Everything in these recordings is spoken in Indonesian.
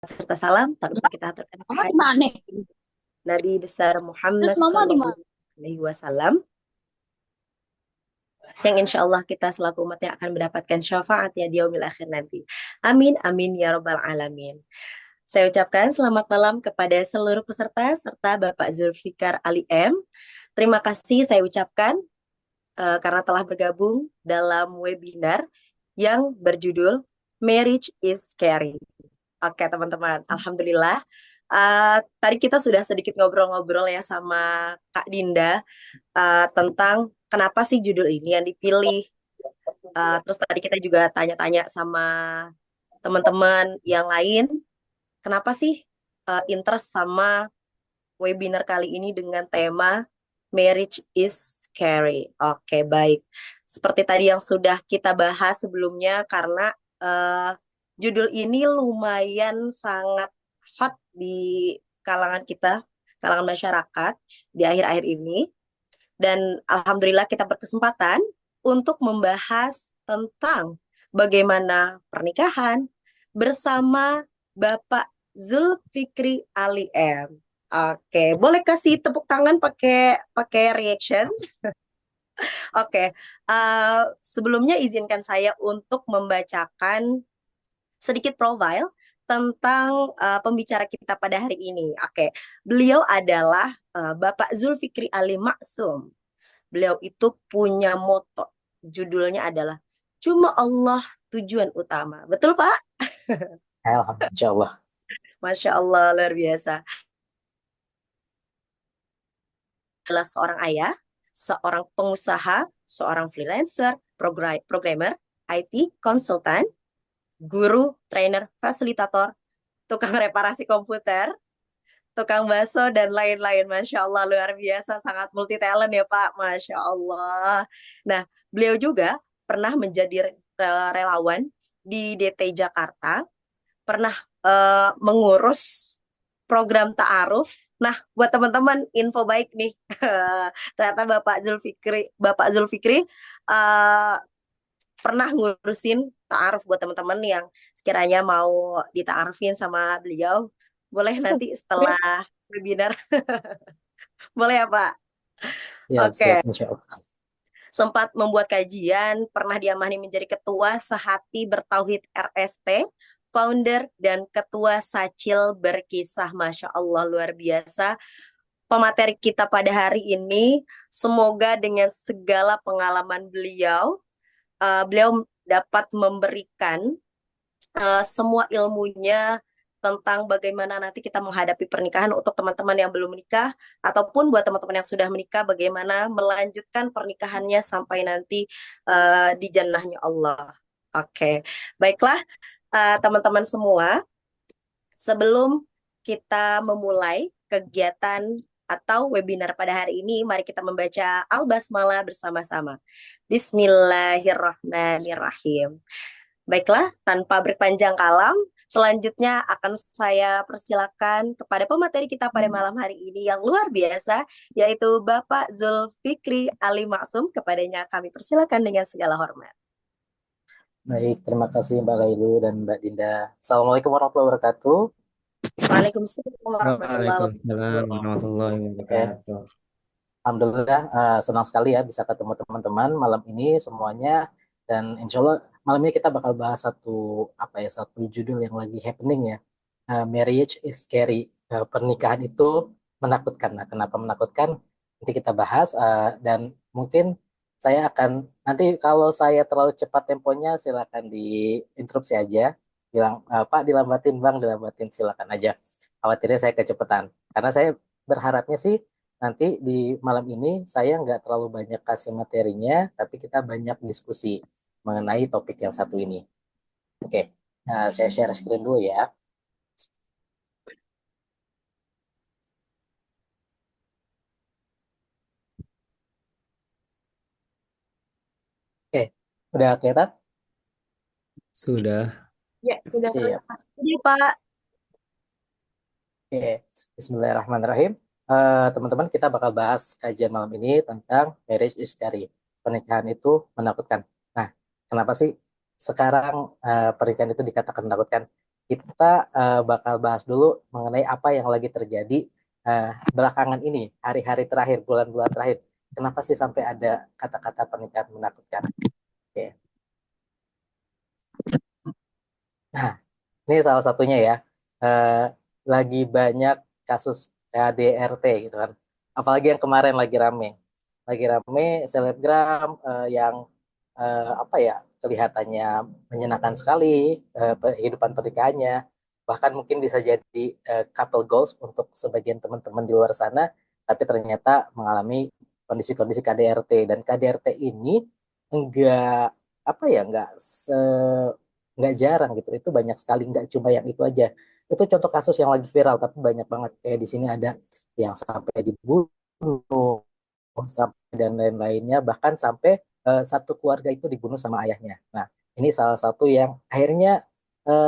Serta salam tak lupa kita aturkan Mama di kehadiran mana? Nabi besar Terus Muhammad mama di Sallallahu mana? Alaihi Wasallam, yang insya Allah kita selaku umatnya akan mendapatkan syafaatnya di yaumil akhir nanti. Amin, amin, ya robbal alamin. Saya ucapkan selamat malam kepada seluruh peserta serta Bapak Zulfikar Ali M. Terima kasih saya ucapkan karena telah bergabung dalam webinar yang berjudul Marriage is Scary. Oke teman-teman, Alhamdulillah. Tadi kita sudah sedikit ngobrol-ngobrol ya sama Kak Dinda tentang kenapa sih judul ini yang dipilih. Terus tadi kita juga tanya-tanya sama teman-teman yang lain, kenapa sih interest sama webinar kali ini dengan tema Marriage is Scary. Oke, baik. Seperti tadi yang sudah kita bahas sebelumnya, karena uh, judul ini lumayan sangat hot di kalangan kita, kalangan masyarakat di akhir-akhir ini. Dan alhamdulillah kita berkesempatan untuk membahas tentang bagaimana pernikahan bersama Bapak Zulfikri Ali M. Oke, boleh kasih tepuk tangan pakai pakai reaction? Oke, sebelumnya izinkan saya untuk membacakan sedikit profile tentang pembicara kita pada hari ini. Oke, beliau adalah Bapak Zulfikri Ali Maksum. Beliau itu punya moto, judulnya adalah Cuma Allah Tujuan Utama. Betul, Pak? Alhamdulillah. Masya Allah, luar biasa. Adalah seorang ayah, seorang pengusaha, seorang freelancer, programmer, IT, konsultan, guru, trainer, fasilitator, tukang reparasi komputer, tukang bakso, dan lain-lain. Masya Allah, luar biasa. Sangat multi talent ya, Pak. Masya Allah. Nah, beliau juga pernah menjadi relawan di DT Jakarta, pernah mengurus program ta'aruf. Nah, buat teman-teman info baik nih. Ternyata Bapak Zulfikri uh, pernah ngurusin ta'aruf buat teman-teman yang sekiranya mau dita'arufin sama beliau. Boleh nanti setelah webinar. Boleh ya, Pak? Ya, siap, Oke. insya Allah. Sempat membuat kajian, pernah diamani menjadi ketua Sehati Bertauhid RST, founder dan ketua Sacil Berkisah. Masya Allah, luar biasa. Pemateri kita pada hari ini, semoga dengan segala pengalaman beliau, beliau dapat memberikan semua ilmunya tentang bagaimana nanti kita menghadapi pernikahan untuk teman-teman yang belum menikah ataupun buat teman-teman yang sudah menikah bagaimana melanjutkan pernikahannya sampai nanti di jannahnya Allah. Oke, baiklah teman-teman semua, sebelum kita memulai kegiatan atau webinar pada hari ini, mari kita membaca Al-Basmalah bersama-sama. Bismillahirrahmanirrahim. Baiklah, tanpa berpanjang kalam, selanjutnya akan saya persilakan kepada pemateri kita pada malam hari ini yang luar biasa, yaitu Bapak Zulfikri Ali Maksum. Kepadanya kami persilakan dengan segala hormat. Baik, terima kasih Mbak Lailu dan Mbak Dinda. Assalamualaikum warahmatullahi wabarakatuh. Waalaikumsalam warahmatullahi Waalaikumsalam wabarakatuh. warahmatullahi Oke, wabarakatuh. Alhamdulillah senang sekali ya bisa ketemu teman-teman malam ini semuanya. Dan insya Allah malam ini kita bakal bahas satu judul yang lagi happening ya. Marriage is scary. Pernikahan itu menakutkan. Nah, kenapa menakutkan? Nanti kita bahas dan mungkin saya akan nanti kalau saya terlalu cepat temponya silakan diinterupsi aja. Bilang Pak dilambatin Bang, dilambatin silakan aja. Khawatirnya saya kecepatan. Karena saya berharapnya sih nanti di malam ini saya nggak terlalu banyak kasih materinya, tapi kita banyak diskusi mengenai topik yang satu ini. Oke, nah, saya share screen dulu ya. Oke, udah kelihatan? Sudah. Ya, sudah Siap. terlihat. Ini Pak. Oke, Bismillahirrahmanirrahim. Teman-teman, kita bakal bahas kajian malam ini tentang marriage is scary. Pernikahan itu menakutkan. Nah, kenapa sih sekarang pernikahan itu dikatakan menakutkan? kita bakal bahas dulu mengenai apa yang lagi terjadi belakangan ini, hari-hari terakhir, bulan-bulan terakhir. Kenapa sih sampai ada kata-kata pernikahan menakutkan? Oke. Nah, ini salah satunya ya. Eh, Lagi banyak kasus KDRT gitu kan. Apalagi yang kemarin lagi rame. Lagi rame selebgram yang apa ya, kelihatannya menyenangkan sekali kehidupan pernikahannya. Bahkan mungkin bisa jadi couple goals untuk sebagian teman-teman di luar sana, tapi ternyata mengalami kondisi-kondisi KDRT, dan KDRT ini enggak apa ya, nggak jarang gitu, itu banyak sekali, nggak cuma yang itu aja. Itu contoh kasus yang lagi viral, tapi banyak banget, kayak di sini ada yang sampai dibunuh sampai dan lain-lainnya, bahkan sampai satu keluarga itu dibunuh sama ayahnya. Nah, ini salah satu yang akhirnya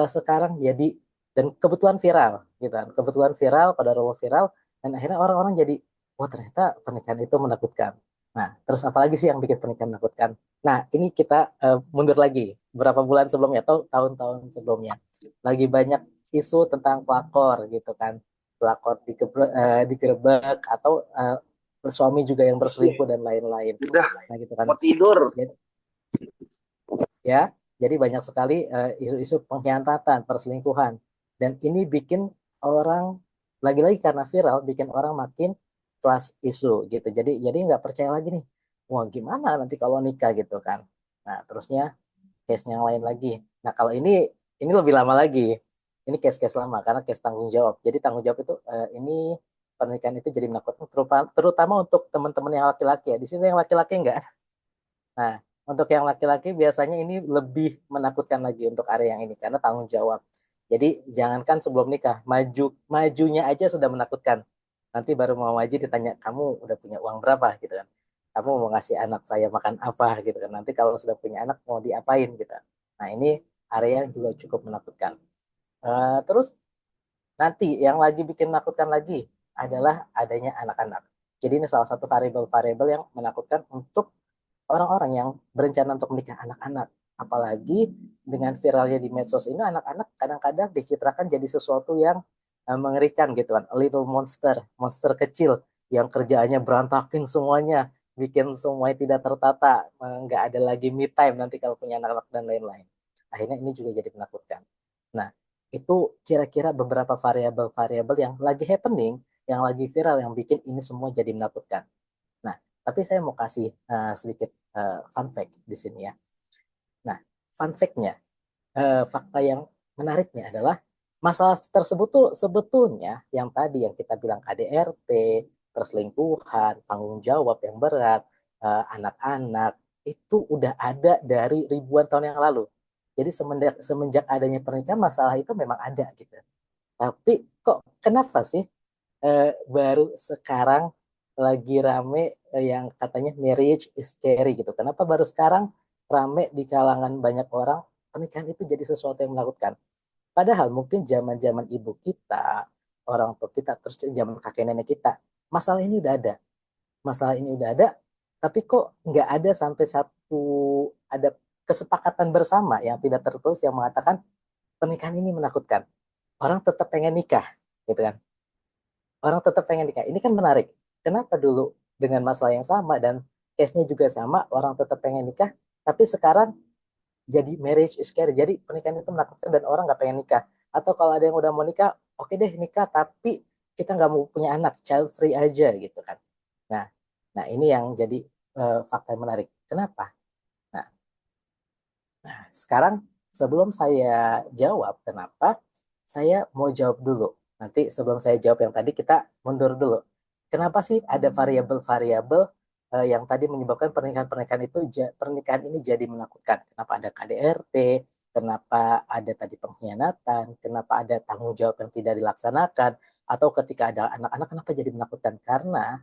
sekarang jadi, dan kebetulan viral gitu kan, kebetulan viral, pada rumah viral, dan akhirnya orang-orang jadi, wah ternyata pernikahan itu menakutkan. Nah, terus apa lagi sih yang bikin pernikahan menakutkan? Nah, ini kita mundur lagi beberapa bulan sebelumnya atau tahun-tahun sebelumnya. Lagi banyak isu tentang pelakor gitu kan. Pelakor digerebek, atau suami juga yang berselingkuh dan lain-lain. Udah Nah, gitu kan. mau tidur. Jadi, ya, jadi banyak sekali isu-isu pengkhianatan, perselingkuhan. Dan ini bikin orang, lagi-lagi karena viral, bikin orang makin trust isu gitu. Jadi nggak percaya lagi nih. Wah, gimana nanti kalau nikah gitu kan. Nah, terusnya case yang lain lagi. Nah, kalau ini lebih lama lagi. Ini case-case lama karena case tanggung jawab. Jadi tanggung jawab itu ini pernikahan itu jadi menakutkan, terutama untuk teman-teman yang laki-laki ya. Di sini yang laki-laki enggak. Nah, untuk yang laki-laki biasanya ini lebih menakutkan lagi untuk area yang ini karena tanggung jawab. Jadi jangankan sebelum nikah, majunya aja sudah menakutkan. Nanti baru mau maju ditanya, kamu udah punya uang berapa gitu kan? Kamu mau ngasih anak saya makan apa gitu kan? Nanti kalau sudah punya anak mau diapain gitu kan? Nah, ini area yang juga cukup menakutkan. Terus nanti yang lagi bikin menakutkan lagi adalah adanya anak-anak. Jadi ini salah satu variabel-variabel yang menakutkan untuk orang-orang yang berencana untuk menikah, anak-anak. Apalagi dengan viralnya di medsos ini, anak-anak kadang-kadang dicitrakan jadi sesuatu yang mengerikan gitu kan. A little monster, monster kecil yang kerjaannya berantakin semuanya, bikin semuanya tidak tertata, nggak ada lagi me time nanti kalau punya anak-anak dan lain-lain. Akhirnya ini juga jadi menakutkan. Nah, itu kira-kira beberapa variabel-variabel yang lagi happening, yang lagi viral, yang bikin ini semua jadi menakutkan. Nah, tapi saya mau kasih sedikit fun fact di sini ya. Nah, fun fact-nya, fakta yang menariknya adalah masalah tersebut tuh sebetulnya yang tadi yang kita bilang KDRT, perselingkuhan, tanggung jawab yang berat, anak-anak, itu udah ada dari ribuan tahun yang lalu. Jadi semenjak adanya pernikahan, masalah itu memang ada gitu. Tapi kok kenapa sih baru sekarang lagi rame yang katanya marriage is scary gitu. Kenapa baru sekarang rame di kalangan banyak orang pernikahan itu jadi sesuatu yang menakutkan. Padahal mungkin zaman-zaman ibu kita, orang tua kita, terus zaman kakek nenek kita, masalah ini udah ada. Masalah ini udah ada, tapi kok nggak ada sampai satu, ada kesepakatan bersama yang tidak tertulis yang mengatakan pernikahan ini menakutkan. Orang tetap pengen nikah, gitu kan? Orang tetap pengen nikah. Ini kan menarik. Kenapa dulu dengan masalah yang sama dan case-nya juga sama, orang tetap pengen nikah, tapi sekarang jadi marriage is scary. Jadi pernikahan itu menakutkan dan orang nggak pengen nikah. Atau kalau ada yang udah mau nikah, oke deh nikah, tapi kita nggak mau punya anak, child free aja gitu kan. Nah, nah ini yang jadi fakta yang menarik. Kenapa? Nah, sekarang sebelum saya jawab kenapa, saya mau jawab dulu. Nanti sebelum saya jawab yang tadi, kita mundur dulu. Kenapa sih ada variabel-variabel yang tadi menyebabkan pernikahan-pernikahan itu, pernikahan ini jadi menakutkan? Kenapa ada KDRT? Kenapa ada tadi pengkhianatan? Kenapa ada tanggung jawab yang tidak dilaksanakan? Atau ketika ada anak-anak, kenapa jadi menakutkan? Karena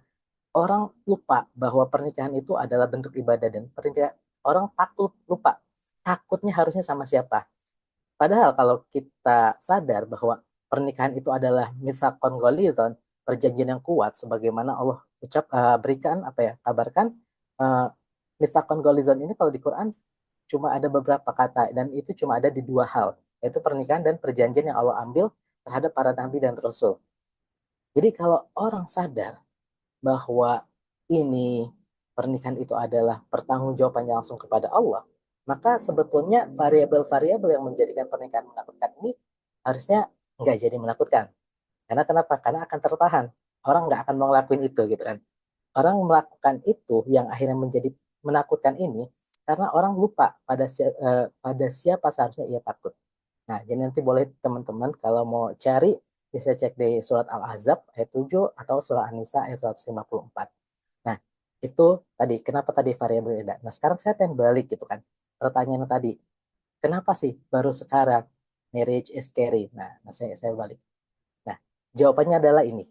orang lupa bahwa pernikahan itu adalah bentuk ibadah, dan pernikahan, orang takut lupa takutnya harusnya sama siapa. Padahal kalau kita sadar bahwa pernikahan itu adalah mitsaqon ghalidhon, perjanjian yang kuat, sebagaimana Allah berikan apa ya, kabarkan uh, mitsaqon ghalidhon ini kalau di Quran cuma ada beberapa kata, dan itu cuma ada di dua hal. yaitu pernikahan dan perjanjian yang Allah ambil terhadap para nabi dan rasul. Jadi kalau orang sadar bahwa ini pernikahan itu adalah pertanggungjawabannya langsung kepada Allah, maka sebetulnya variabel-variabel yang menjadikan pernikahan menakutkan ini harusnya nggak jadi menakutkan. Karena kenapa? Karena akan tertahan. Orang nggak akan mau ngelakuin itu gitu kan. Orang melakukan itu yang akhirnya menjadi menakutkan ini karena orang lupa pada siapa seharusnya ia takut. Nah, jadi nanti boleh teman-teman kalau mau cari bisa cek di surat Al-Ahzab ayat 7 atau surah An-Nisa ayat 154. Nah, itu tadi kenapa tadi variabel beda. Nah, sekarang saya pengen balik gitu kan. Pertanyaan tadi, kenapa sih baru sekarang marriage is scary? Nah, saya balik. Nah, jawabannya adalah ini.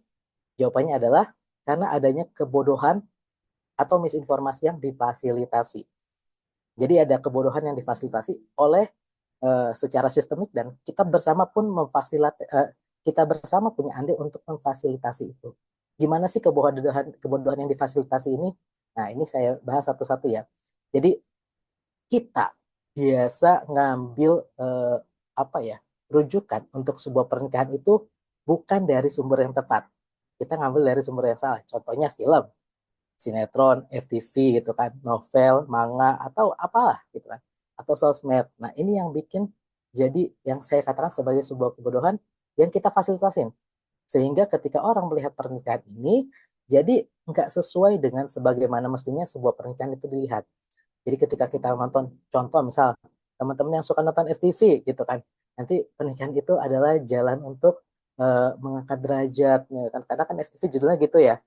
Jawabannya adalah karena adanya kebodohan atau misinformasi yang difasilitasi. Jadi ada kebodohan yang difasilitasi oleh secara sistemik dan kita bersama pun kita bersama punya andil untuk memfasilitasi itu. Gimana sih kebodohan yang difasilitasi ini? Nah, ini saya bahas satu-satu ya. Jadi kita biasa ngambil apa ya rujukan untuk sebuah pernikahan itu bukan dari sumber yang tepat. Kita ngambil dari sumber yang salah. Contohnya film, sinetron, FTV gitu kan, novel, manga atau apalah gitu kan, atau sosmed. Nah ini yang bikin jadi yang saya katakan sebagai sebuah kebodohan yang kita fasilitasin. Sehingga ketika orang melihat pernikahan ini, jadi nggak sesuai dengan sebagaimana mestinya sebuah pernikahan itu dilihat. Jadi ketika kita nonton, contoh misal teman-teman yang suka nonton FTV gitu kan, nanti pernikahan itu adalah jalan untuk mengangkat derajat, ya kan? Karena kan FTV judulnya gitu ya,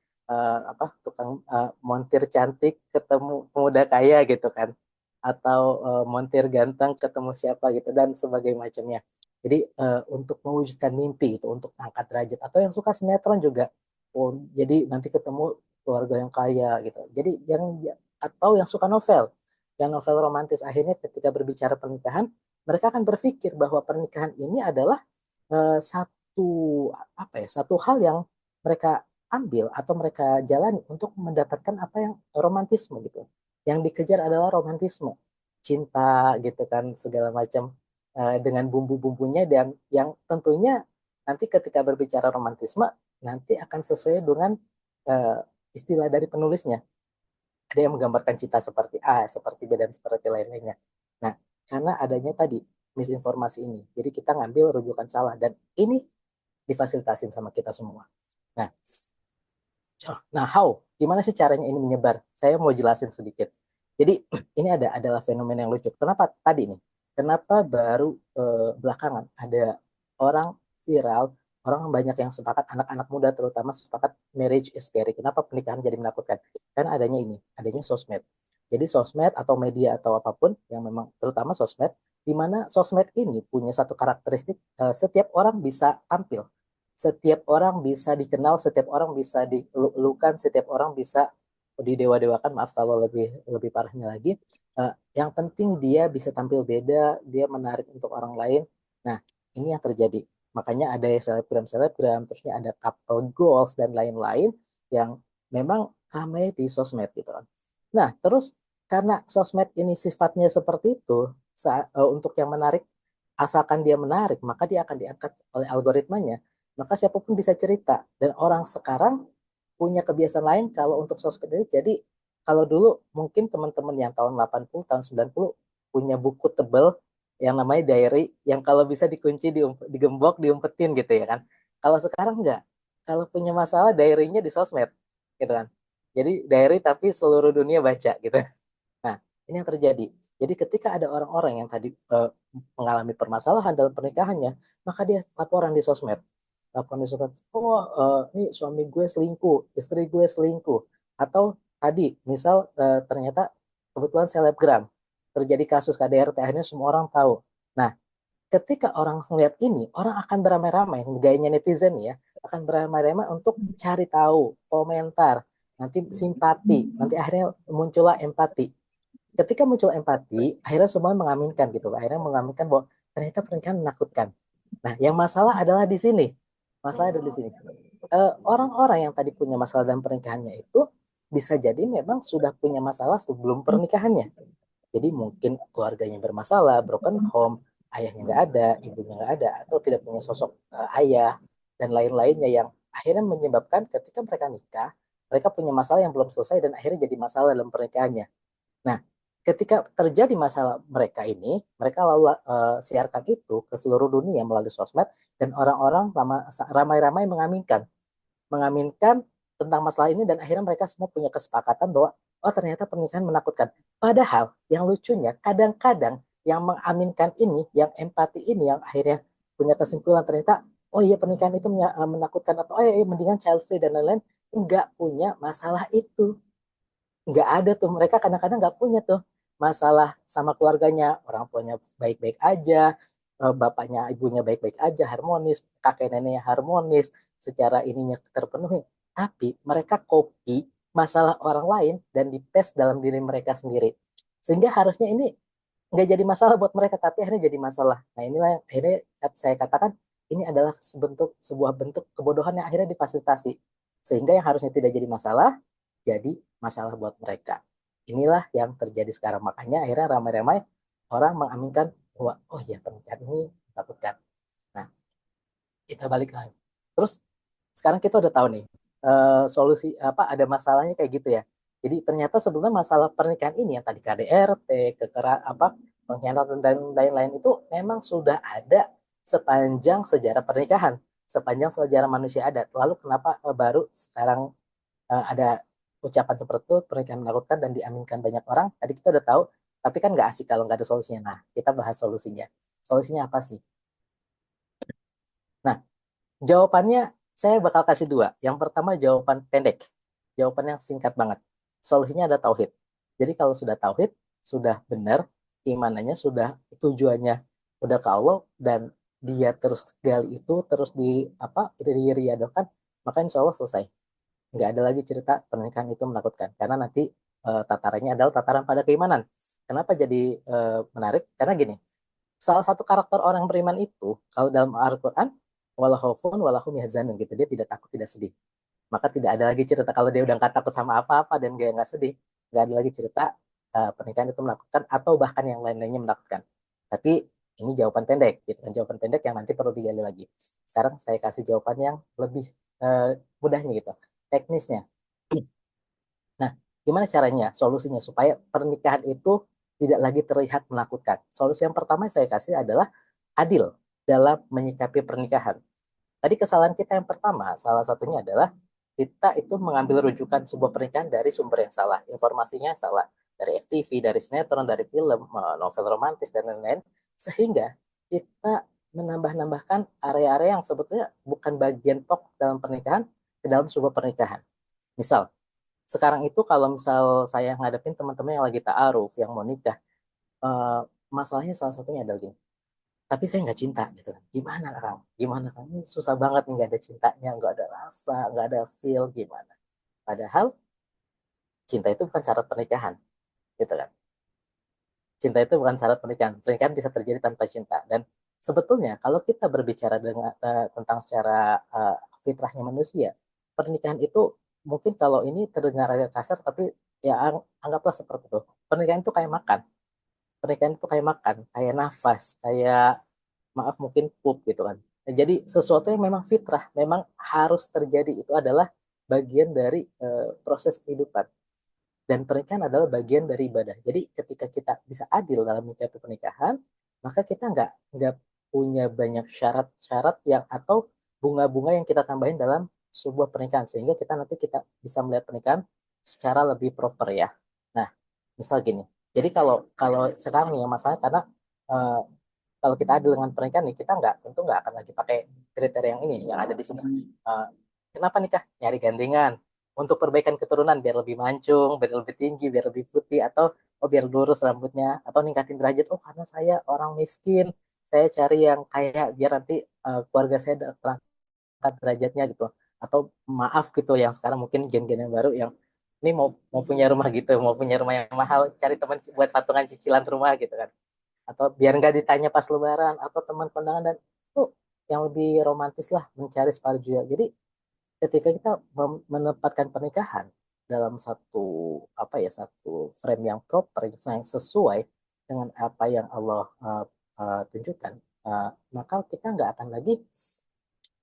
apa tukang montir cantik ketemu pemuda kaya gitu kan, atau montir ganteng ketemu siapa gitu dan sebagainya macamnya. Jadi untuk mewujudkan mimpi itu, untuk angkat derajat atau yang suka sinetron juga, oh, jadi nanti ketemu keluarga yang kaya gitu. Jadi yang atau yang suka novel, yang novel romantis akhirnya ketika berbicara pernikahan mereka akan berpikir bahwa pernikahan ini adalah satu apa ya satu hal yang mereka ambil atau mereka jalani untuk mendapatkan apa yang romantisme gitu. Yang dikejar adalah romantisme, cinta gitu kan segala macam dengan bumbu-bumbunya dan yang tentunya nanti ketika berbicara romantisme nanti akan sesuai dengan uh, istilah dari penulisnya. Ada yang menggambarkan cinta seperti A, seperti B, dan seperti lain-lainnya. Nah, karena adanya tadi misinformasi ini, jadi kita ngambil rujukan salah dan ini difasilitasin sama kita semua. Nah, how? Gimana sih caranya ini menyebar? Saya mau jelasin sedikit. Jadi ini adalah fenomena yang lucu. Kenapa tadi nih? Kenapa baru belakangan ada orang viral, orang banyak yang sepakat, anak-anak muda terutama sepakat marriage is scary. Kenapa pernikahan jadi menakutkan? Karena adanya ini, adanya sosmed. Jadi sosmed atau media atau apapun yang memang terutama sosmed, di mana sosmed ini punya satu karakteristik setiap orang bisa tampil, setiap orang bisa dikenal, setiap orang bisa dilukan, setiap orang bisa didewa-dewakan. Maaf kalau lebih lebih parahnya lagi. Yang penting dia bisa tampil beda, dia menarik untuk orang lain. Nah, ini yang terjadi. Makanya ada selebgram-selebgram, terusnya ada couple goals dan lain-lain yang memang ramai di sosmed gitu kan. Nah, terus karena sosmed ini sifatnya seperti itu, untuk yang menarik, asalkan dia menarik, maka dia akan diangkat oleh algoritmanya, maka siapapun bisa cerita. Dan orang sekarang punya kebiasaan lain kalau untuk sosmed ini. Jadi kalau dulu mungkin teman-teman yang tahun 80, tahun 90 punya buku tebel yang namanya diary yang kalau bisa dikunci, digembok, diumpetin gitu ya kan. Kalau sekarang enggak. Kalau punya masalah diary-nya di sosmed gitu kan. Jadi diary tapi seluruh dunia baca gitu. Nah, ini yang terjadi. Jadi ketika ada orang-orang yang tadi mengalami permasalahan dalam pernikahannya, maka dia laporan di sosmed. Laporan di sosmed, oh ini suami gue selingkuh, istri gue selingkuh. Atau tadi, misal ternyata kebetulan selebgram, terjadi kasus KDRT, akhirnya semua orang tahu. Nah, ketika orang melihat ini, orang akan beramai-ramai, gayanya netizen ya, akan beramai-ramai untuk cari tahu, komentar, nanti simpati, nanti akhirnya muncullah empati. Ketika muncul empati, akhirnya semua mengaminkan gitu, akhirnya mengaminkan bahwa ternyata pernikahan menakutkan. Nah, yang masalah adalah di sini, masalah ada di sini. Orang-orang yang tadi punya masalah dalam pernikahannya itu bisa jadi memang sudah punya masalah sebelum pernikahannya. Jadi mungkin keluarganya bermasalah, broken home, ayahnya nggak ada, ibunya nggak ada, atau tidak punya sosok ayah dan lain-lainnya yang akhirnya menyebabkan ketika mereka nikah, mereka punya masalah yang belum selesai dan akhirnya jadi masalah dalam pernikahannya. Nah, ketika terjadi masalah mereka ini, mereka lalu siarkan itu ke seluruh dunia melalui sosmed dan orang-orang ramai-ramai mengaminkan tentang masalah ini dan akhirnya mereka semua punya kesepakatan bahwa oh ternyata pernikahan menakutkan. Padahal yang lucunya kadang-kadang yang mengaminkan ini, yang empati ini yang akhirnya punya kesimpulan ternyata oh iya pernikahan itu menakutkan atau oh iya mendingan child free dan lain-lain nggak punya masalah itu, nggak ada tuh mereka kadang-kadang nggak punya tuh masalah sama keluarganya, orang tuanya baik-baik aja, bapaknya ibunya baik-baik aja, harmonis, kakek neneknya harmonis, secara ininya terpenuhi, tapi mereka copy masalah orang lain dan di paste dalam diri mereka sendiri, sehingga harusnya ini nggak jadi masalah buat mereka tapi akhirnya jadi masalah. Nah inilah yang akhirnya saya katakan ini adalah sebuah bentuk kebodohan yang akhirnya difasilitasi, sehingga yang harusnya tidak jadi masalah jadi masalah buat mereka. Inilah yang terjadi sekarang. Makanya akhirnya ramai-ramai orang mengaminkan bahwa oh ya pernikahan ini menakutkan. Nah, kita balik lagi. Terus sekarang kita udah tahu nih solusi apa ada masalahnya kayak gitu ya. Jadi ternyata sebenarnya masalah pernikahan ini yang tadi KDRT, pengkhianatan dan lain-lain itu memang sudah ada sepanjang sejarah pernikahan, sepanjang sejarah manusia ada. Lalu kenapa baru sekarang ada ucapan seperti itu pernikahan menakutkan dan diaminkan banyak orang? Tadi kita udah tahu, tapi kan nggak asik kalau nggak ada solusinya. Nah, kita bahas solusinya. Solusinya apa sih? Nah, jawabannya saya bakal kasih dua. Yang pertama jawaban pendek. Jawaban yang singkat banget. Solusinya ada tauhid. Jadi kalau sudah tauhid, sudah benar imanannya, sudah tujuannya udah ke Allah dan dia terus gali itu terus di apa diriadokan, maka insya Allah selesai. Nggak ada lagi cerita pernikahan itu menakutkan karena nanti tatarannya adalah tataran pada keimanan. Kenapa jadi menarik? Karena gini, salah satu karakter orang beriman itu kalau dalam Al-Quran wala khaufun wala hum yahzanun gitu, dia tidak takut tidak sedih, maka tidak ada lagi cerita kalau dia udah nggak takut sama apa-apa dan dia nggak sedih, nggak ada lagi cerita pernikahan itu menakutkan atau bahkan yang lain-lainnya menakutkan. Tapi ini jawaban pendek gitu kan, jawaban pendek yang nanti perlu digali lagi. Sekarang saya kasih jawaban yang lebih mudahnya gitu, teknisnya. Nah, gimana caranya, solusinya supaya pernikahan itu tidak lagi terlihat menakutkan? Solusi yang pertama yang saya kasih adalah adil dalam menyikapi pernikahan. Tadi kesalahan kita yang pertama, salah satunya adalah kita itu mengambil rujukan sebuah pernikahan dari sumber yang salah, informasinya salah, dari FTV, dari sinetron, dari film, novel romantis, dan lain-lain, sehingga kita menambah-nambahkan area-area yang sebetulnya bukan bagian pokok dalam pernikahan ke dalam sebuah pernikahan. Misal, sekarang itu kalau misal saya ngadepin teman-teman yang lagi ta'aruf, yang mau nikah, eh, masalahnya salah satunya adalah gini, tapi saya nggak cinta gitu kan. Gimana Kang? Gimana Kang? Ini susah banget nih, nggak ada cintanya, nggak ada rasa, nggak ada feel, gimana? Padahal cinta itu bukan syarat pernikahan, gitu kan. Cinta itu bukan syarat pernikahan. Pernikahan bisa terjadi tanpa cinta. Dan sebetulnya kalau kita berbicara dengan tentang secara fitrahnya manusia, pernikahan itu mungkin kalau ini terdengar agak kasar, tapi ya anggaplah seperti itu. Pernikahan itu kayak makan. Pernikahan itu kayak makan, kayak nafas, kayak maaf mungkin pup gitu kan. Nah, jadi sesuatu yang memang fitrah, memang harus terjadi itu adalah bagian dari proses kehidupan. Dan pernikahan adalah bagian dari ibadah. Jadi ketika kita bisa adil dalam menyikapi pernikahan, maka kita nggak punya banyak syarat-syarat yang atau bunga-bunga yang kita tambahin dalam sebuah pernikahan sehingga kita nanti kita bisa melihat pernikahan secara lebih proper ya. Nah, misal gini. Jadi kalau kalau sekarang nih yang masalah karena eh, kalau kita adil dengan pernikahan nih kita nggak tentu nggak akan lagi pakai kriteria yang ini yang ada di sini. Eh, Kenapa nikah? Nyari gandengan untuk perbaikan keturunan biar lebih mancung, biar lebih tinggi, biar lebih putih, atau oh biar lurus rambutnya, atau ningkatin derajat. Oh karena saya orang miskin, saya cari yang kayak biar nanti keluarga saya terangkat derajatnya gitu. Atau maaf gitu yang sekarang mungkin gen-gen yang baru yang ini mau mau punya rumah gitu, mau punya rumah yang mahal, cari teman buat patungan cicilan rumah gitu kan. Atau biar nggak ditanya pas lebaran, atau teman kondangan dan itu yang lebih romantis lah mencari separuh juga. Jadi ketika kita menempatkan pernikahan dalam satu satu frame yang proper yang sesuai dengan apa yang Allah tunjukkan, maka kita nggak akan lagi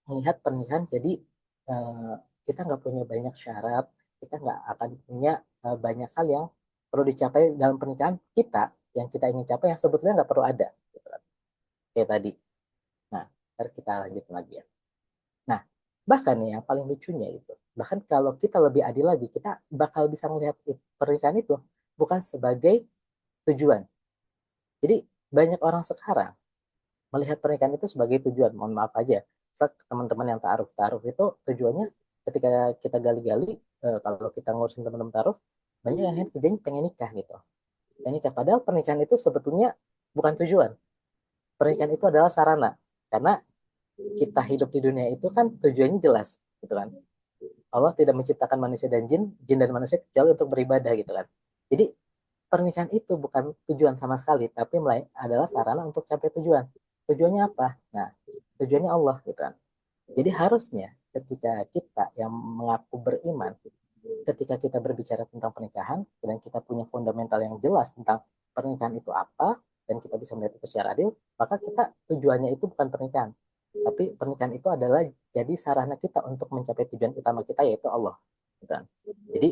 melihat pernikahan jadi uh, kita nggak punya banyak syarat, kita nggak akan punya banyak hal yang perlu dicapai dalam pernikahan kita, yang kita ingin capai yang sebetulnya nggak perlu ada, gitu kan. Kayak tadi. Nah, ntar kita lanjut lagi ya. Nah, bahkan nih yang paling lucunya itu, bahkan kalau kita lebih adil lagi, kita bakal bisa melihat pernikahan itu bukan sebagai tujuan. Jadi banyak orang sekarang melihat pernikahan itu sebagai tujuan. Mohon maaf aja, teman-teman yang taaruf itu tujuannya ketika kita gali-gali, kalau kita ngurusin teman-teman taaruf, banyak yang kerjanya pengen nikah gitu. Pengen nikah. Padahal pernikahan itu sebetulnya bukan tujuan. Pernikahan itu adalah sarana. Karena kita hidup di dunia itu kan tujuannya jelas, gitu kan. Allah tidak menciptakan manusia dan jin, jin dan manusia kecuali untuk beribadah, gitu kan. Jadi pernikahan itu bukan tujuan sama sekali, tapi adalah sarana untuk capai tujuan. Tujuannya apa? Nah, tujuannya Allah, gitu kan. Jadi harusnya ketika kita yang mengaku beriman, ketika kita berbicara tentang pernikahan dan kita punya fundamental yang jelas tentang pernikahan itu apa dan kita bisa melihat itu secara adil, maka kita tujuannya itu bukan pernikahan, tapi pernikahan itu adalah jadi sarana kita untuk mencapai tujuan utama kita yaitu Allah. Gitu kan. Jadi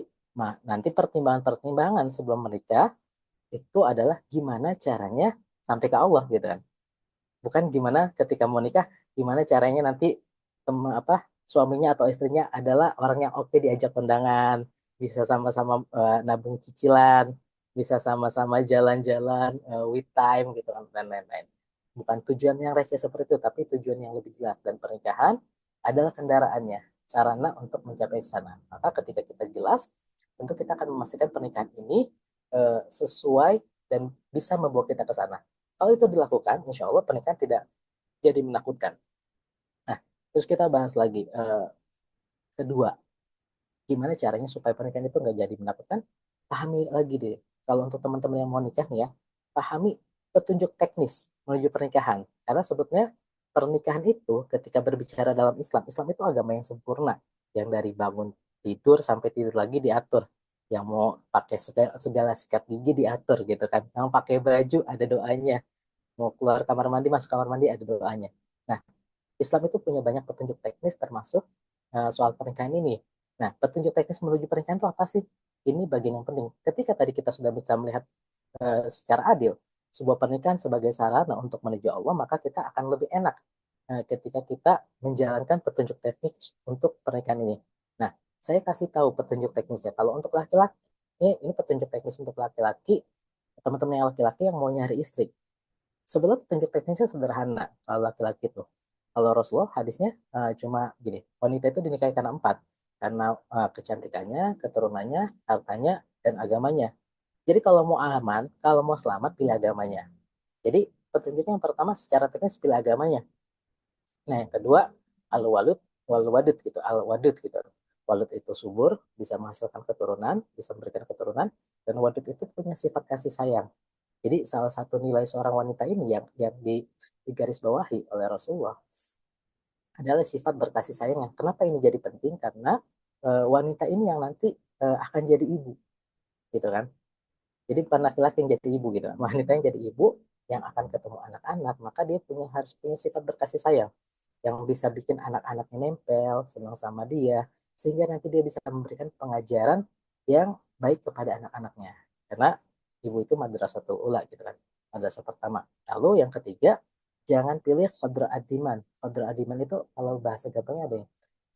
nanti pertimbangan-pertimbangan sebelum menikah itu adalah gimana caranya sampai ke Allah gitu kan. Bukan gimana ketika mau nikah, gimana caranya nanti suaminya atau istrinya adalah orang yang oke diajak kondangan, bisa sama-sama nabung cicilan, bisa sama-sama jalan-jalan with time gitu kan dan lain-lain. Bukan tujuan yang receh seperti itu, tapi tujuan yang lebih jelas dan pernikahan adalah kendaraannya, sarana untuk mencapai ke sana. Maka ketika kita jelas, tentu kita akan memastikan pernikahan ini sesuai dan bisa membawa kita ke sana. Kalau itu dilakukan, insya Allah pernikahan tidak jadi menakutkan. Nah, terus kita bahas lagi. Kedua, gimana caranya supaya pernikahan itu nggak jadi menakutkan? Pahami lagi deh. Kalau untuk teman-teman yang mau nikah nih ya, pahami petunjuk teknis menuju pernikahan. Karena sebetulnya pernikahan itu ketika berbicara dalam Islam, Islam itu agama yang sempurna. Yang dari bangun tidur sampai tidur lagi diatur. Yang mau pakai segala sikat gigi diatur gitu kan. Yang pakai baju ada doanya, mau keluar kamar mandi, masuk kamar mandi ada doanya. Nah, Islam itu punya banyak petunjuk teknis termasuk soal pernikahan ini. Nah, petunjuk teknis menuju pernikahan itu apa sih? Ini bagian yang penting. Ketika tadi kita sudah bisa melihat secara adil sebuah pernikahan sebagai sarana untuk menuju Allah, maka kita akan lebih enak ketika kita menjalankan petunjuk teknis untuk pernikahan ini. Nah, saya kasih tahu petunjuk teknisnya. Kalau untuk laki-laki, ini petunjuk teknis untuk laki-laki, teman-teman yang laki-laki yang mau nyari istri. Sebelum petunjuk teknisnya sederhana kalau laki-laki itu. Kalau Rasulullah hadisnya cuma gini, wanita itu dinikahi karena empat, karena kecantikannya, keturunannya, hartanya, dan agamanya. Jadi kalau mau aman, kalau mau selamat, pilih agamanya. Jadi petunjuknya yang pertama secara teknis pilih agamanya. Nah yang kedua al-walud wal-wadud gitu, al-wadud gitu. Walud itu subur, bisa menghasilkan keturunan, bisa memberikan keturunan, dan wadud itu punya sifat kasih sayang. Jadi salah satu nilai seorang wanita ini yang digaris bawahi oleh Rasulullah adalah sifat berkasih sayangnya. Kenapa ini jadi penting? Karena wanita ini yang nanti akan jadi ibu, gitu kan? Jadi bukan laki-laki yang jadi ibu gitu, wanita yang jadi ibu yang akan ketemu anak-anak, maka dia harus punya sifat berkasih sayang yang bisa bikin anak-anaknya nempel, senang sama dia, sehingga nanti dia bisa memberikan pengajaran yang baik kepada anak-anaknya. Karena ibu itu madrasatul ula gitu kan, madrasah pertama. Lalu yang ketiga, jangan pilih khadra adiman. Khadra adiman itu kalau bahasa gampangnya ada ya.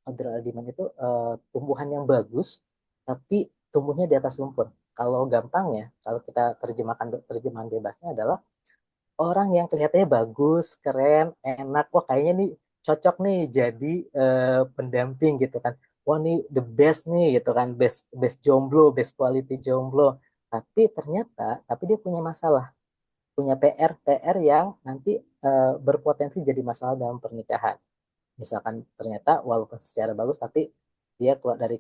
Khadra adiman itu tumbuhan yang bagus, tapi tumbuhnya di atas lumpur. Kalau gampangnya, kalau kita terjemahan bebasnya adalah orang yang kelihatannya bagus, keren, enak, wah kayaknya nih cocok nih jadi pendamping gitu kan. Wah nih the best nih gitu kan, best best jomblo, best quality jomblo. Tapi dia punya masalah, punya PR yang nanti berpotensi jadi masalah dalam pernikahan. Misalkan ternyata walaupun secara bagus tapi dia keluar dari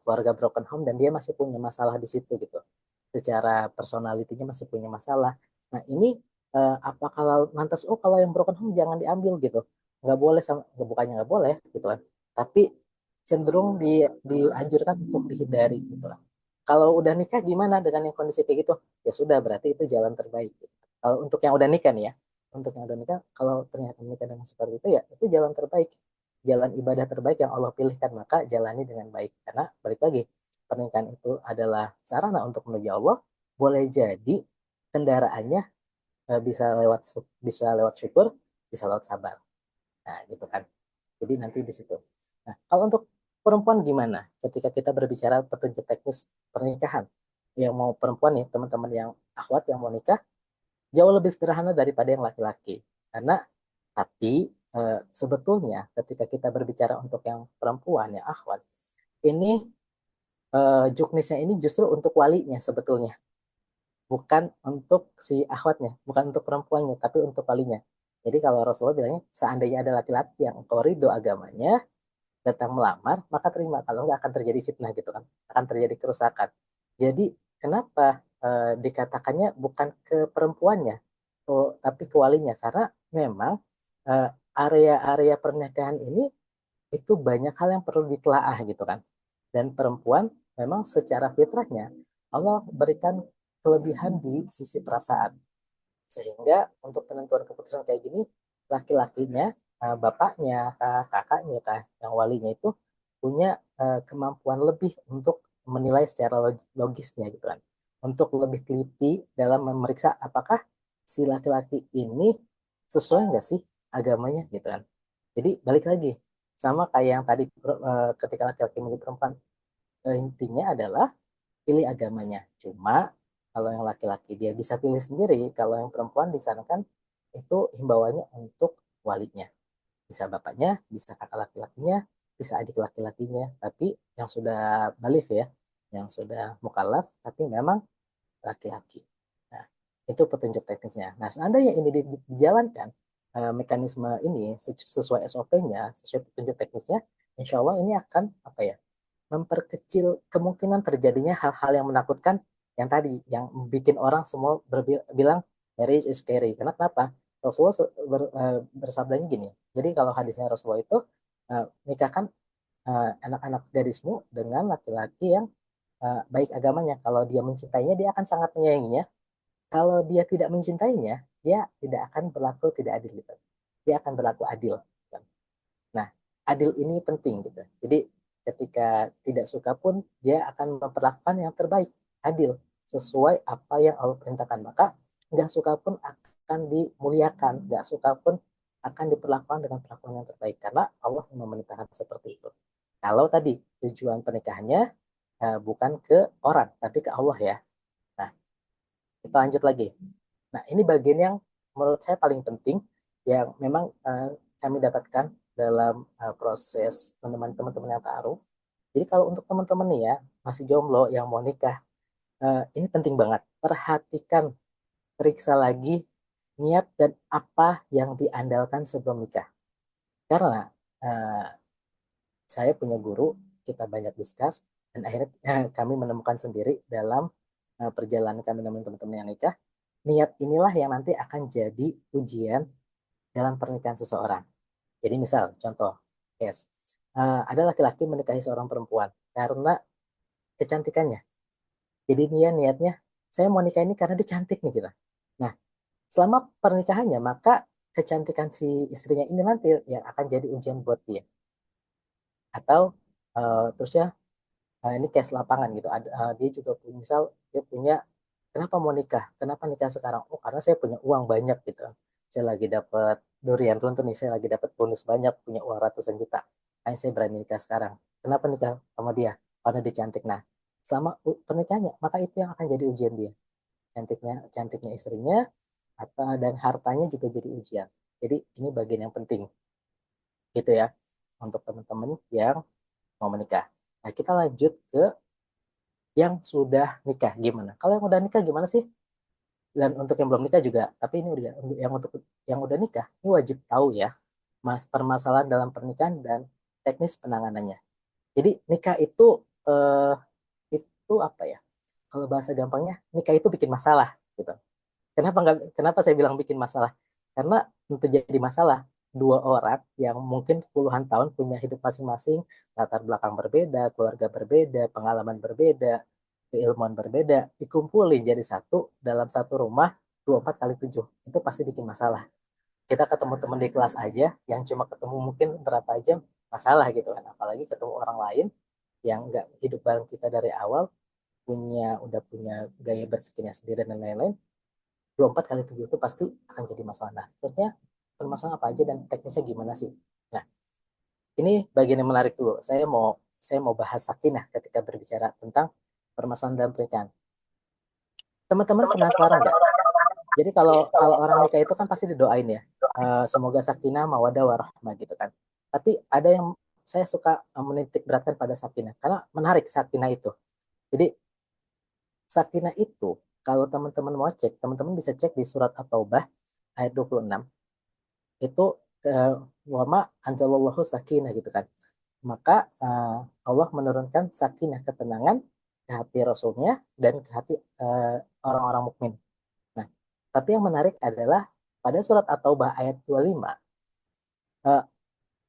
keluarga broken home dan dia masih punya masalah di situ gitu. Secara personalitinya masih punya masalah. Nah ini apa kalau lantas kalau yang broken home jangan diambil gitu, nggak boleh sama, bukannya nggak boleh gitu kan, tapi cenderung dianjurkan untuk dihindari gitu lah. Kalau udah nikah gimana dengan yang kondisi kayak gitu? Ya sudah berarti itu jalan terbaik gitu. Kalau untuk yang udah nikah nih ya. untuk yang udah nikah, kalau ternyata menikah dengan seperti itu ya itu jalan terbaik, jalan ibadah terbaik yang Allah pilihkan, maka jalani dengan baik. Karena balik lagi, pernikahan itu adalah sarana untuk menuju Allah, boleh jadi kendaraannya bisa lewat syukur, bisa lewat sabar. Nah, gitu kan. Jadi nanti di situ. Nah, kalau untuk perempuan gimana? Ketika kita berbicara petunjuk teknis pernikahan, yang mau perempuan nih, teman-teman yang akhwat yang mau nikah, jauh lebih sederhana daripada yang laki-laki. Karena tapi sebetulnya ketika kita berbicara untuk yang perempuan yang akhwat, ini juknisnya ini justru untuk walinya sebetulnya, bukan untuk si akhwatnya, bukan untuk perempuannya, tapi untuk walinya. Jadi kalau Rasulullah bilangnya, seandainya ada laki-laki yang engkau ridho agamanya, datang melamar, maka terima. Kalau enggak akan terjadi fitnah gitu kan, akan terjadi kerusakan. Jadi kenapa dikatakannya bukan ke perempuannya, tapi ke walinya? Karena memang eh, area-area pernikahan ini itu banyak hal yang perlu ditelaah gitu kan. Dan perempuan memang secara fitrahnya Allah berikan kelebihan di sisi perasaan. Sehingga untuk penentuan keputusan kayak gini, laki-lakinya, bapaknya, kakaknya, yang walinya itu punya kemampuan lebih untuk menilai secara logisnya gitu kan. Untuk lebih teliti dalam memeriksa apakah si laki-laki ini sesuai nggak sih agamanya gitu kan. Jadi balik lagi, sama kayak yang tadi ketika laki-laki menjadi perempuan, intinya adalah pilih agamanya. Cuma kalau yang laki-laki dia bisa pilih sendiri, kalau yang perempuan disarankan itu himbauannya untuk walinya. Bisa bapaknya, bisa kakak laki-lakinya, bisa adik laki-lakinya, tapi yang sudah balik ya, yang sudah mukallaf, tapi memang laki-laki. Nah, itu petunjuk teknisnya. Nah, seandainya ini dijalankan, mekanisme ini sesuai SOP-nya, sesuai petunjuk teknisnya, insya Allah ini akan apa ya, memperkecil kemungkinan terjadinya hal-hal yang menakutkan yang tadi, yang bikin orang semua bilang marriage is scary. Karena kenapa? Rasulullah bersabdanya gini. Jadi kalau hadisnya Rasulullah itu, nikahkan anak-anak gadismu dengan laki-laki yang baik agamanya. Kalau dia mencintainya, dia akan sangat menyayanginya. Kalau dia tidak mencintainya, dia tidak akan berlaku tidak adil gitu. Dia akan berlaku adil. Nah, adil ini penting gitu. Jadi ketika tidak suka pun dia akan memperlakukan yang terbaik, adil, sesuai apa yang Allah perintahkan. Maka nggak suka pun akan dimuliakan, nggak suka pun akan diperlakukan dengan perlakuan yang terbaik karena Allah yang memerintahkan seperti itu. Kalau tadi tujuan pernikahannya bukan ke orang, tapi ke Allah ya. Nah, kita lanjut lagi. Nah, ini bagian yang menurut saya paling penting yang memang kami dapatkan dalam proses menemani teman-teman yang ta'aruf. Jadi kalau untuk teman-teman nih ya, masih jomblo yang mau nikah, ini penting banget. Perhatikan, periksa lagi niat dan apa yang diandalkan sebelum nikah. Karena uh, saya punya guru, kita banyak diskus, dan akhirnya kami menemukan sendiri dalam perjalanan kami dengan teman-teman yang nikah, niat inilah yang nanti akan jadi ujian dalam pernikahan seseorang. Jadi misal, contoh, yes, ada laki-laki menikahi seorang perempuan karena kecantikannya. Jadi dia niatnya, saya mau nikah ini karena dia cantik nih kita. Nah, selama pernikahannya, maka kecantikan si istrinya ini nanti yang akan jadi ujian buat dia. Atau terusnya ini case lapangan gitu. Dia juga punya, misal dia punya, kenapa mau nikah? Kenapa nikah sekarang? Oh, karena saya punya uang banyak gitu. Saya lagi dapat durian runtuh nih, saya lagi dapat bonus banyak, punya uang ratusan juta. Nah, saya berani nikah sekarang. Kenapa nikah sama dia? Karena dia cantik. Nah, selama pernikahannya, maka itu yang akan jadi ujian dia. Cantiknya, cantiknya istrinya, dan hartanya juga jadi ujian. Jadi ini bagian yang penting gitu ya untuk teman-teman yang mau menikah. Nah, kita lanjut ke yang sudah nikah gimana? Kalau yang udah nikah gimana sih? Dan untuk yang belum nikah juga, tapi ini udah yang untuk yang udah nikah, ini wajib tahu ya, mas permasalahan dalam pernikahan dan teknis penanganannya. Jadi nikah eh, itu apa ya? Kalau bahasa gampangnya, nikah itu bikin masalah gitu. Kenapa saya bilang bikin masalah? Karena untuk jadi masalah, dua orang yang mungkin puluhan tahun punya hidup masing-masing, latar belakang berbeda, keluarga berbeda, pengalaman berbeda, keilmuan berbeda, dikumpulin jadi satu dalam satu rumah 24 kali 7. Itu pasti bikin masalah. Kita ketemu teman di kelas aja yang cuma ketemu mungkin berapa jam masalah gitu kan, apalagi ketemu orang lain yang nggak hidup bareng kita dari awal, udah punya gaya berpikirnya sendiri dan lain-lain. 24 kali 7 itu pasti akan jadi masalah. Nah, terusnya permasalahan apa aja dan teknisnya gimana sih? Nah, ini bagian yang menarik dulu. Saya mau bahas sakinah ketika berbicara tentang permasalahan dalam pernikahan. Teman-teman penasaran nggak? Jadi kalau kalau orang nikah itu kan pasti didoain ya. Semoga sakinah, mawadah, warahmah gitu kan. Tapi ada yang saya suka menitik beratkan pada sakinah karena menarik sakinah itu. Jadi sakinah itu kalau teman-teman mau cek, teman-teman bisa cek di surat At-Taubah ayat 26. Itu wama anzalallahu sakinah gitu kan. Maka Allah menurunkan sakinah, ketenangan ke hati Rasulnya dan ke hati orang-orang mukmin. Nah, tapi yang menarik adalah pada surat At-Taubah ayat 25, eh,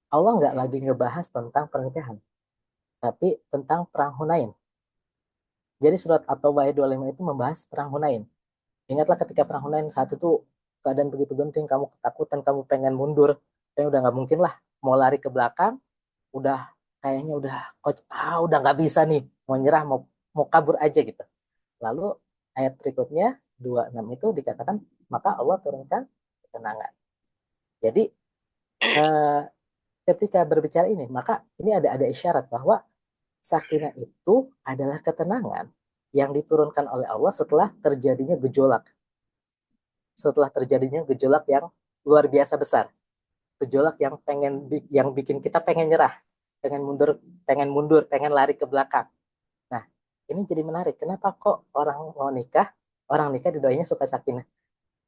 Allah nggak lagi ngebahas tentang pernikahan, tapi tentang perang Hunain. Jadi surat At-Taubah ayat 25 itu membahas perang Hunain. Ingatlah ketika perang Hunain saat itu keadaan begitu genting, kamu ketakutan, kamu pengen mundur, kayaknya udah nggak mungkin lah, mau lari ke belakang, udah kayaknya udah coach, udah nggak bisa nih, mau nyerah, mau mau kabur aja gitu. Lalu ayat berikutnya 26 itu dikatakan maka Allah turunkan ketenangan. Jadi eh, ketika berbicara ini, maka ini ada isyarat bahwa sakinah itu adalah ketenangan yang diturunkan oleh Allah setelah terjadinya gejolak, yang luar biasa besar, gejolak yang yang bikin kita pengen nyerah, pengen mundur, pengen lari ke belakang. Nah, ini jadi menarik. Kenapa kok orang nikah didoainya supaya sakinah?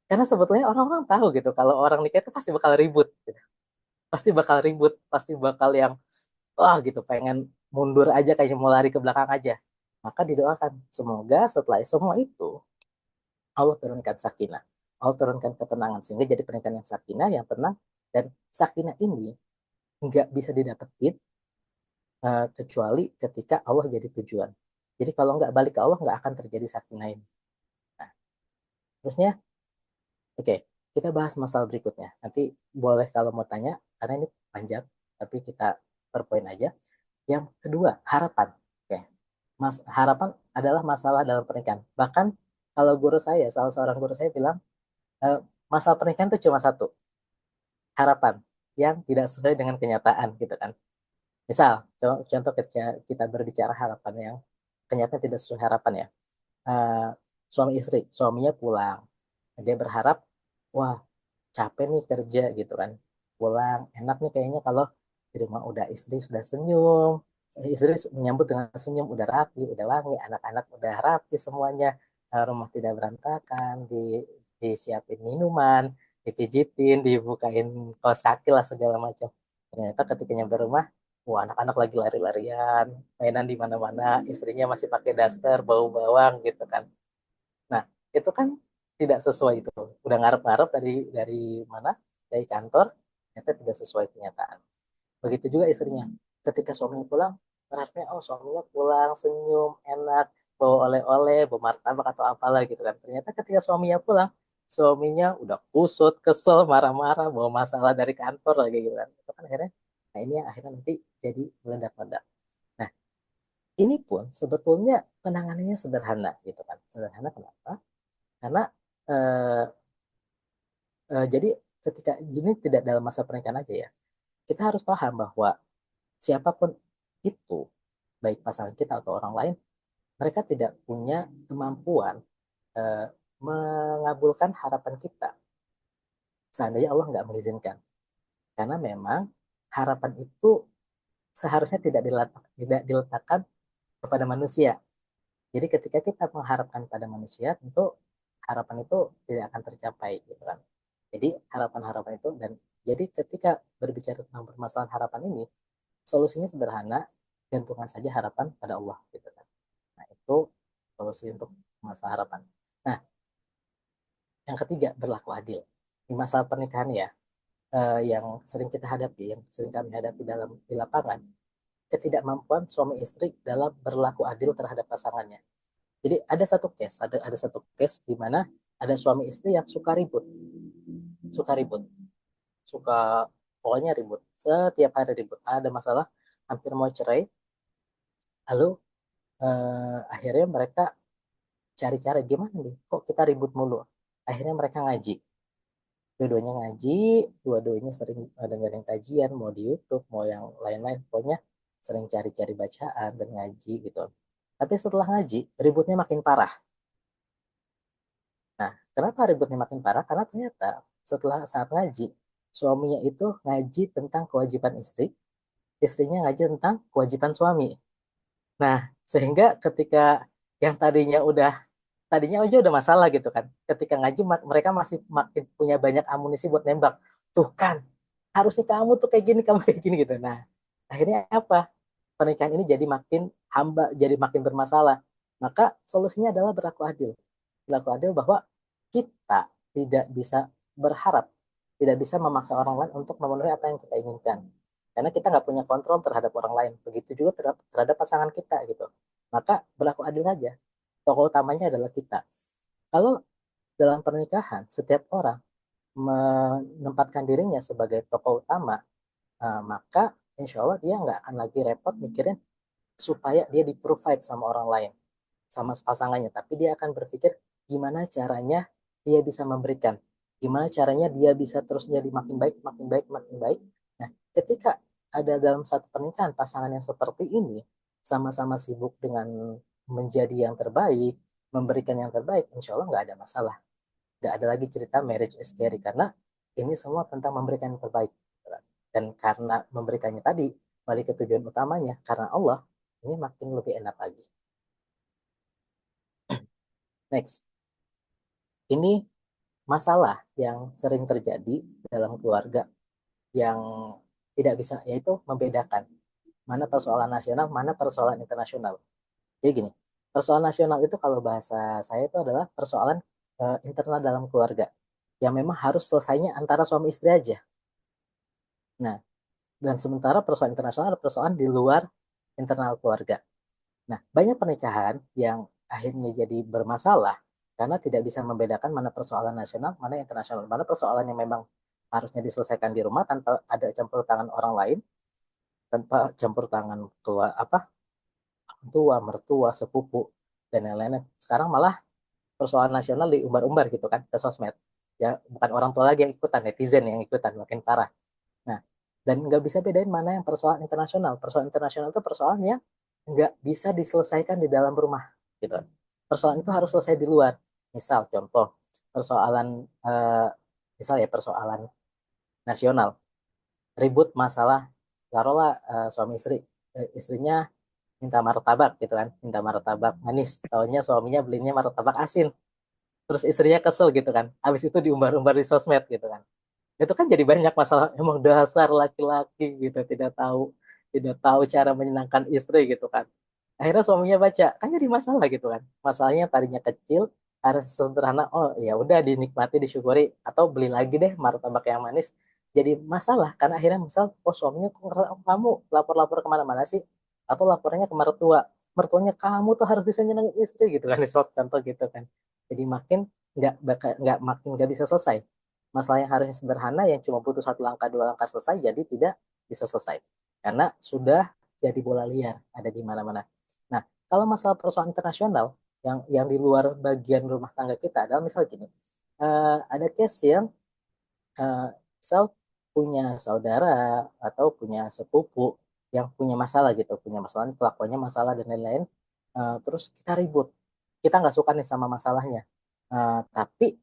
Karena sebetulnya orang-orang tahu gitu kalau orang nikah itu pasti bakal ribut, gitu. Pasti bakal yang wah gitu, pengen mundur aja, kayaknya mau lari ke belakang aja. Maka didoakan semoga setelah semua itu Allah turunkan sakinah, Allah turunkan ketenangan sehingga jadi pernikahan yang sakinah, yang tenang. Dan sakinah ini nggak bisa didapetin kecuali ketika Allah jadi tujuan. Jadi kalau nggak balik ke Allah nggak akan terjadi sakinah ini. Nah, terusnya, oke, kita bahas masalah berikutnya. Nanti boleh kalau mau tanya, karena ini panjang, tapi kita per poin aja. Yang kedua, harapan. Oke, harapan adalah masalah dalam pernikahan. Bahkan kalau guru saya, salah seorang guru saya bilang, eh, masalah pernikahan itu cuma satu, harapan yang tidak sesuai dengan kenyataan gitu kan. Misal, contoh ketika kita berbicara harapan yang kenyataan tidak sesuai harapan ya. Eh, Suami istri, suaminya pulang, dia berharap, wah capek nih kerja gitu kan, pulang enak nih kayaknya kalau di rumah udah istri sudah senyum, istri menyambut dengan senyum, udah rapi, udah wangi, anak-anak udah rapi semuanya, rumah tidak berantakan, disiapin minuman, dipijitin, dibukain kaos kaki lah segala macam. Ternyata ketika nyampe rumah, wah anak-anak lagi lari-larian, mainan di mana-mana, istrinya masih pakai daster, bau bawang gitu kan. Nah, itu kan tidak sesuai itu. Udah ngarep-ngarep dari mana? Dari kantor, ternyata tidak sesuai kenyataan. Begitu juga istrinya. Ketika suaminya pulang, berarti oh suaminya pulang senyum, enak, bawa oleh-oleh, bawa martabak atau apalah gitu kan. Ternyata ketika suaminya pulang, suaminya udah kusut, kesel, marah-marah, bawa masalah dari kantor lagi gitu kan. Itu kan akhirnya, nah ini yang akhirnya nanti jadi meledak-meledak. Nah, ini pun sebetulnya penanganannya sederhana gitu kan. Sederhana kenapa? Karena eh, jadi ketika ini tidak dalam masa pernikahan aja ya, kita harus paham bahwa siapapun itu, baik pasangan kita atau orang lain, mereka tidak punya kemampuan eh, mengabulkan harapan kita seandainya Allah nggak mengizinkan. Karena memang harapan itu seharusnya tidak diletakkan kepada manusia. Jadi ketika kita mengharapkan pada manusia, tentu harapan itu tidak akan tercapai gitu kan. Jadi harapan-harapan itu, dan jadi ketika berbicara tentang permasalahan harapan ini, solusinya sederhana, gantungkan saja harapan pada Allah gitu kan. Nah, itu solusi untuk masalah harapan. Nah, yang ketiga, berlaku adil. Di masalah pernikahan ya, yang sering kita hadapi, yang sering kami hadapi di lapangan, ketidakmampuan suami istri dalam berlaku adil terhadap pasangannya. Jadi ada satu case di mana ada suami istri yang suka ribut, suka ribut. suka pokoknya ribut. Setiap hari ribut. Ada masalah, hampir mau cerai. Lalu akhirnya mereka cari cara gimana nih, kok kita ribut mulu. Akhirnya mereka ngaji. Dua-duanya ngaji, dua-duanya sering dengerin kajian, mau di YouTube, mau yang lain-lain. Pokoknya sering cari-cari bacaan dan ngaji gitu. Tapi setelah ngaji, ributnya makin parah. Nah, kenapa ributnya makin parah? Karena ternyata setelah saat ngaji, suaminya itu ngaji tentang kewajiban istri, istrinya ngaji tentang kewajiban suami. Nah, sehingga ketika yang tadinya aja udah masalah gitu kan. Ketika ngaji mereka masih makin punya banyak amunisi buat nembak. Tuh kan, harusnya kamu tuh kayak gini, kamu kayak gini gitu. Nah, akhirnya apa? Pernikahan ini jadi makin bermasalah. Maka solusinya adalah berlaku adil. Berlaku adil bahwa kita tidak bisa berharap, tidak bisa memaksa orang lain untuk memenuhi apa yang kita inginkan. Karena kita nggak punya kontrol terhadap orang lain. Begitu juga terhadap pasangan kita gitu. Maka berlaku adil saja. Tokoh utamanya adalah kita. Kalau dalam pernikahan setiap orang menempatkan dirinya sebagai tokoh utama, maka insya Allah dia nggak akan lagi repot mikirin supaya dia di provide sama orang lain, sama pasangannya, tapi dia akan berpikir gimana caranya dia bisa memberikan, gimana caranya dia bisa terus jadi makin baik, makin baik, makin baik. Nah, ketika ada dalam satu pernikahan pasangan yang seperti ini sama-sama sibuk dengan menjadi yang terbaik, memberikan yang terbaik, insya Allah nggak ada masalah. Nggak ada lagi cerita marriage is scary karena ini semua tentang memberikan yang terbaik. Dan karena memberikannya tadi, balik ke tujuan utamanya, karena Allah, ini makin lebih enak lagi. Next, ini masalah yang sering terjadi dalam keluarga yang tidak bisa, yaitu membedakan mana persoalan nasional, mana persoalan internasional. Jadi gini, persoalan nasional itu kalau bahasa saya itu adalah persoalan internal dalam keluarga yang memang harus selesainya antara suami istri aja. Nah, dan sementara persoalan internasional adalah persoalan di luar internal keluarga. Nah, banyak pernikahan yang akhirnya jadi bermasalah karena tidak bisa membedakan mana persoalan nasional, mana internasional, mana persoalan yang memang harusnya diselesaikan di rumah tanpa ada campur tangan orang lain, tanpa campur tangan keluar apa tua, mertua, sepupu dan lain-lain. Sekarang malah persoalan nasional diumbar-umbar gitu kan ke sosmed. Ya, bukan orang tua lagi yang ikutan, netizen yang ikutan makin parah. Nah, dan nggak bisa bedain mana yang persoalan internasional. Persoalan internasional itu persoalan yang nggak bisa diselesaikan di dalam rumah, gitu. Persoalan itu harus selesai di luar. Misal, contoh, persoalan, misal ya persoalan nasional, ribut masalah, taruhlah suami istri, istrinya minta martabak gitu kan, minta martabak manis, taunya suaminya belinya martabak asin, terus istrinya kesel gitu kan, habis itu diumbar-umbar di sosmed gitu kan. Itu kan jadi banyak masalah, emang dasar laki-laki gitu tidak tahu cara menyenangkan istri gitu kan. Akhirnya suaminya baca kan jadi masalah gitu kan, masalahnya tadinya kecil harus sederhana, oh ya udah dinikmati disyukuri atau beli lagi deh martabak yang manis, jadi masalah karena akhirnya misal, oh suaminya kok kamu lapor-lapor kemana-mana sih, atau laporannya ke mertua, mertuanya kamu tuh harus bisa nyenengin istri gitu kan, contoh gitu kan. Jadi makin nggak bisa selesai. Masalah yang harusnya sederhana yang cuma butuh satu langkah dua langkah selesai jadi tidak bisa selesai karena sudah jadi bola liar ada di mana-mana. Nah, kalau masalah persoalan internasional yang di luar bagian rumah tangga kita adalah misal gini, ada case yang misal punya saudara atau punya sepupu yang punya masalah gitu, punya masalah kelakuannya masalah dan lain-lain, terus kita ribut, kita nggak suka nih sama masalahnya. Tapi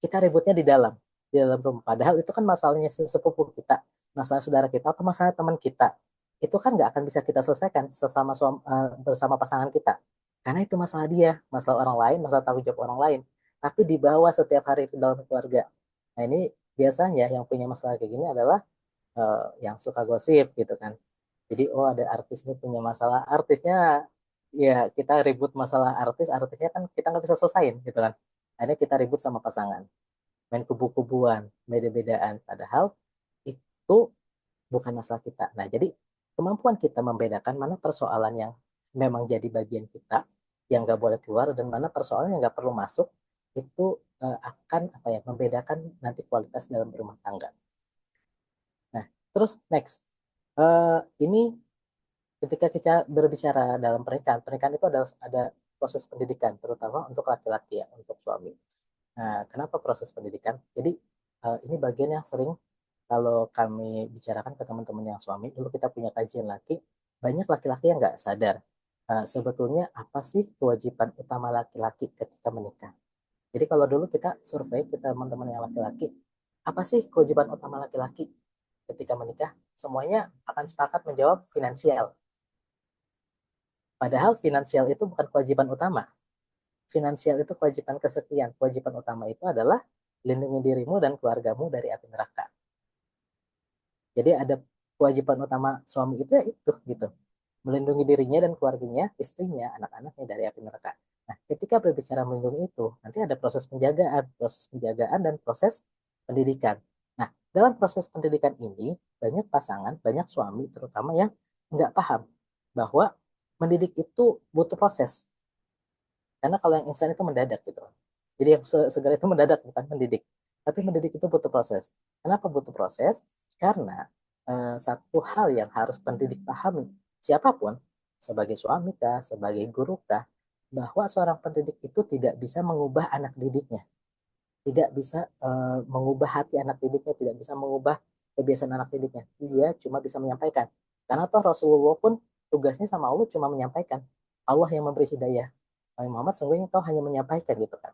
kita ributnya di dalam rumah. Padahal itu kan masalahnya sepupu kita, masalah saudara kita atau masalah teman kita. Itu kan nggak akan bisa kita selesaikan bersama pasangan kita. Karena itu masalah dia, masalah orang lain, masalah tanggung jawab orang lain. Tapi dibawa setiap hari ke dalam keluarga. Nah ini biasanya yang punya masalah kayak gini adalah yang suka gosip gitu kan. Jadi oh ada artis ini punya masalah, artisnya ya kita ribut masalah artis, artisnya kan kita nggak bisa selesain gitu kan. Akhirnya kita ribut sama pasangan, main kubu-kubuan, beda-bedaan. Padahal itu bukan masalah kita. Nah, jadi kemampuan kita membedakan mana persoalan yang memang jadi bagian kita, yang nggak boleh keluar, dan mana persoalan yang nggak perlu masuk, itu akan apa ya membedakan nanti kualitas dalam berumah tangga. Terus next, ini ketika kita berbicara dalam pernikahan, pernikahan itu ada proses pendidikan, terutama untuk laki-laki ya, untuk suami. Nah, kenapa proses pendidikan? Jadi ini bagian yang sering kalau kami bicarakan ke teman-teman yang suami, dulu kita punya kajian laki, banyak laki-laki yang nggak sadar sebetulnya apa sih kewajiban utama laki-laki ketika menikah. Jadi kalau dulu kita survei kita teman-teman yang laki-laki, apa sih kewajiban utama laki-laki ketika menikah? Semuanya akan sepakat menjawab finansial. Padahal finansial itu bukan kewajiban utama. Finansial itu kewajiban kesekian. Kewajiban utama itu adalah lindungi dirimu dan keluargamu dari api neraka. Jadi ada kewajiban utama suami itu ya itu gitu. Melindungi dirinya dan keluarganya, istrinya, anak-anaknya dari api neraka. Nah, ketika berbicara melindungi itu, nanti ada proses penjagaan dan proses pendidikan. Nah, dalam proses pendidikan ini, banyak pasangan, banyak suami terutama yang nggak paham bahwa mendidik itu butuh proses. Karena kalau yang instan itu mendadak gitu. Jadi yang segera itu mendadak bukan mendidik. Tapi mendidik itu butuh proses. Kenapa butuh proses? Karena satu hal yang harus pendidik pahami, siapapun, sebagai suami kah, sebagai guru kah, bahwa seorang pendidik itu tidak bisa mengubah anak didiknya, tidak bisa mengubah hati anak didiknya, tidak bisa mengubah kebiasaan anak didiknya. Dia cuma bisa menyampaikan. Karena toh Rasulullah pun tugasnya sama Allah cuma menyampaikan. Allah yang memberi hidayah. Wahai Muhammad, sungguhnya kau hanya menyampaikan gitu kan.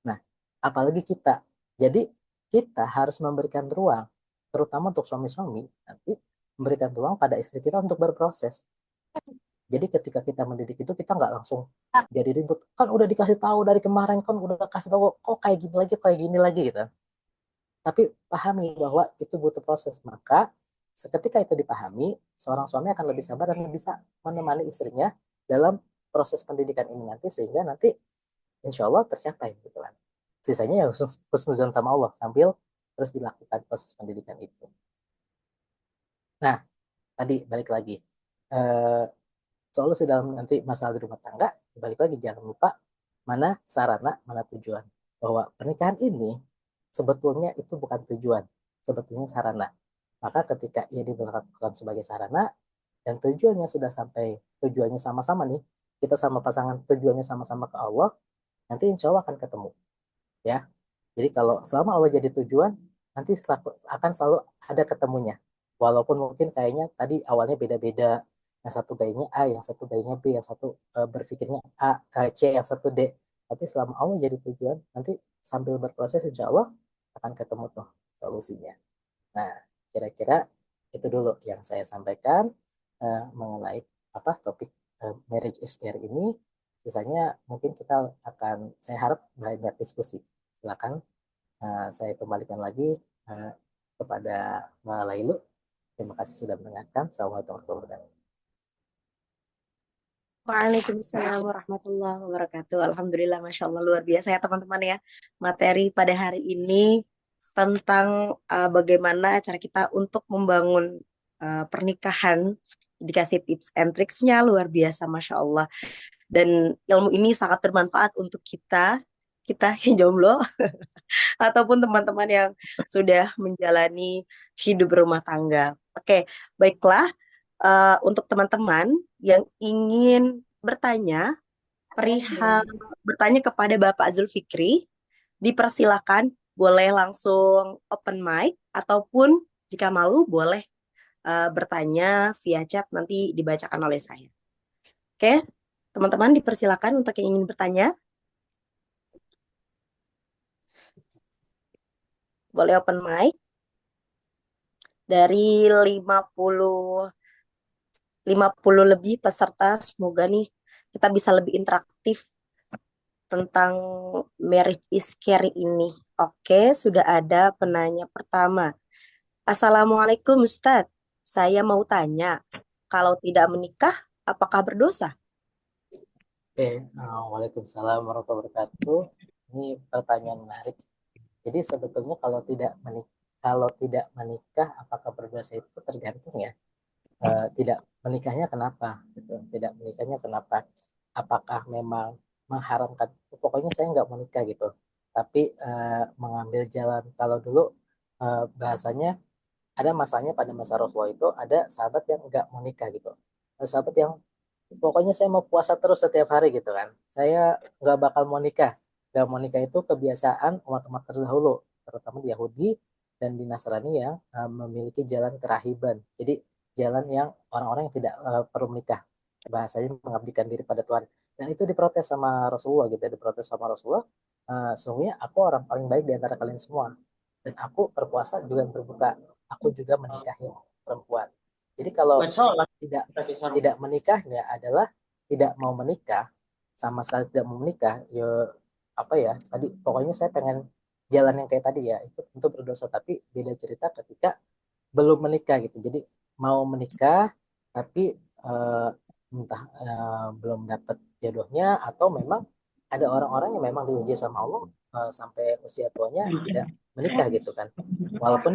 Nah, apalagi kita. Jadi kita harus memberikan ruang, terutama untuk suami-suami, nanti memberikan ruang pada istri kita untuk berproses. Jadi ketika kita mendidik itu kita nggak langsung jadi ribut. Kan udah dikasih tahu dari kemarin, kan udah kasih tahu kok kayak gini lagi gitu. Tapi pahami bahwa itu butuh proses. Maka seketika itu dipahami, seorang suami akan lebih sabar dan bisa menemani istrinya dalam proses pendidikan ini nanti sehingga nanti insya Allah tercapai gitu kan. Sisanya ya husnuzon sama Allah sambil terus dilakukan proses pendidikan itu. Nah, tadi balik lagi. Eh, Solusi dalam nanti masalah di rumah tangga, balik lagi jangan lupa mana sarana, mana tujuan. Bahwa pernikahan ini sebetulnya itu bukan tujuan, sebetulnya sarana. Maka ketika ia diberlakukan sebagai sarana dan tujuannya sudah sampai, tujuannya sama-sama nih, kita sama pasangan tujuannya sama-sama ke Allah, nanti insya Allah akan ketemu. Ya, jadi kalau selama Allah jadi tujuan, nanti akan selalu ada ketemunya. Walaupun mungkin kayaknya tadi awalnya beda-beda. Yang satu gayanya A, yang satu gayanya B, yang satu berpikirnya C, yang satu D. Tapi selama Allah jadi tujuan, nanti sambil berproses insya Allah akan ketemu tuh solusinya. Nah, kira-kira itu dulu yang saya sampaikan mengenai apa topik marriage is care ini. Sisanya mungkin kita akan, saya harap banyak diskusi. Silakan saya kembalikan lagi uh, kepada Mbak Lailu. Terima kasih sudah mendengarkan. Assalamualaikum warahmatullahi wabarakatuh. Waalaikumsalam warahmatullahi wabarakatuh. Alhamdulillah, Masya Allah, luar biasa ya teman-teman ya. Materi pada hari ini tentang bagaimana cara kita untuk membangun pernikahan. Dikasih tips and tricksnya luar biasa, Masya Allah. Dan ilmu ini sangat bermanfaat untuk kita yang jomblo, ataupun teman-teman yang sudah menjalani hidup rumah tangga. Oke, baiklah. Untuk teman-teman yang ingin perihal bertanya kepada Bapak Zulfikri, dipersilakan boleh langsung open mic ataupun jika malu boleh bertanya via chat nanti dibacakan oleh saya. Oke, teman-teman dipersilakan untuk yang ingin bertanya, boleh open mic dari 50 lebih peserta. Semoga nih kita bisa lebih interaktif tentang marriage is care ini. Oke, sudah ada penanya pertama. Assalamualaikum Ustadz, saya mau tanya, kalau tidak menikah, apakah berdosa? Oke, Waalaikumsalam warahmatullahi wabarakatuh. Ini pertanyaan menarik. Jadi sebetulnya kalau tidak menikah apakah berdosa itu tergantung ya. Tidak menikahnya kenapa? Gitu. Tidak menikahnya kenapa? Apakah memang mengharamkan? Pokoknya saya nggak menikah gitu. Tapi mengambil jalan kalau dulu bahasanya ada masanya pada masa Rasulullah itu ada sahabat yang nggak mau nikah gitu. Ada sahabat yang pokoknya saya mau puasa terus setiap hari gitu kan. Saya nggak bakal mau nikah. Nggak mau nikah itu kebiasaan umat-umat terdahulu, terutama di Yahudi dan di Nasrani yang memiliki jalan kerahiban. Jadi jalan yang orang-orang yang tidak perlu menikah. Bahasanya mengabdikan diri pada Tuhan. Dan itu diprotes sama Rasulullah gitu, diprotes sama Rasulullah. Sesungguhnya aku orang paling baik di antara kalian semua. Dan aku berpuasa juga berbuka. Aku juga menikahi perempuan. Jadi kalau tidak tidak menikahnya adalah tidak mau menikah, sama sekali tidak mau menikah, ya apa ya, tadi pokoknya saya pengen jalan yang kayak tadi ya, itu tentu berdosa. Tapi beda cerita ketika belum menikah gitu. Jadi mau menikah tapi entah belum dapat jodohnya, atau memang ada orang-orang yang memang diuji sama Allah sampai usia tuanya tidak menikah gitu kan. Walaupun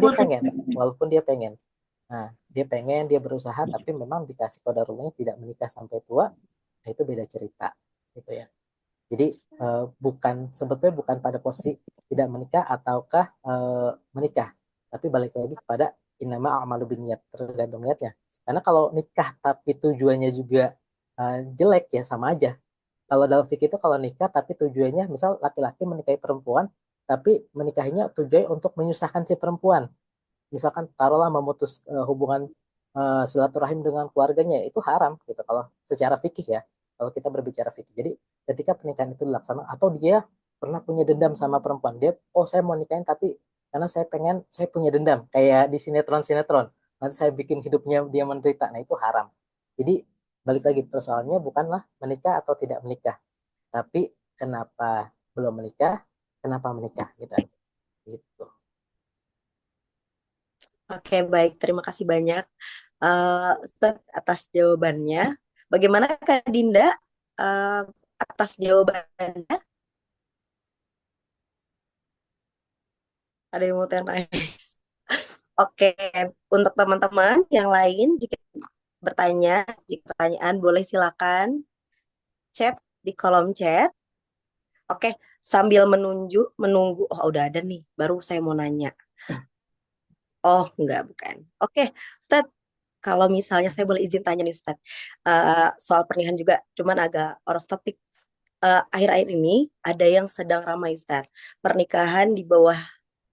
dia pengen. Nah, dia pengen, dia berusaha, tapi memang dikasih kodarullahnya tidak menikah sampai tua, nah itu beda cerita gitu ya. Jadi bukan, sebetulnya bukan pada posisi tidak menikah ataukah menikah, tapi balik lagi kepada innama a'malu binniyat, tergantung niatnya. Karena kalau nikah tapi tujuannya juga jelek ya sama aja. Kalau dalam fikih itu kalau nikah tapi tujuannya misal laki-laki menikahi perempuan tapi menikahinya tujuannya untuk menyusahkan si perempuan, misalkan taruhlah memutus hubungan silaturahim dengan keluarganya, itu haram gitu kalau secara fikih ya, kalau kita berbicara fikih. Jadi ketika pernikahan itu dilaksanakan atau dia pernah punya dendam sama perempuan, dia oh saya mau nikahin tapi karena saya pengen, saya punya dendam kayak di sinetron-sinetron, nanti saya bikin hidupnya dia menderita, nah itu haram. Jadi balik lagi, persoalannya bukanlah menikah atau tidak menikah, tapi kenapa belum menikah, kenapa menikah gitu kan. Gitu. Oke, baik. Terima kasih banyak Ustadz atas jawabannya. Bagaimana Kak Dinda eh, atas jawabannya? Ada yang mau tanya? Oke, untuk teman-teman yang lain, jika bertanya, jika pertanyaan boleh silakan chat di kolom chat. Oke, sambil menunggu. Oh, udah ada nih. Baru saya mau nanya. Oh, enggak, bukan. Oke, Ustadz, kalau misalnya saya boleh izin tanya nih, Ustadz, soal pernikahan juga, cuman agak out of topic. Akhir-akhir ini ada yang sedang ramai, Ustadz. Pernikahan di bawah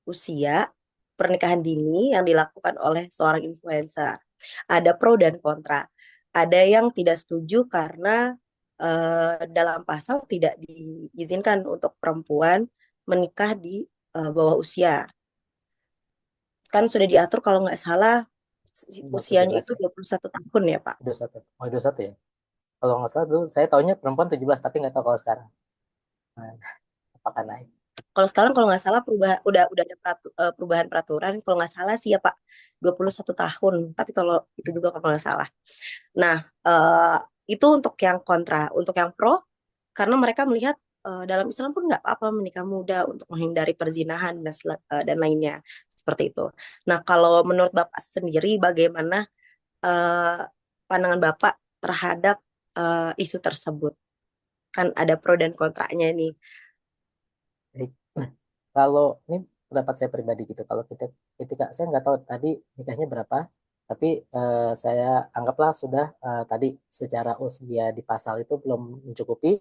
usia, pernikahan dini yang dilakukan oleh seorang influencer. Ada pro dan kontra. Ada yang tidak setuju karena dalam pasal tidak diizinkan untuk perempuan menikah di bawah usia. Kan sudah diatur kalau nggak salah Umur usianya 17 itu ya, 21 tahun ya, Pak. 21. Oh 21 ya. Kalau nggak salah dulu saya taunya perempuan 17, tapi nggak tahu kalau sekarang. Nah, apakah naik? Kalau nggak salah udah ada perubahan peraturan kalau nggak salah sih ya Pak 21 tahun. Tapi kalau itu juga kalau nggak salah. Nah, itu untuk yang kontra, untuk yang pro karena mereka melihat dalam Islam pun nggak apa-apa menikah muda untuk menghindari perzinahan dan lainnya seperti itu. Nah, kalau menurut Bapak sendiri bagaimana eh, pandangan Bapak terhadap isu tersebut? Kan ada pro dan kontranya nih. Baik. Kalau ini pendapat saya pribadi gitu, kalau kita ketika saya nggak tahu tadi nikahnya berapa, tapi saya anggaplah sudah tadi secara usia di pasal itu belum mencukupi,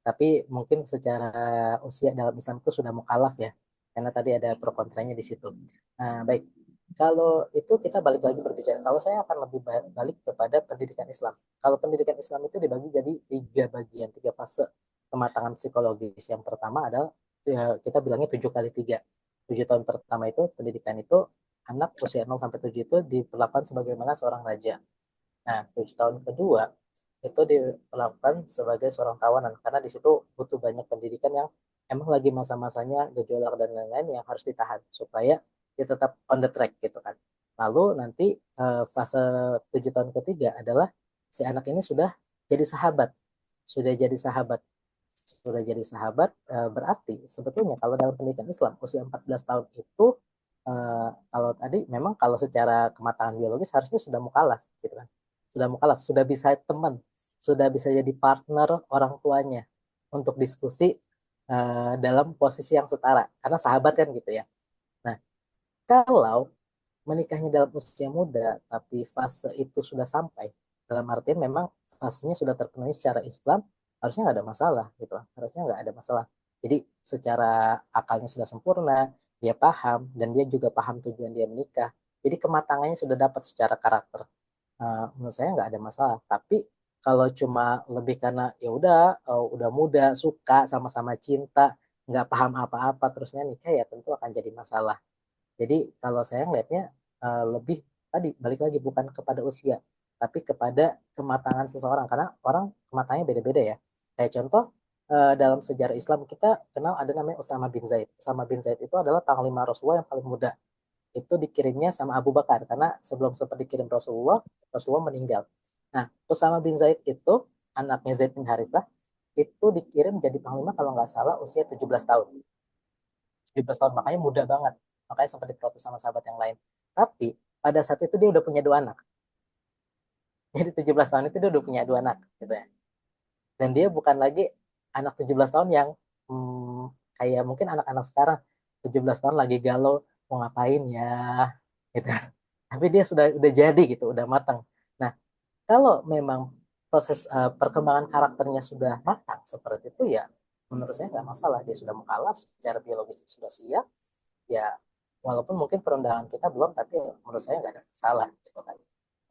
tapi mungkin secara usia dalam Islam itu sudah mukallaf ya, karena tadi ada pro kontranya di situ. Nah, baik. Kalau itu kita balik lagi berbicara. Kalau saya akan lebih balik kepada pendidikan Islam. Kalau pendidikan Islam itu dibagi jadi tiga bagian, tiga fase kematangan psikologis. Yang pertama adalah ya, kita bilangnya 7 kali 3. 7 tahun pertama itu pendidikan itu anak usia 0 sampai 7 itu diperlakukan sebagaimana seorang raja. Nah, 7 tahun kedua itu diperlakukan sebagai seorang tawanan karena di situ butuh banyak pendidikan yang emang lagi masa-masanya gejolak dan lain-lain yang harus ditahan supaya dia tetap on the track gitu kan. Lalu nanti fase 7 tahun ketiga adalah si anak ini jadi sahabat, sudah jadi sahabat berarti sebetulnya kalau dalam pendidikan Islam usia 14 tahun itu kalau tadi memang kalau secara kematangan biologis harusnya sudah mukallaf gitu kan. Sudah mukallaf, sudah bisa teman, sudah bisa jadi partner orang tuanya untuk diskusi dalam posisi yang setara karena sahabat kan gitu ya. Nah, kalau menikahnya dalam usia muda, tapi fase itu sudah sampai. Dalam artian memang fasenya sudah terpenuhi secara Islam, harusnya nggak ada masalah gitu. Harusnya nggak ada masalah. Jadi secara akalnya sudah sempurna, dia paham dan dia juga paham tujuan dia menikah. Jadi kematangannya sudah dapat secara karakter. Menurut saya nggak ada masalah. Tapi kalau cuma lebih karena ya udah udah muda suka sama-sama cinta nggak paham apa-apa terusnya nikah ya tentu akan jadi masalah. Jadi kalau saya ngelihatnya lebih tadi balik lagi bukan kepada usia tapi kepada kematangan seseorang karena orang kematangannya beda-beda ya. Kayak contoh dalam sejarah Islam kita kenal ada namanya Usama bin Zaid. Usama bin Zaid itu adalah panglima Rasulullah yang paling muda, itu dikirimnya sama Abu Bakar karena sebelum sempat dikirim Rasulullah, Rasulullah meninggal. Nah, Usama bin Zaid itu anaknya Zaid bin Harithah itu dikirim jadi panglima kalau nggak salah usia 17 tahun. 17 tahun makanya muda banget. Makanya sempat diprotes sama sahabat yang lain. Tapi pada saat itu dia udah punya 2 anak. Jadi 17 tahun itu dia udah punya 2 anak gitu ya. Dan dia bukan lagi anak 17 tahun yang kayak mungkin anak-anak sekarang 17 tahun lagi galau mau ngapain ya gitu. Tapi dia sudah jadi gitu, udah matang. Nah, kalau memang proses perkembangan karakternya sudah matang seperti itu ya menurut saya nggak masalah, dia sudah mukallaf secara biologis sudah siap ya, walaupun mungkin perundangan kita belum tapi menurut saya nggak ada masalah gitu kan.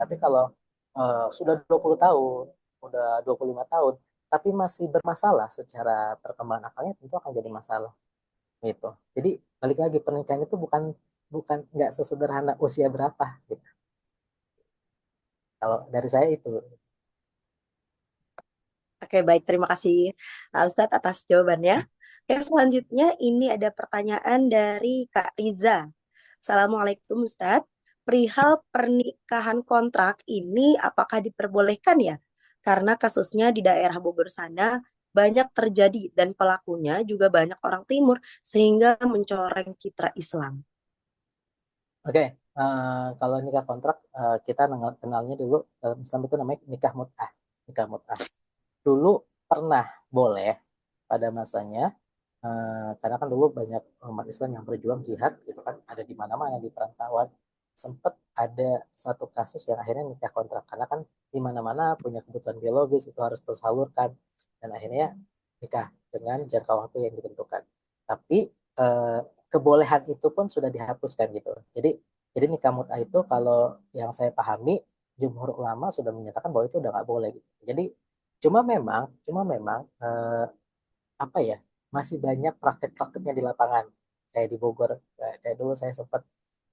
Tapi kalau sudah 20 tahun udah 25 tahun tapi masih bermasalah secara perkembangan akalnya tentu akan jadi masalah gitu. Jadi balik lagi pernikahan itu bukan bukan nggak sesederhana usia berapa gitu. Kalau dari saya itu. Oke, baik. Terima kasih Ustadz atas jawabannya. Oke, selanjutnya ini ada pertanyaan dari Kak Riza. Assalamualaikum Ustadz. Perihal pernikahan kontrak ini apakah diperbolehkan ya? Karena kasusnya di daerah Bogor sana banyak terjadi dan pelakunya juga banyak orang timur sehingga mencoreng citra Islam. Oke, kalau nikah kontrak kita kenalnya dulu dalam Islam itu namanya nikah mut'ah. Nikah mut'ah. Dulu pernah boleh pada masanya, karena kan dulu banyak umat Islam yang berjuang jihad gitu kan, ada di mana-mana di perantauan. Sempat ada satu kasus yang akhirnya nikah kontrak karena kan di mana-mana punya kebutuhan biologis itu harus tersalurkan dan akhirnya nikah dengan jangka waktu yang ditentukan. Tapi eh, kebolehan itu pun sudah dihapuskan gitu. Jadi nikah mut'ah itu kalau yang saya pahami jumhur ulama sudah menyatakan bahwa itu udah nggak boleh gitu. Jadi cuma memang apa ya masih banyak praktek-prakteknya di lapangan kayak di Bogor. Kayak dulu saya sempat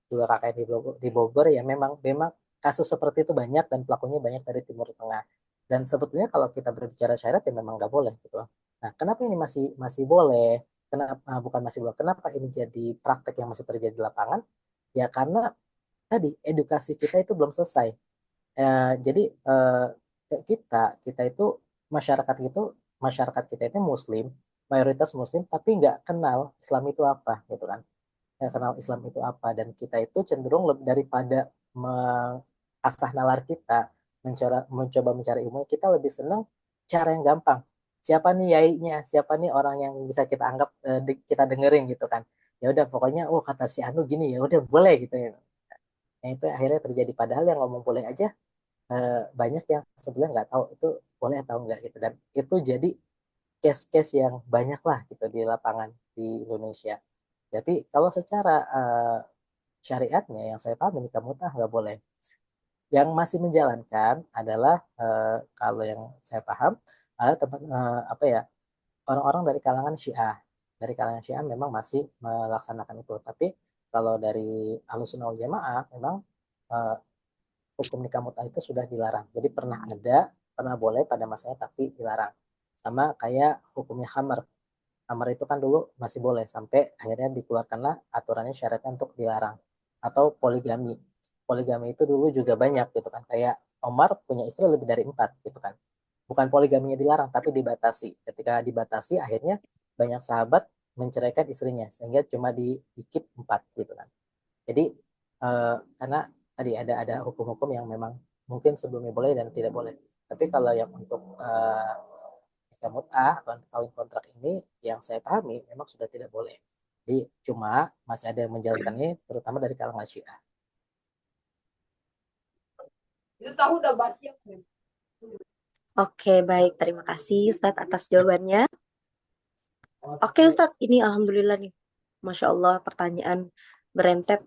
juga kakak di Bogor ya memang memang kasus seperti itu banyak dan pelakunya banyak dari Timur Tengah. Dan sebetulnya kalau kita berbicara syariat ya memang nggak boleh gitu. Nah, kenapa ini masih masih boleh? Kenapa bukan masih boleh? Kenapa ini jadi praktek yang masih terjadi di lapangan? Ya karena tadi edukasi kita itu belum selesai. Jadi kita kita itu masyarakat itu masyarakat kita itu Muslim, mayoritas Muslim, tapi nggak kenal Islam itu apa gitu kan, nggak kenal Islam itu apa dan kita itu cenderung lebih daripada mengasah nalar kita mencoba mencari ilmu, kita lebih senang cara yang gampang. Siapa nih yainya, siapa nih orang yang bisa kita anggap kita dengerin gitu kan. Ya udah pokoknya oh kata si Anu gini ya udah boleh gitu ya. Nah, itu akhirnya terjadi padahal yang ngomong boleh aja banyak yang sebenarnya nggak tahu itu boleh atau enggak gitu dan itu jadi case-case yang banyak lah gitu di lapangan di Indonesia. Tapi kalau secara syariatnya yang saya paham nikah mut'ah nggak boleh. Yang masih menjalankan adalah kalau yang saya paham ada tempat apa ya orang-orang dari kalangan Syiah. Dari kalangan Syiah memang masih melaksanakan itu. Tapi kalau dari Ahlussunnah wal Jamaah memang eh, hukum nikah mut'ah itu sudah dilarang. Jadi pernah boleh pada masanya tapi dilarang. Sama kayak hukumnya khamar. Khamar itu kan dulu masih boleh sampai akhirnya dikeluarkanlah aturannya syaratnya untuk dilarang. Atau poligami. Poligami itu dulu juga banyak gitu kan. Kayak Omar punya istri lebih dari 4 gitu kan. Bukan poligaminya dilarang tapi dibatasi. Ketika dibatasi akhirnya banyak sahabat menceraikan istrinya sehingga cuma di keep 4 gitu kan. Jadi karena tadi ada hukum-hukum yang memang mungkin sebelumnya boleh dan tidak boleh. Tapi kalau yang untuk nikah mut'ah atau kawin kontrak ini yang saya pahami memang sudah tidak boleh. Jadi cuma masih ada yang menjalankan ini terutama dari kalangan Syiah. Oke, baik. Terima kasih Ustadz atas jawabannya. Oke Ustadz, ini Alhamdulillah nih. Masya Allah, pertanyaan berentet.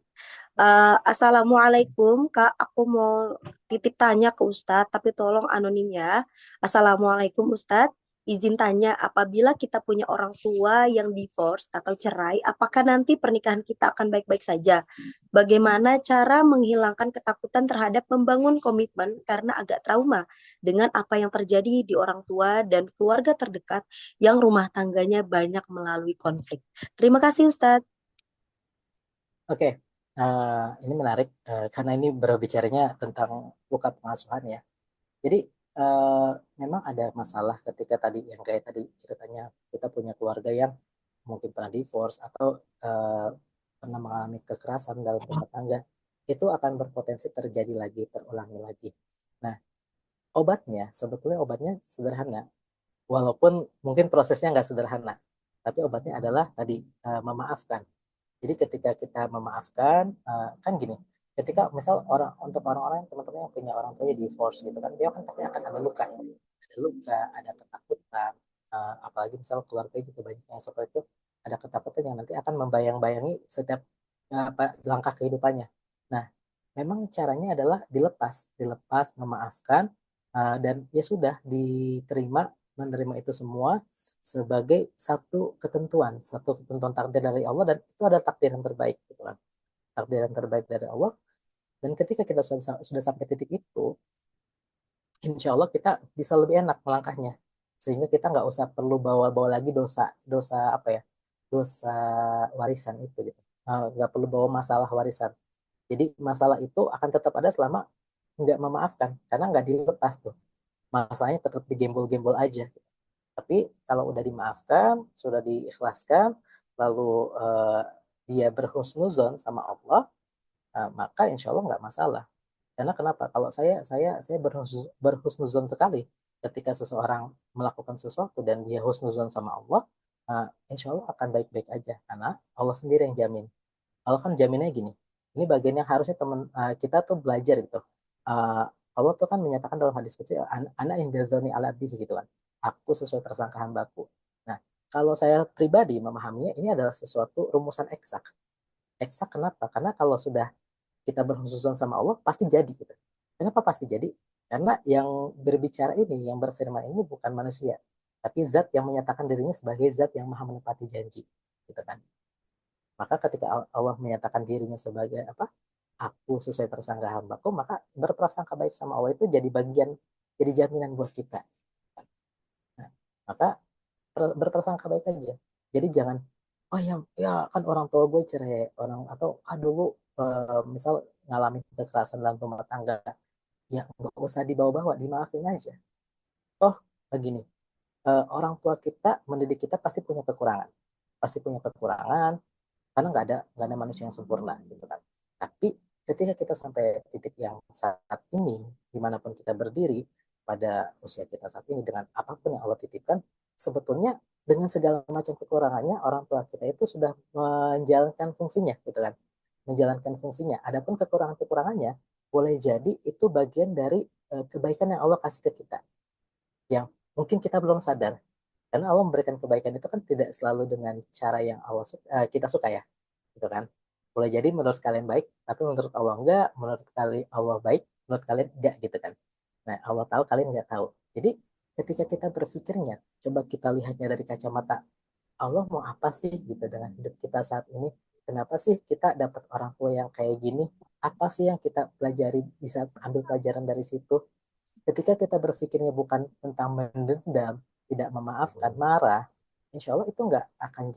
Assalamualaikum Kak, aku mau titip tanya ke Ustadz, tapi tolong anonim ya. Assalamualaikum Ustadz, izin tanya, apabila kita punya orang tua yang divorce atau cerai, apakah nanti pernikahan kita akan baik-baik saja? Bagaimana cara menghilangkan ketakutan terhadap membangun komitmen karena agak trauma dengan apa yang terjadi di orang tua dan keluarga terdekat yang rumah tangganya banyak melalui konflik? Terima kasih Ustadz. Oke, ini menarik karena ini berbicaranya tentang luka pengasuhan ya. Jadi eh, memang ada masalah ketika tadi yang kayak tadi ceritanya kita punya keluarga yang mungkin pernah divorce atau eh, pernah mengalami kekerasan dalam rumah tangga, itu akan berpotensi terjadi lagi, terulangi lagi. Nah, sebetulnya obatnya sederhana, walaupun mungkin prosesnya nggak sederhana, tapi obatnya adalah tadi memaafkan. Jadi ketika kita memaafkan, kan gini, ketika misal untuk orang-orang teman-teman yang punya orang tuanya divorce gitu kan, dia kan pasti akan ada luka, ada ketakutan, apalagi misal keluarga juga banyak yang seperti itu, ada ketakutan yang nanti akan membayang-bayangi setiap langkah kehidupannya. Nah, memang caranya adalah dilepas, memaafkan, dan ya sudah diterima, menerima itu semua sebagai satu ketentuan takdir dari Allah, dan itu ada takdir yang terbaik gitu kan. Takdir yang terbaik dari Allah, dan ketika kita sudah sampai titik itu, insya Allah kita bisa lebih enak melangkahnya, sehingga kita nggak usah perlu bawa-bawa lagi dosa dosa apa ya, dosa warisan itu gitu. Nggak perlu bawa masalah warisan. Jadi masalah itu akan tetap ada selama nggak memaafkan, karena nggak dilepas tuh, masalahnya tetap digembol-gembol aja. Tapi kalau udah dimaafkan, sudah diikhlaskan, lalu eh, dia berhusnuzon sama Allah, maka insya Allah nggak masalah. Karena kenapa? Kalau saya berhusnuzon sekali ketika seseorang melakukan sesuatu dan dia husnuzon sama Allah, insya Allah akan baik-baik aja. Karena Allah sendiri yang jamin. Allah kan jaminnya gini. Ini bagian yang harusnya kita tuh belajar gitu. Uh, Allah tuh kan menyatakan dalam hadis qudsi, ana indadzoni ala abdihi gitu kan. Aku sesuai prasangka hambaku. Nah, kalau saya pribadi memahaminya, ini adalah sesuatu rumusan eksak. Eksak kenapa? Karena kalau sudah kita berhususan sama Allah, pasti jadi gitu. Kenapa pasti jadi? Karena yang berbicara ini, yang berfirman ini bukan manusia, tapi zat yang menyatakan dirinya sebagai zat yang maha menepati janji, gitu kan. Maka ketika Allah menyatakan dirinya sebagai apa? Aku sesuai prasangka hambaku, maka berprasangka baik sama Allah itu jadi bagian, jadi jaminan buat kita. Nah, maka berprasangka baik aja. Jadi jangan, oh ya, ya kan orang tua gue cerai, orang atau dulu misal ngalamin kekerasan dalam rumah tangga, ya nggak usah dibawa-bawa, dimaafin aja. Toh begini, orang tua kita mendidik kita pasti punya kekurangan, karena nggak ada manusia yang sempurna gitu kan. Tapi ketika kita sampai titik yang saat ini, dimanapun kita berdiri pada usia kita saat ini, dengan apapun yang Allah titipkan, sebetulnya dengan segala macam kekurangannya, orang tua kita itu sudah menjalankan fungsinya gitu kan, menjalankan fungsinya. Adapun kekurangan-kekurangannya boleh jadi itu bagian dari kebaikan yang Allah kasih ke kita, yang mungkin kita belum sadar. Karena Allah memberikan kebaikan itu kan tidak selalu dengan cara yang kita suka ya, gitu kan. Boleh jadi menurut kalian baik, tapi menurut Allah enggak, menurut kalian Allah baik, menurut kalian enggak gitu kan. Nah, Allah tahu, kalian enggak tahu. Jadi ketika kita berpikirnya, coba kita lihatnya dari kacamata Allah mau apa sih gitu dengan hidup kita saat ini? Kenapa sih kita dapat orang tua yang kayak gini? Apa sih yang kita pelajari, bisa ambil pelajaran dari situ? Ketika kita berpikirnya bukan tentang mendendam, tidak memaafkan, marah, insya Allah itu nggak akan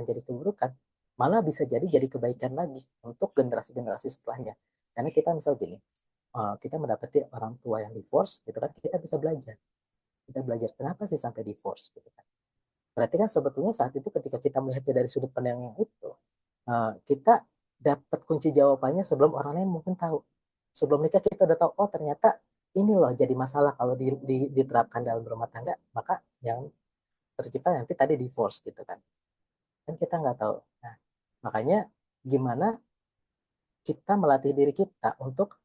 jadi keburukan, malah bisa jadi kebaikan lagi untuk generasi-generasi setelahnya. Karena kita misal gini, kita mendapati orang tua yang divorce gitu kan, kita belajar kenapa sih sampai divorce gitu kan. Berarti kan sebetulnya saat itu ketika kita melihatnya dari sudut pandang yang itu, kita dapat kunci jawabannya sebelum orang lain mungkin tahu. Sebelum nikah kita udah tahu, oh ternyata ini loh jadi masalah kalau diterapkan dalam rumah tangga, maka yang tercipta nanti tadi divorce gitu kan. Kan kita nggak tahu. Nah, makanya gimana kita melatih diri kita untuk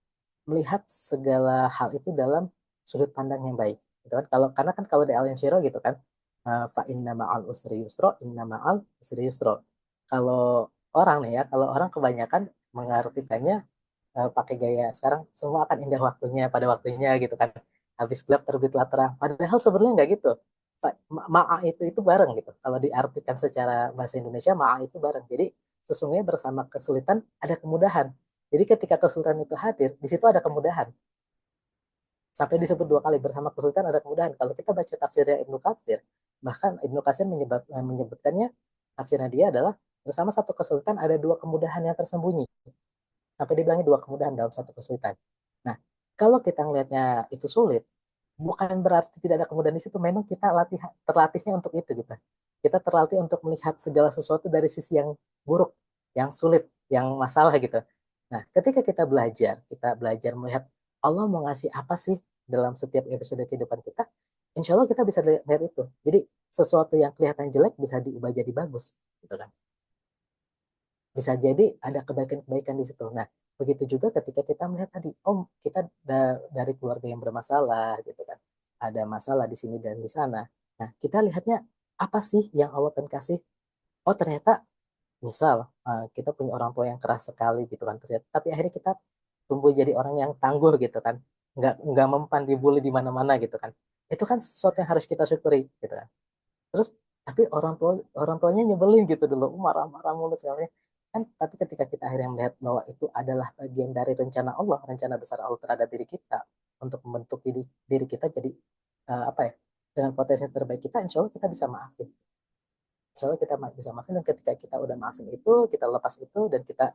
melihat segala hal itu dalam sudut pandang yang baik gitu kan. Kalau karena kan kalau di Al Insyirah gitu kan, fa inna ma'al usri yusra, inna ma'al usri yusra. Kalau orang nih ya, kalau orang kebanyakan mengartikannya pakai gaya sekarang semua akan indah waktunya pada waktunya gitu kan, habis gelap terbitlah terang, padahal sebenarnya nggak gitu. Ma'a itu bareng gitu, kalau diartikan secara bahasa Indonesia ma'a itu bareng, jadi sesungguhnya bersama kesulitan ada kemudahan. Jadi ketika kesulitan itu hadir di situ ada kemudahan, sampai disebut dua kali, bersama kesulitan ada kemudahan. Kalau kita baca tafsirnya Ibnu Katsir, bahkan Ibnu Katsir menyebutkannya, tafsirnya dia adalah bersama satu kesulitan ada dua kemudahan yang tersembunyi, sampai dibilangnya dua kemudahan dalam satu kesulitan. Nah, kalau kita ngelihatnya itu sulit, bukan berarti tidak ada kemudahan di situ. Memang kita terlatihnya untuk itu gitu. Kita terlatih untuk melihat segala sesuatu dari sisi yang buruk, yang sulit, yang masalah gitu. Nah, ketika kita belajar melihat Allah mau ngasih apa sih dalam setiap episode kehidupan kita, insya Allah kita bisa lihat itu. Jadi sesuatu yang kelihatan jelek bisa diubah jadi bagus, gitu kan? Bisa jadi ada kebaikan-kebaikan di situ. Nah, begitu juga ketika kita melihat tadi, oh kita dari keluarga yang bermasalah gitu kan. Ada masalah di sini dan di sana. Nah, kita lihatnya apa sih yang Allah akan kasih? Oh, ternyata misal kita punya orang tua yang keras sekali gitu kan ternyata, tapi akhirnya kita tumbuh jadi orang yang tangguh gitu kan. Nggak mempan dibully di mana-mana gitu kan. Itu kan sesuatu yang harus kita syukuri gitu kan. Terus tapi orang tuanya nyebelin gitu dulu, marah-marah mulu segalanya kan. Tapi ketika kita akhirnya melihat bahwa itu adalah bagian dari rencana Allah, rencana besar Allah terhadap diri kita untuk membentuk diri kita jadi apa ya, dengan potensi terbaik kita, insya Allah kita bisa maafin. Insya Allah kita bisa maafin, dan ketika kita udah maafin itu, kita lepas itu, dan kita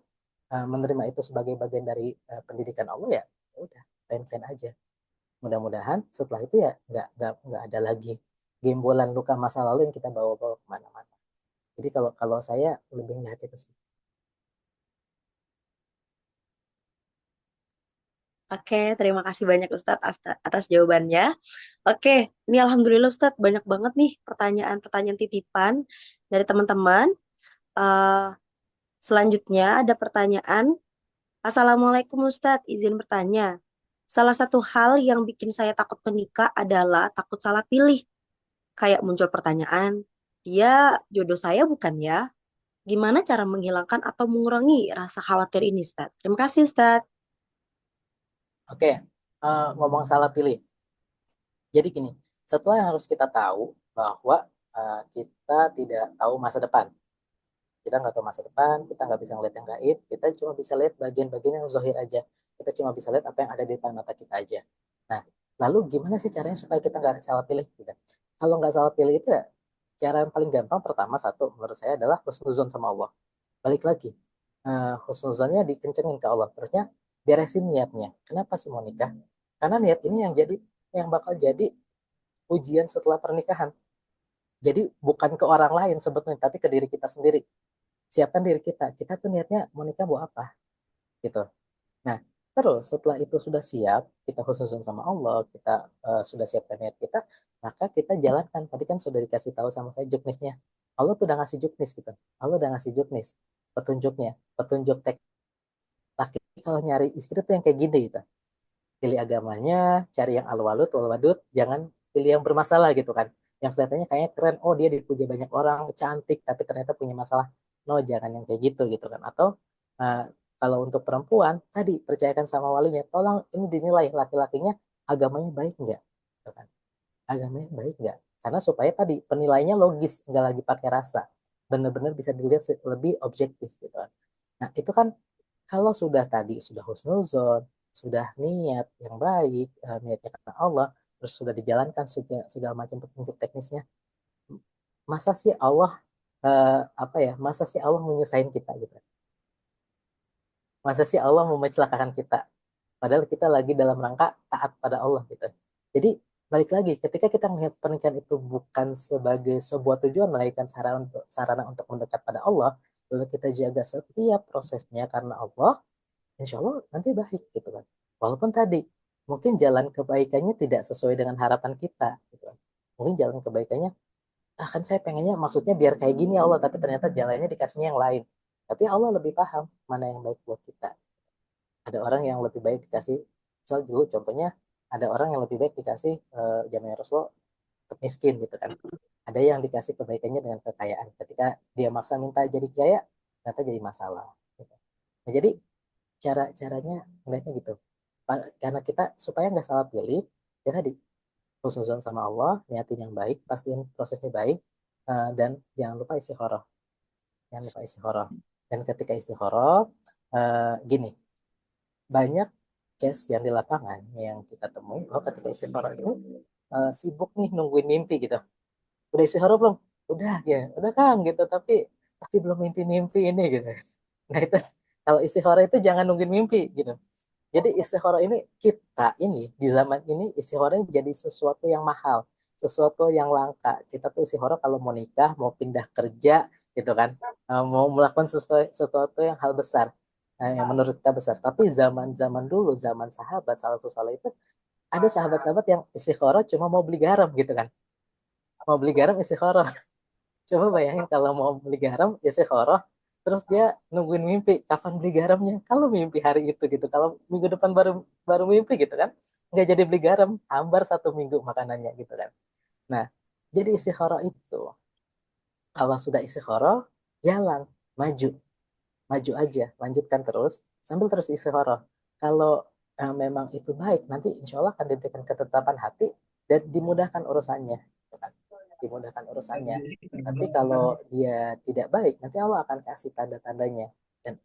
menerima itu sebagai bagian dari pendidikan Allah, ya udah fine-fine aja. Mudah-mudahan setelah itu ya nggak ada lagi gembolan luka masa lalu yang kita bawa-bawa kemana-mana. Jadi kalau kalau saya lebih melihatnya ke situ. Oke, terima kasih banyak Ustadz atas jawabannya. Oke, ini Alhamdulillah Ustadz banyak banget nih pertanyaan-pertanyaan titipan dari teman-teman. Eh, Selanjutnya ada pertanyaan. Assalamualaikum Ustadz, izin bertanya. Salah satu hal yang bikin saya takut menikah adalah takut salah pilih. Kayak muncul pertanyaan, dia jodoh saya bukan ya? Gimana cara menghilangkan atau mengurangi rasa khawatir ini Ustadz? Terima kasih Ustadz. Oke, ngomong salah pilih. Jadi gini, setelah yang harus kita tahu bahwa kita tidak tahu masa depan. Kita nggak tahu masa depan, kita nggak bisa ngeliat yang gaib, kita cuma bisa lihat bagian-bagian yang zahir aja. Kita cuma bisa lihat apa yang ada di depan mata kita aja. Nah, lalu gimana sih caranya supaya kita nggak salah pilih? Gitu. Kalau nggak salah pilih itu ya, cara yang paling gampang pertama satu menurut saya adalah husnuzon sama Allah. Balik lagi, husnuzonnya dikencengin ke Allah. Terusnya beresin niatnya. Kenapa sih mau nikah? Karena niat ini yang bakal jadi ujian setelah pernikahan. Jadi bukan ke orang lain sebetulnya, tapi ke diri kita sendiri. Siapkan diri kita. Kita tuh niatnya mau nikah buat apa? Gitu. Nah, terus setelah itu sudah siap, kita khususun sama Allah, kita sudah siapkan niat kita, maka kita jalankan. Tadi kan sudah dikasih tahu sama saya juknisnya. Allah tuh udah ngasih juknis gitu. Allah udah ngasih juknis, petunjuknya, petunjuk teks. Laki kalau nyari istri tuh yang kayak gini gitu. Pilih agamanya, cari yang alwalut, walwadud, jangan pilih yang bermasalah gitu kan. Yang kelihatannya kayaknya keren, oh dia dipuja banyak orang, cantik, tapi ternyata punya masalah. No, jangan yang kayak gitu gitu kan. Atau uh, kalau untuk perempuan, tadi percayakan sama walinya, tolong ini dinilai laki-lakinya agamanya baik nggak, gitu kan? Agamanya baik nggak? Karena supaya tadi penilainya logis, nggak lagi pakai rasa, benar-benar bisa dilihat lebih objektif gitu kan. Nah itu kan kalau sudah tadi sudah husnuzon, sudah niat yang baik, niatnya karena Allah, terus sudah dijalankan segala macam petunjuk teknisnya, masa sih Allah apa ya? Masa sih Allah menyusahin kita gitu? Masa sih Allah mau mencelakakan kita? Padahal kita lagi dalam rangka taat pada Allah gitu. Jadi balik lagi, ketika kita melihat pernikahan itu bukan sebagai sebuah tujuan, melainkan sarana untuk mendekat pada Allah, lalu kita jaga setiap prosesnya karena Allah, insya Allah nanti baik gitu kan. Walaupun tadi mungkin jalan kebaikannya tidak sesuai dengan harapan kita gitu kan. Mungkin jalan kebaikannya, kan saya pengennya maksudnya biar kayak gini ya Allah, tapi ternyata jalannya dikasihnya yang lain. Tapi Allah lebih paham mana yang baik buat kita. Ada orang yang lebih baik dikasih Misal dulu contohnya ada orang yang lebih baik dikasih zamannya Rasulullah tetap miskin gitu kan. Ada yang dikasih kebaikannya dengan kekayaan. Ketika dia maksa minta jadi kaya, ternyata jadi masalah. Gitu. Nah, jadi cara-caranya melihatnya gitu. Karena kita supaya nggak salah pilih, ya tadi husnuzon sama Allah, niatin yang baik, pastiin prosesnya baik, dan jangan lupa istikharah. Jangan lupa istikharah. Dan ketika istikharah, gini, banyak case yang di lapangan yang kita temui bahwa ketika istikharah ini sibuk nih nungguin mimpi gitu. Udah istihara belum? Udah ya, udah Kang gitu. Tapi belum mimpi-mimpi ini gitu. Nah itu kalau istihara itu jangan nungguin mimpi gitu. Jadi istihara ini kita ini di zaman ini istihara ini jadi sesuatu yang mahal, sesuatu yang langka. Kita tuh istihara kalau mau nikah, mau pindah kerja gitu kan, mau melakukan sesuatu yang hal besar, yang menurut kita besar. Tapi zaman-zaman dulu, zaman sahabat salafus saleh itu ada sahabat-sahabat yang istikharah cuma mau beli garam gitu kan. Mau beli garam istikharah. Coba bayangin kalau mau beli garam istikharah terus dia nungguin mimpi kapan beli garamnya. Kalau mimpi hari itu gitu, kalau minggu depan baru baru mimpi gitu kan. Nggak jadi beli garam, hambar 1 minggu makanannya gitu kan. Nah, jadi istikharah itu kalau sudah istikharah jalan maju maju aja, lanjutkan terus sambil terus istikharah. Kalau memang itu baik, nanti insya Allah akan diberikan ketetapan hati dan dimudahkan urusannya, gitu kan? Dimudahkan urusannya. Tapi kalau dia tidak baik, nanti Allah akan kasih tanda-tandanya. Dan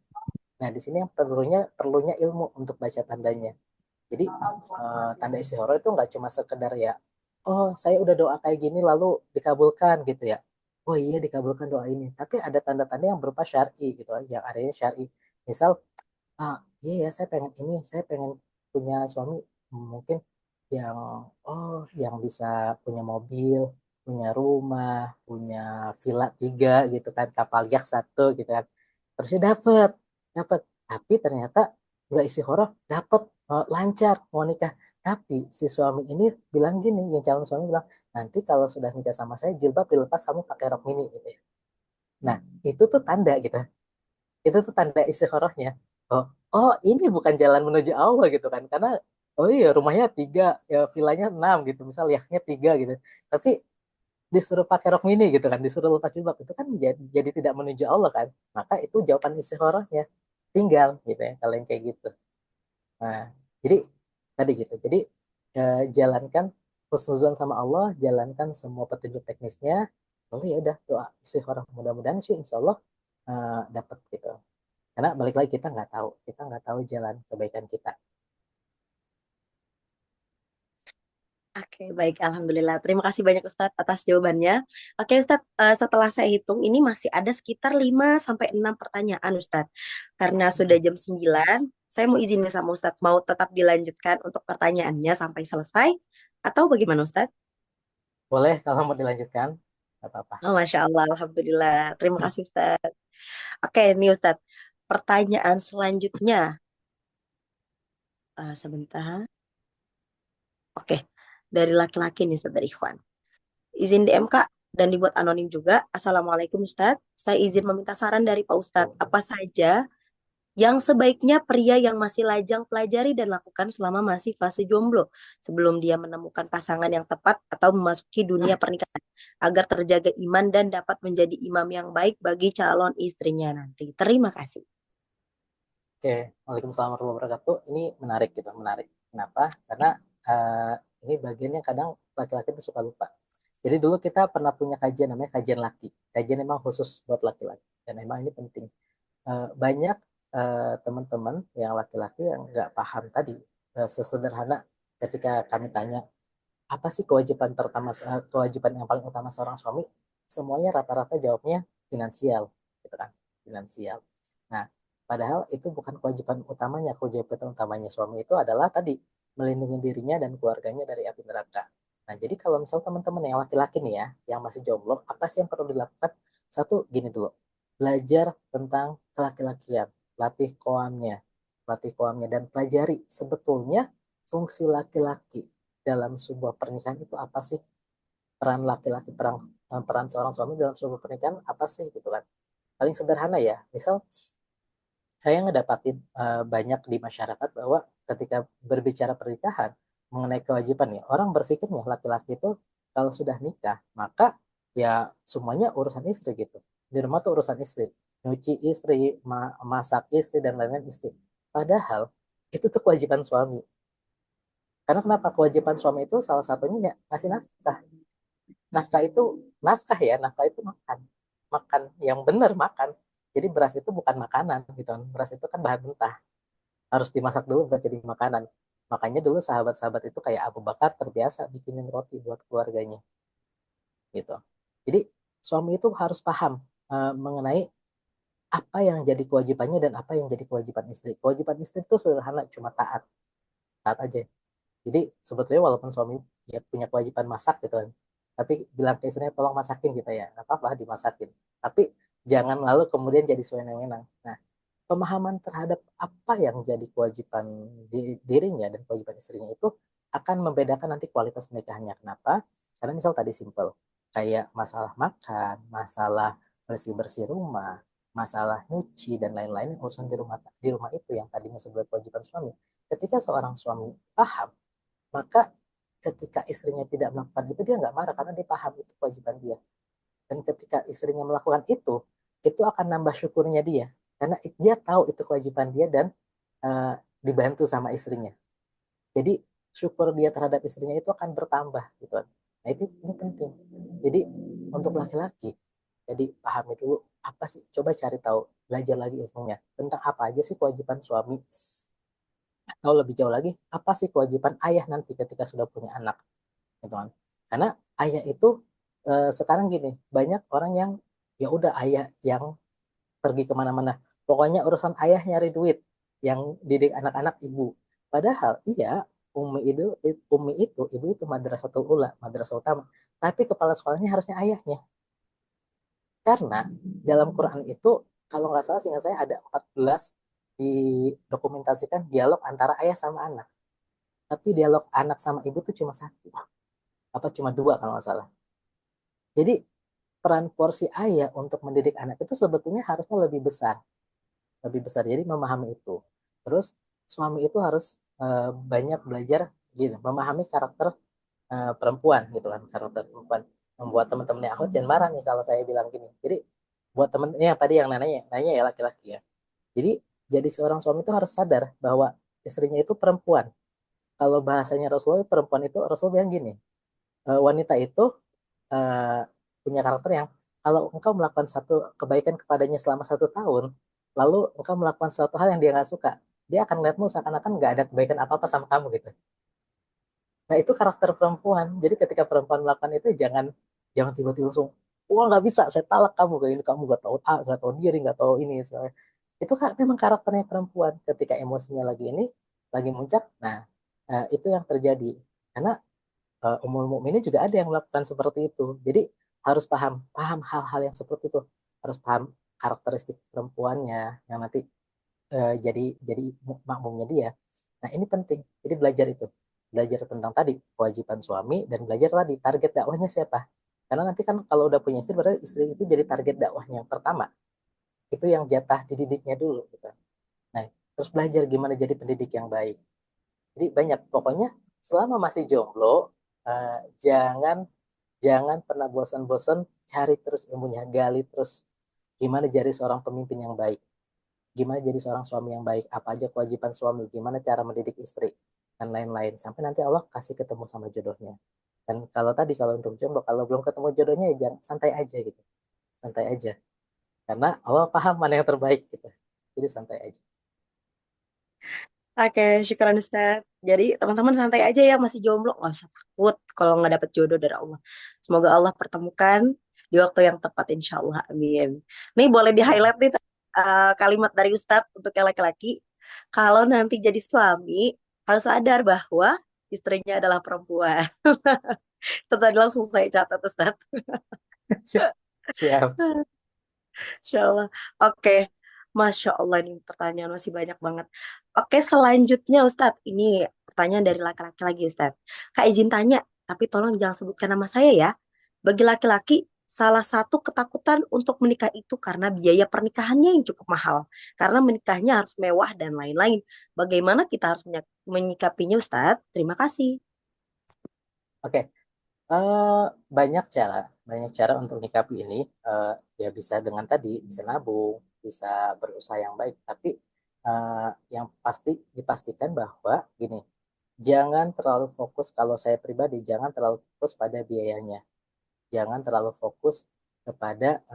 nah di sini yang perlunya perlunya ilmu untuk baca tandanya. Jadi tanda istihara itu nggak cuma sekedar ya, oh saya udah doa kayak gini lalu dikabulkan gitu ya. Oh iya dikabulkan doa ini. Tapi ada tanda-tanda yang berupa syar'i gitu, yang adanya syar'i. Misal, iya ya saya pengen ini, saya pengen punya suami mungkin yang yang bisa punya mobil, punya rumah, punya villa 3 gitu kan, kapal yacht 1 gitu kan. Terusnya dapet, dapet. Tapi ternyata udah istikharah dapet, lancar mau nikah. Tapi si suami ini bilang gini, yang calon suami bilang, nanti kalau sudah nikah sama saya jilbab dilepas kamu pakai rok mini gitu ya. Nah itu tuh tanda gitu, itu tuh tanda istikharahnya. Oh, oh ini bukan jalan menuju Allah gitu kan, karena oh iya rumahnya 3, ya villanya 6 gitu, misal yachtnya 3 gitu. Tapi disuruh pakai rok mini gitu kan, disuruh lepas jilbab itu kan jadi tidak menuju Allah kan. Maka itu jawaban istikharahnya tinggal gitu ya kalau yang kayak gitu. Nah, jadi tadi gitu. Jadi jalankan husnuzon sama Allah, jalankan semua petunjuk teknisnya. Lalu ya udah doa istikharah mudah-mudahan sih insya Allah dapat gitu. Karena balik lagi kita nggak tahu jalan kebaikan kita. Oke, baik. Alhamdulillah. Terima kasih banyak Ustadz atas jawabannya. Oke, Ustadz, setelah saya hitung, ini masih ada sekitar 5 sampai 6 pertanyaan, Ustadz. Karena sudah jam 9, saya mau izin nih sama Ustadz, mau tetap dilanjutkan untuk pertanyaannya sampai selesai, atau bagaimana, Ustadz? Boleh kalau mau dilanjutkan, nggak apa-apa. Oh, Masya Allah. Alhamdulillah. Terima kasih, Ustadz. Oke, ini Ustadz. Pertanyaan selanjutnya. Sebentar. Oke, dari laki-laki nih, Ustadz, dari Ikhwan. Izin DM Kak dan dibuat anonim juga. Assalamualaikum Ustadz. Saya izin meminta saran dari Pak Ustadz. Apa saja yang sebaiknya pria yang masih lajang pelajari dan lakukan selama masih fase jomblo sebelum dia menemukan pasangan yang tepat atau memasuki dunia pernikahan agar terjaga iman dan dapat menjadi imam yang baik bagi calon istrinya nanti. Terima kasih. Oke, Waalaikumsalam warahmatullahi wabarakatuh. Ini menarik gitu, menarik. Kenapa? Karena eh, ini bagiannya kadang laki-laki itu suka lupa. Jadi dulu kita pernah punya kajian namanya kajian laki. Kajian memang khusus buat laki-laki. Dan memang ini penting. Banyak teman-teman yang laki-laki yang nggak paham tadi. Sesederhana ketika kami tanya, apa sih kewajiban pertama, kewajiban yang paling utama seorang suami? Semuanya rata-rata jawabnya finansial, gitu kan? Finansial. Nah, padahal itu bukan kewajiban utamanya. Kewajiban utamanya suami itu adalah tadi melindungi dirinya dan keluarganya dari api neraka. Nah, jadi kalau misal teman-teman yang laki-laki nih ya, yang masih jomblo, apa sih yang perlu dilakukan? Satu, gini dulu, belajar tentang kelaki-lakian, latih koamnya dan pelajari sebetulnya fungsi laki-laki dalam sebuah pernikahan itu apa sih? Peran laki-laki, peran seorang suami dalam sebuah pernikahan apa sih gitu kan? Paling sederhana ya, misal saya ngedapatin banyak di masyarakat bahwa ketika berbicara pernikahan mengenai kewajiban ya, orang berpikirnya laki-laki itu kalau sudah nikah maka ya semuanya urusan istri gitu. Di rumah tuh urusan istri, nyuci istri, masak istri dan lain-lain istri. Padahal itu tuh kewajiban suami. Karena kenapa kewajiban suami itu salah satunya ya ngasih nafkah. Nafkah itu nafkah ya, nafkah itu makan. Makan yang benar makan. Jadi beras itu bukan makanan gitu kan. Beras itu kan bahan mentah, harus dimasak dulu buat jadi makanan. Makanya dulu sahabat-sahabat itu kayak Abu Bakar terbiasa bikinin roti buat keluarganya gitu. Jadi suami itu harus paham mengenai apa yang jadi kewajibannya dan apa yang jadi kewajiban istri. Kewajiban istri itu sederhana, cuma taat, taat aja. Jadi sebetulnya walaupun suami ya punya kewajiban masak gitu kan, tapi bilang ke istrinya tolong masakin gitu ya, nggak apa-apa dimasakin. Tapi jangan lalu kemudian jadi sewenang-wenang. Nah, pemahaman terhadap apa yang jadi kewajiban dirinya dan kewajiban istrinya itu akan membedakan nanti kualitas pernikahannya. Kenapa? Karena misal tadi simple, kayak masalah makan, masalah bersih-bersih rumah, masalah nyuci dan lain-lain urusan di rumah itu yang tadinya sebagai kewajiban suami. Ketika seorang suami paham, maka ketika istrinya tidak melakukan itu dia nggak marah karena dia paham itu kewajiban dia. Dan ketika istrinya melakukan itu akan nambah syukurnya dia karena dia tahu itu kewajiban dia dan uh, dibantu sama istrinya. Jadi syukur dia terhadap istrinya itu akan bertambah gitu kan. Nah itu ini penting. Jadi untuk laki-laki, jadi pahami dulu apa sih, coba cari tahu, belajar lagi ilmunya tentang apa aja sih kewajiban suami, atau lebih jauh lagi apa sih kewajiban ayah nanti ketika sudah punya anak gitu kan. Karena ayah itu sekarang gini, banyak orang yang ya udah ayah yang pergi kemana-mana, pokoknya urusan ayah nyari duit, yang didik anak-anak ibu. Padahal iya, umi itu ibu itu madrasatul ula, madrasah utama, tapi kepala sekolahnya harusnya ayahnya. Karena dalam Quran itu kalau nggak salah seingat saya ada 14 didokumentasikan dialog antara ayah sama anak, tapi dialog anak sama ibu tuh cuma satu, apa cuma dua kalau nggak salah. Jadi peran porsi ayah untuk mendidik anak itu sebetulnya harusnya lebih besar, lebih besar. Jadi memahami itu. Terus suami itu harus banyak belajar gitu, memahami karakter perempuan gitu kan, karakter perempuan. Membuat teman-temannya aku jangan marah nih kalau saya bilang gini. Jadi buat temennya tadi yang nanya ya laki-laki ya. Jadi jadi seorang suami itu harus sadar bahwa istrinya itu perempuan. Kalau bahasanya Rasulullah, perempuan itu Rasulullah bilang gini, wanita itu uh, punya karakter yang kalau engkau melakukan satu kebaikan kepadanya selama 1 tahun, lalu engkau melakukan suatu hal yang dia nggak suka, dia akan melihatmu seakan-akan nggak ada kebaikan apa-apa sama kamu gitu. Nah itu karakter perempuan. Jadi ketika perempuan melakukan itu jangan jangan tiba-tiba langsung, wah nggak bisa, saya talak kamu kayak ini, kamu nggak tahu nggak tahu diri, nggak tahu ini. Soalnya. Itu kan memang karakternya perempuan. Ketika emosinya lagi ini, lagi muncak, nah itu yang terjadi. Karena Ummul Mukminin juga ada yang melakukan seperti itu. Jadi harus paham paham hal-hal yang seperti itu. Harus paham karakteristik perempuannya yang nanti jadi makmumnya dia. Nah, ini penting. Jadi belajar itu. Belajar tentang tadi kewajiban suami dan belajar tadi target dakwahnya siapa. Karena nanti kan kalau udah punya istri berarti istri itu jadi target dakwahnya yang pertama. Itu yang jatah dididiknya dulu gitu. Nah, terus belajar gimana jadi pendidik yang baik. Jadi banyak pokoknya selama masih jomblo jangan jangan pernah bosan-bosan cari terus ilmunya, gali terus gimana jadi seorang pemimpin yang baik, gimana jadi seorang suami yang baik, apa aja kewajiban suami, gimana cara mendidik istri, dan lain-lain. Sampai nanti Allah kasih ketemu sama jodohnya. Dan kalau tadi, kalau untuk jomblo, kalau belum ketemu jodohnya, ya jangan santai aja gitu. Santai aja. Karena Allah paham mana yang terbaik gitu. Jadi santai aja. Oke, syukuran Ustaz. Jadi teman-teman santai aja ya, masih jomblo, nggak usah takut kalau nggak dapet jodoh dari Allah. Semoga Allah pertemukan di waktu yang tepat, insya Allah. Amin. Nih boleh di-highlight nih kalimat dari Ustadz untuk yang laki-laki. Kalau nanti jadi suami, harus sadar bahwa istrinya adalah perempuan. Itu tadi langsung saya catat, Ustadz. Siap. Siap. Insya Allah. Oke. Masya Allah, ini pertanyaan masih banyak banget. Oke, selanjutnya Ustadz. Ini pertanyaan dari laki-laki lagi, Ustadz. Kak izin tanya, tapi tolong jangan sebutkan nama saya ya. Bagi laki-laki, salah satu ketakutan untuk menikah itu karena biaya pernikahannya yang cukup mahal. Karena menikahnya harus mewah dan lain-lain. Bagaimana kita harus menyikapinya, Ustadz? Terima kasih. Oke, eh, banyak cara untuk menyikapi ini. Ya bisa dengan tadi, bisa nabung, bisa berusaha yang baik. Tapi yang pasti dipastikan bahwa gini, jangan terlalu fokus. Kalau saya pribadi, jangan terlalu fokus pada biayanya. Jangan terlalu fokus kepada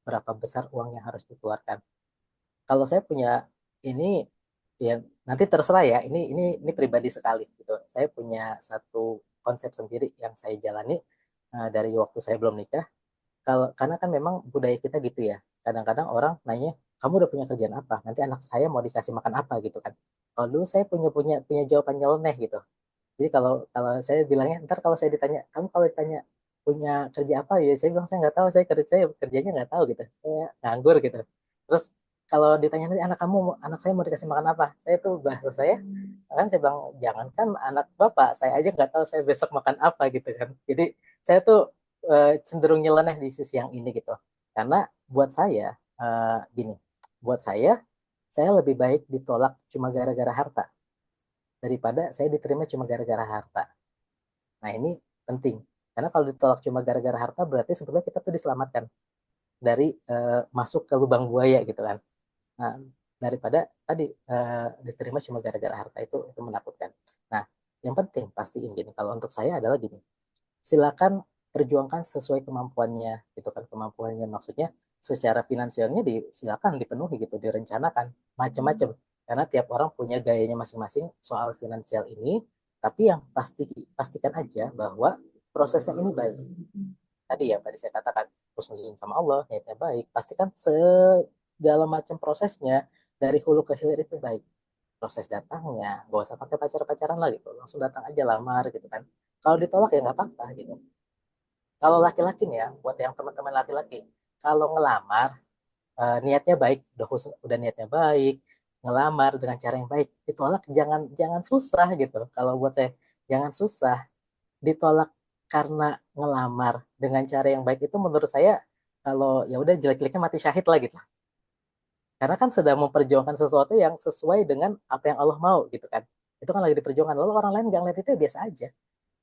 berapa besar uang yang harus dikeluarkan. Kalau saya punya ini, ya nanti terserah ya. Ini pribadi sekali gitu. Saya punya satu konsep sendiri yang saya jalani dari waktu saya belum nikah. Kalau karena kan memang budaya kita gitu ya. Kadang-kadang orang nanya, kamu udah punya kerjaan apa? Nanti anak saya mau dikasih makan apa gitu kan? Kalau dulu saya punya jawaban nyeleneh gitu. Jadi kalau kalau saya bilangnya, ntar kalau saya ditanya, kamu kalau ditanya punya kerja apa ya, saya bilang saya nggak tahu, saya kerjanya nggak tahu gitu, saya nganggur gitu. Terus kalau ditanya nanti anak saya mau dikasih makan apa, saya tuh bahasa saya kan saya bilang jangankan anak bapak, saya aja nggak tahu saya besok makan apa gitu kan. Jadi saya tuh cenderung nyeleneh di sisi yang ini gitu. Karena buat saya gini, buat saya lebih baik ditolak cuma gara-gara harta daripada saya diterima cuma gara-gara harta. Nah, ini penting. Karena kalau ditolak cuma gara-gara harta, berarti sebetulnya kita tuh diselamatkan dari masuk ke lubang buaya gitu kan. Nah, daripada tadi diterima cuma gara-gara harta itu menakutkan. Nah, yang penting pastiin gini. Kalau untuk saya adalah gini, silakan perjuangkan sesuai kemampuannya gitu kan, kemampuannya maksudnya secara finansialnya silakan dipenuhi gitu, direncanakan macam-macam karena tiap orang punya gayanya masing-masing soal finansial ini, tapi yang pastikan aja bahwa prosesnya ini baik. Tadi yang tadi saya katakan, proses sama Allah niatnya baik, pastikan segala macam prosesnya dari hulu ke hilir itu baik. Proses datangnya gak usah pakai pacar-pacaran lagi gitu, langsung datang aja lamar gitu kan. Kalau ditolak ya nggak apa-apa gitu. Kalau laki-laki nih ya, buat yang teman-teman laki-laki, kalau ngelamar niatnya baik, udah niatnya baik, ngelamar dengan cara yang baik, ditolak jangan jangan susah gitu. Kalau buat saya jangan susah, ditolak karena ngelamar dengan cara yang baik itu menurut saya kalau ya udah jelek-jeleknya mati syahid lah gitu. Karena kan sudah memperjuangkan sesuatu yang sesuai dengan apa yang Allah mau gitu kan. Itu kan lagi diperjuangkan. Lalu orang lain nggak ngeliat itu ya biasa aja.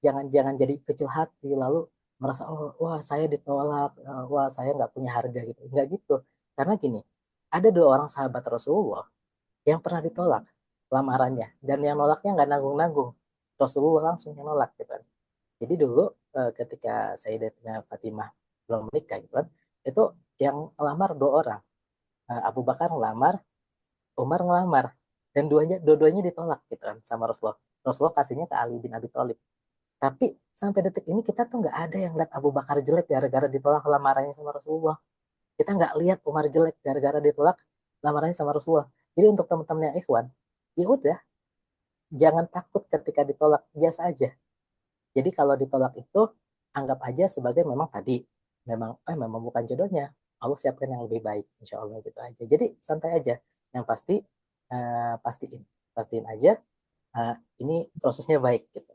Jangan jangan jadi kecil hati lalu merasa oh wah saya ditolak, wah saya nggak punya harga gitu, nggak gitu. Karena gini, ada dua orang sahabat Rasulullah yang pernah ditolak lamarannya dan yang nolaknya nggak nanggung-nanggung, Rasulullah langsung yang nolak gitu kan. Jadi dulu ketika Sayyidatina Fatimah belum menikah gitu kan, itu yang ngelamar dua orang. Abu Bakar ngelamar, Umar ngelamar, dan dua-duanya ditolak gitu kan sama Rasulullah. Rasulullah kasihnya ke Ali bin Abi Thalib. Tapi sampai detik ini kita tuh nggak ada yang lihat Abu Bakar jelek gara-gara ditolak lamarannya sama Rasulullah. Kita nggak lihat Umar jelek gara-gara ditolak lamarannya sama Rasulullah. Jadi untuk teman-teman yang ikhwan, ya udah, jangan takut ketika ditolak, biasa aja. Jadi kalau ditolak itu anggap aja sebagai memang tadi, memang bukan jodohnya. Allah siapkan yang lebih baik, insya Allah gitu aja. Jadi santai aja. Yang pasti pastiin, pastiin aja eh, ini prosesnya baik gitu.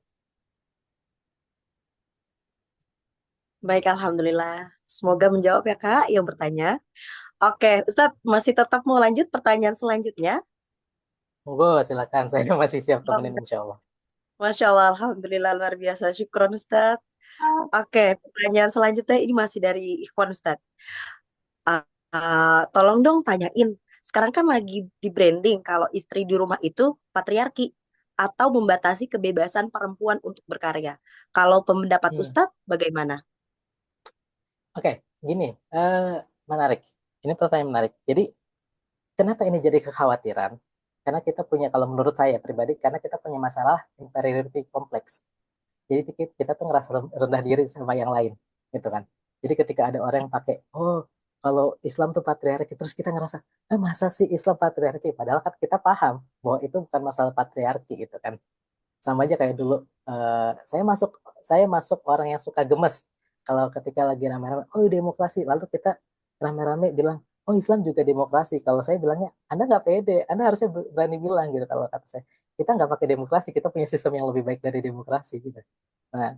Baik, Alhamdulillah. Semoga menjawab ya, Kak, yang bertanya. Oke, Ustadz, masih tetap mau lanjut pertanyaan selanjutnya? Monggo silakan, saya masih siap temenin insya Allah. Masya Allah, Alhamdulillah, luar biasa. Syukron, Ustadz. Oke, pertanyaan selanjutnya ini masih dari Ikhwan, Ustadz. Uh, Tolong dong tanyain, sekarang kan lagi di branding kalau istri di rumah itu patriarki atau membatasi kebebasan perempuan untuk berkarya. Kalau pendapat Hmm. Ustadz, bagaimana? Oke, gini, eh, menarik. Ini pertanyaan menarik. Jadi, kenapa ini jadi kekhawatiran? Karena kita punya, kalau menurut saya pribadi, karena kita punya masalah inferiority complex. Jadi kita tuh ngerasa rendah diri sama yang lain, gitu kan. Jadi ketika ada orang yang pakai, oh kalau Islam tuh patriarki, terus kita ngerasa, masa sih Islam patriarki? Padahal kan kita paham bahwa itu bukan masalah patriarki, gitu kan. Sama aja kayak dulu, eh, saya masuk saya masuk orang yang suka gemes kalau ketika lagi rame-rame, oh demokrasi, lalu kita rame-rame bilang, oh Islam juga demokrasi. Kalau saya bilangnya, Anda nggak pede, Anda harusnya berani bilang gitu. Kalau kata saya, kita nggak pakai demokrasi, kita punya sistem yang lebih baik dari demokrasi gitu. Nah,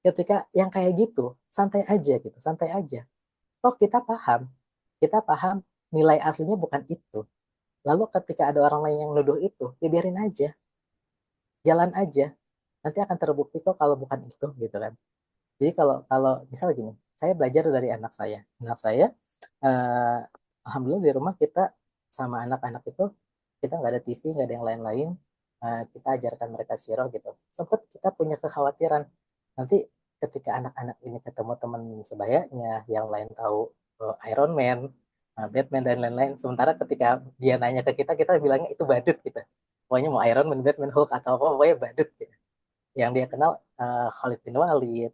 Ketika yang kayak gitu, santai aja gitu, santai aja. Toh kita paham nilai aslinya bukan itu. Lalu ketika ada orang lain yang nuduh itu, ya biarin aja, jalan aja. Nanti akan terbukti kok kalau bukan itu gitu kan. Jadi kalau kalau misal gini, saya belajar dari anak saya. Anak saya, eh, alhamdulillah di rumah kita sama anak-anak itu kita nggak ada TV, nggak ada yang lain-lain. Kita ajarkan mereka sirah gitu. Sempat kita punya kekhawatiran nanti ketika anak-anak ini ketemu teman sebayanya, yang lain tahu Iron Man, Batman dan lain-lain. Sementara ketika dia nanya ke kita bilangnya itu badut gitu. Pokoknya mau Iron Man, Batman, Hulk atau apa, pokoknya badut gitu. Yang dia kenal Khalid bin Walid,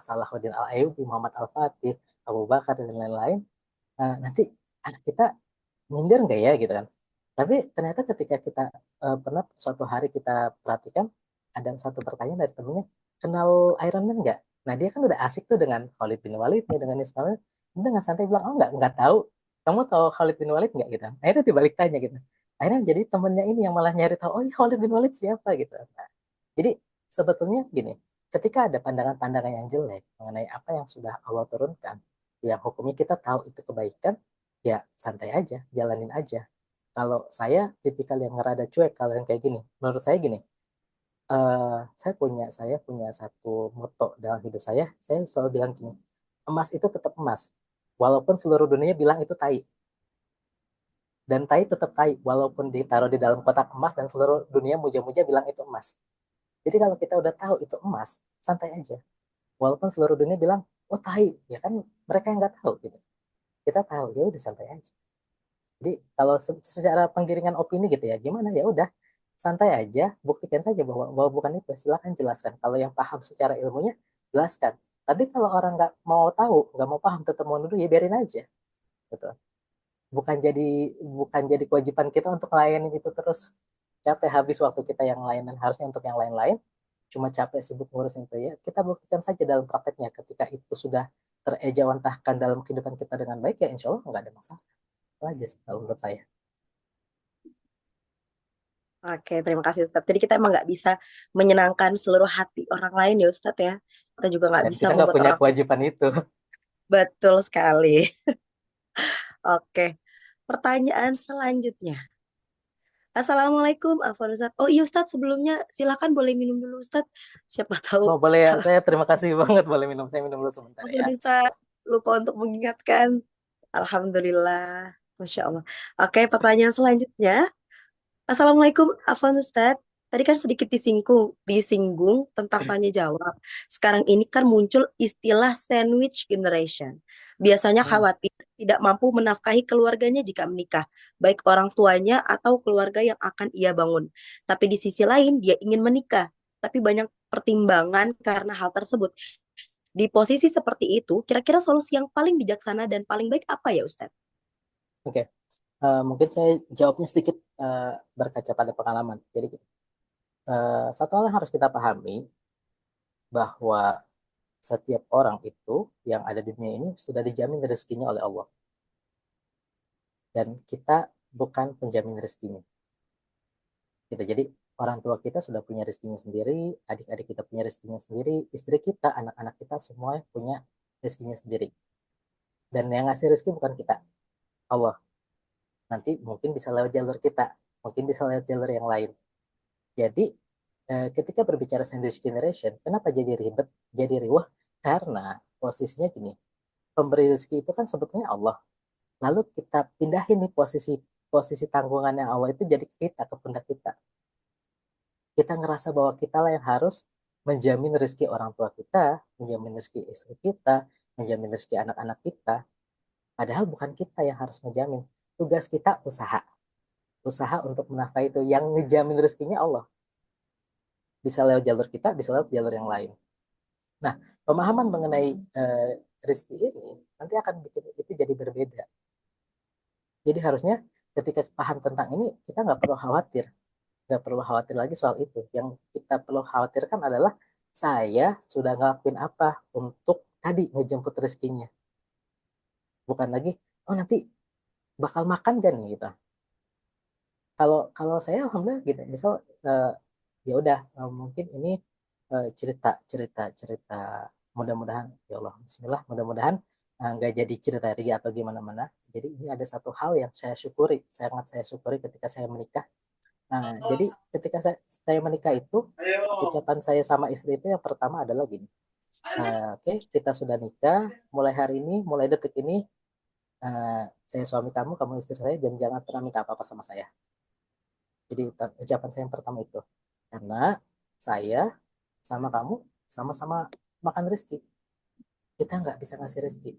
Salahuddin Al-Ayyubi, Muhammad Al-Fatih, Abu Bakar dan lain-lain. Nanti anak kita minder nggak ya gitu kan. Tapi ternyata ketika kita pernah suatu hari kita perhatikan ada satu pertanyaan dari temennya, kenal Iron Man nggak? Nah dia kan udah asik tuh dengan Khalid bin Walid nih, dengan Ismail. Dia dengan santai bilang, oh nggak tahu. Kamu tahu Khalid bin Walid nggak gitu? Akhirnya dibalik tanya gitu. Akhirnya jadi temennya ini yang malah nyari tahu, oh iya Khalid bin Walid siapa gitu. Nah, jadi sebetulnya gini, ketika ada pandangan-pandangan yang jelek mengenai apa yang sudah Allah turunkan, yang hukumnya kita tahu itu kebaikan, ya santai aja, jalanin aja. Kalau saya tipikal yang ngerada cuek kalau yang kayak gini, menurut saya gini, saya punya satu moto dalam hidup saya selalu bilang gini, emas itu tetap emas, walaupun seluruh dunia bilang itu tai, dan tai tetap tai, walaupun ditaruh di dalam kotak emas dan seluruh dunia muja-muja bilang itu emas. Jadi kalau kita udah tahu itu emas, santai aja. Walaupun seluruh dunia bilang, oh tai, ya kan mereka yang nggak tahu gitu. Kita tahu, ya udah santai aja. Jadi kalau secara penggiringan opini gitu ya, gimana ya udah santai aja, buktikan saja bahwa bukan itu. Silakan jelaskan. Kalau yang paham secara ilmunya, jelaskan. Tapi kalau orang nggak mau tahu, nggak mau paham, tetap mau nuduh, ya biarin aja. Gitu. Bukan jadi bukan jadi kewajiban kita untuk melayani itu terus. Capek habis waktu kita yang lain dan harusnya untuk yang lain-lain. Cuma capek sibuk ngurusin itu ya. Kita buktikan saja dalam prakteknya. Ketika itu sudah terejawantahkan dalam kehidupan kita dengan baik, ya insya Allah nggak ada masalah. Itu aja sih kalau menurut saya. Oke, terima kasih Ustadz. Jadi kita emang nggak bisa menyenangkan seluruh hati orang lain ya Ustadz ya. Kita juga nggak Dan bisa kita nggak membuat punya orang kewajiban itu. betul sekali. Oke, pertanyaan selanjutnya. Assalamualaikum, Afwan Ustadz. Oh iya Ustadz, sebelumnya silakan boleh minum dulu Ustadz. Siapa tahu Oh boleh ya, saya terima kasih banget boleh minum. Saya minum dulu sebentar Afwan ya. Ustadz lupa untuk mengingatkan. Alhamdulillah, Masya Allah. Oke, pertanyaan selanjutnya. Assalamualaikum, Afwan Ustadz. Tadi kan sedikit disinggung tentang tanya jawab. Sekarang ini kan muncul istilah sandwich generation. Biasanya Hmm, khawatir tidak mampu menafkahi keluarganya jika menikah, baik orang tuanya atau keluarga yang akan ia bangun. Tapi di sisi lain, dia ingin menikah, tapi banyak pertimbangan karena hal tersebut. Di posisi seperti itu, kira-kira solusi yang paling bijaksana dan paling baik apa ya, Ustadz? oke. Mungkin saya jawabnya sedikit berkaca pada pengalaman. Jadi satu hal yang harus kita pahami bahwa setiap orang itu yang ada di dunia ini sudah dijamin rezekinya oleh Allah. Dan kita bukan penjamin rezekinya. Gitu. Jadi orang tua kita sudah punya rezekinya sendiri, adik-adik kita punya rezekinya sendiri, istri kita, anak-anak kita semua punya rezekinya sendiri. Dan yang ngasih rezeki bukan kita, Allah. Nanti mungkin bisa lewat jalur kita, mungkin bisa lewat jalur yang lain. Jadi ketika berbicara sandwich generation, kenapa jadi ribet, jadi riwah? Karena posisinya gini, pemberi rezeki itu kan sebetulnya Allah. Lalu kita pindahin nih posisi posisi tanggungan yang Allah itu jadi ke kita, ke pundak kita. Kita ngerasa bahwa kita lah yang harus menjamin rezeki orang tua kita, menjamin rezeki istri kita, menjamin rezeki anak-anak kita. Padahal bukan kita yang harus menjamin. Tugas kita usaha. Usaha untuk menafkahi itu. Yang ngejamin rezekinya Allah. Bisa lewat jalur kita, bisa lewat jalur yang lain. Nah, pemahaman mengenai eh, rezeki ini nanti akan bikin itu jadi berbeda. Jadi harusnya ketika paham tentang ini, kita nggak perlu khawatir. Nggak perlu khawatir lagi soal itu. Yang kita perlu khawatirkan adalah saya sudah ngelakuin apa untuk tadi ngejemput rezekinya. Bukan lagi, oh nanti bakal makan kan nih gitu. Kalau kalau saya alhamdulillah gitu. Misal ya udah mungkin ini cerita cerita cerita, mudah-mudahan ya Allah Bismillah, mudah-mudahan nggak jadi cerita ria atau gimana mana. Jadi ini ada satu hal yang saya syukuri, sangat saya syukuri ketika saya menikah. Jadi ketika saya menikah itu, ucapan saya sama istri itu yang pertama adalah gini, oke, kita sudah nikah, mulai hari ini, mulai detik ini, saya suami kamu, kamu istri saya, dan jangan pernah minta apa-apa sama saya. Jadi ucapan saya yang pertama itu, karena saya sama kamu sama-sama makan rezeki, kita nggak bisa ngasih rezeki,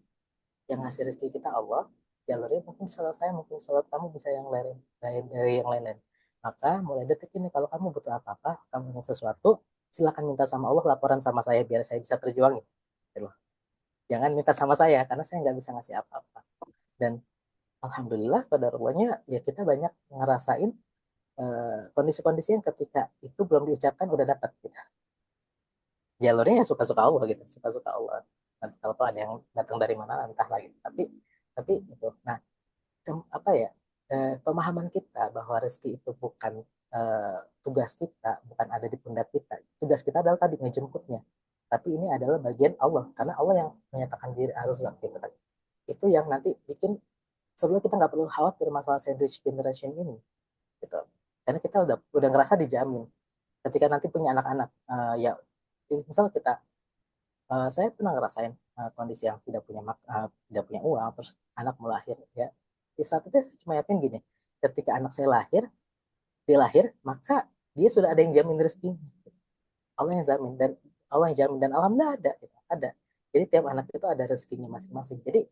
yang ngasih rezeki kita Allah, jalurnya mungkin salah saya, mungkin salah kamu, bisa yang lain lain dari yang lain-lain. Maka mulai detik ini kalau kamu butuh apa-apa, kamu ingin sesuatu, silakan minta sama Allah, laporan sama saya biar saya bisa perjuangin gitu. Jangan minta sama saya karena saya nggak bisa ngasih apa-apa. Dan alhamdulillah kadarulahnya ya, kita banyak ngerasain kondisi-kondisi yang ketika itu belum diucapkan udah dapat gitu. Jalurnya ya suka-suka Allah gitu, suka-suka Allah. Nanti kalau tuh ada yang datang dari mana entah lagi, tapi itu, nah, apa ya, pemahaman kita bahwa rezeki itu bukan tugas kita, bukan ada di pundak kita. Tugas kita adalah tadi ngejemputnya, tapi ini adalah bagian Allah, karena Allah yang menyatakan diri harus gitu kan. Itu yang nanti bikin sebelum kita nggak perlu khawatir masalah sandwich generation ini gitu, karena kita udah ngerasa dijamin ketika nanti punya anak-anak. Ya misal kita, saya pernah ngerasain kondisi yang tidak punya uang, terus anak mau lahir ya. Di saat itu saya cuma yakin gini, ketika anak saya lahir, dia lahir, maka dia sudah ada yang jamin rezekinya. Allah yang jamin, dan Allah yang jamin, dan alhamdulillah ada gitu, ada. Jadi tiap anak itu ada rezekinya masing-masing. Jadi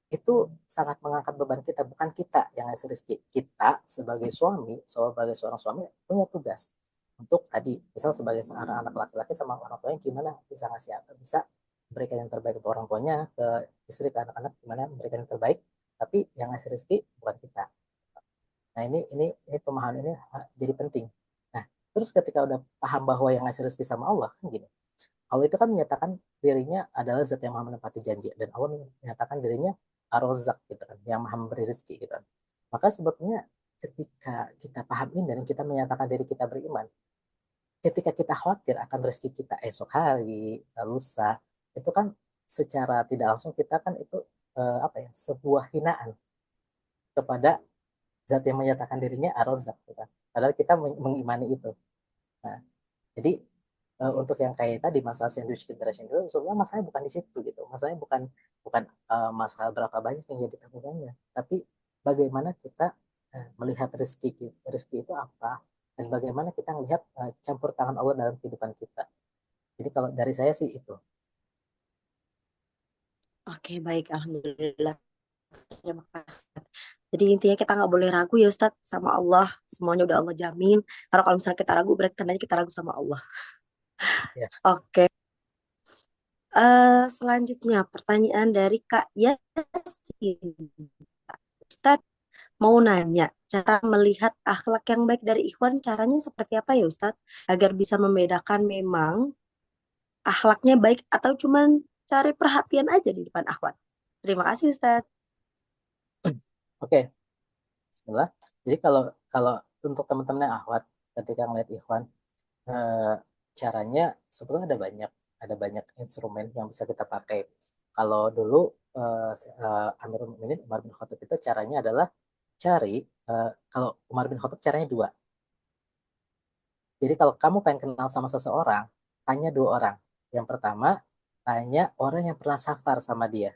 itu sangat mengangkat beban kita, bukan kita yang ngasih rezeki. Kita sebagai suami, sebagai seorang suami punya tugas untuk tadi, misal sebagai seorang anak laki-laki sama orang tuanya, gimana bisa ngasih apa, bisa memberikan yang terbaik untuk orang tuanya, ke istri, ke anak-anak, gimana memberikan yang terbaik, tapi yang ngasih rezeki bukan kita. Nah, ini pemahaman ini jadi penting. Nah, terus ketika udah paham bahwa yang ngasih rezeki sama Allah kan gini, Allah itu kan menyatakan dirinya adalah zat yang maha menepati janji, dan Allah menyatakan dirinya Ar-Razzaq gitu kan, yang maha memberi rezeki gitu kan. Maka sebetulnya ketika kita paham ini dan kita menyatakan diri kita beriman, ketika kita khawatir akan rezeki kita esok hari, lusa, itu kan secara tidak langsung kita kan itu apa ya, sebuah hinaan kepada zat yang menyatakan dirinya Ar-Razzaq gitu kan. Padahal kita mengimani itu. Nah, jadi untuk yang kayak tadi masalah sandwich generation itu sebenarnya masalahnya bukan di situ gitu, masalahnya bukan bukan masalah berapa banyak yang jadi tanggungannya, tapi bagaimana kita melihat rezeki itu apa, dan bagaimana kita melihat campur tangan Allah dalam kehidupan kita. Jadi kalau dari saya sih itu. Oke, baik. Alhamdulillah. Terima kasih. Jadi intinya kita nggak boleh ragu ya Ustadz sama Allah. Semuanya udah Allah jamin. Karena kalau misalnya kita ragu berarti tandanya kita ragu sama Allah. Ya. Oke. Selanjutnya pertanyaan dari Kak Yasin. Ustadz mau nanya, cara melihat akhlak yang baik dari ikhwan caranya seperti apa ya Ustadz? Agar bisa membedakan memang akhlaknya baik atau cuman cari perhatian aja di depan akhwat. Terima kasih Ustadz. Oke, Bismillah. Jadi kalau kalau untuk teman-teman yang akhwat, ketika ngeliat ikhwan, eh, caranya sebetulnya ada banyak instrumen yang bisa kita pakai. Kalau dulu Amirul Mukminin Umar bin Khattab itu caranya adalah cari, kalau Umar bin Khattab caranya dua. Jadi kalau kamu pengen kenal sama seseorang, tanya dua orang. Yang pertama, tanya orang yang pernah safar sama dia,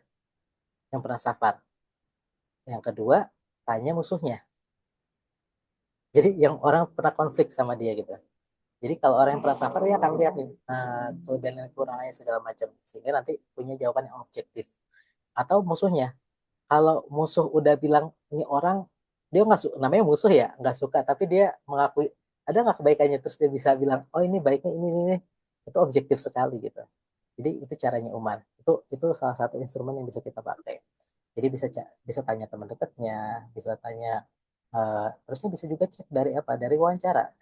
yang pernah safar. Yang kedua, tanya musuhnya. Jadi yang orang pernah konflik sama dia gitu. Jadi kalau orang yang pernah safar, dia akan lihat nih kelebihan dan kekurangannya segala macam, sehingga nanti punya jawaban yang objektif. Atau musuhnya, kalau musuh udah bilang ini orang, dia nggak suka, namanya musuh ya, nggak suka, tapi dia mengakui ada nggak kebaikannya, terus dia bisa bilang oh ini baiknya ini, itu objektif sekali gitu. Jadi itu caranya Umar, itu salah satu instrumen yang bisa kita pakai. Jadi bisa tanya teman dekatnya, bisa tanya, terusnya bisa juga cek dari apa, dari wawancara.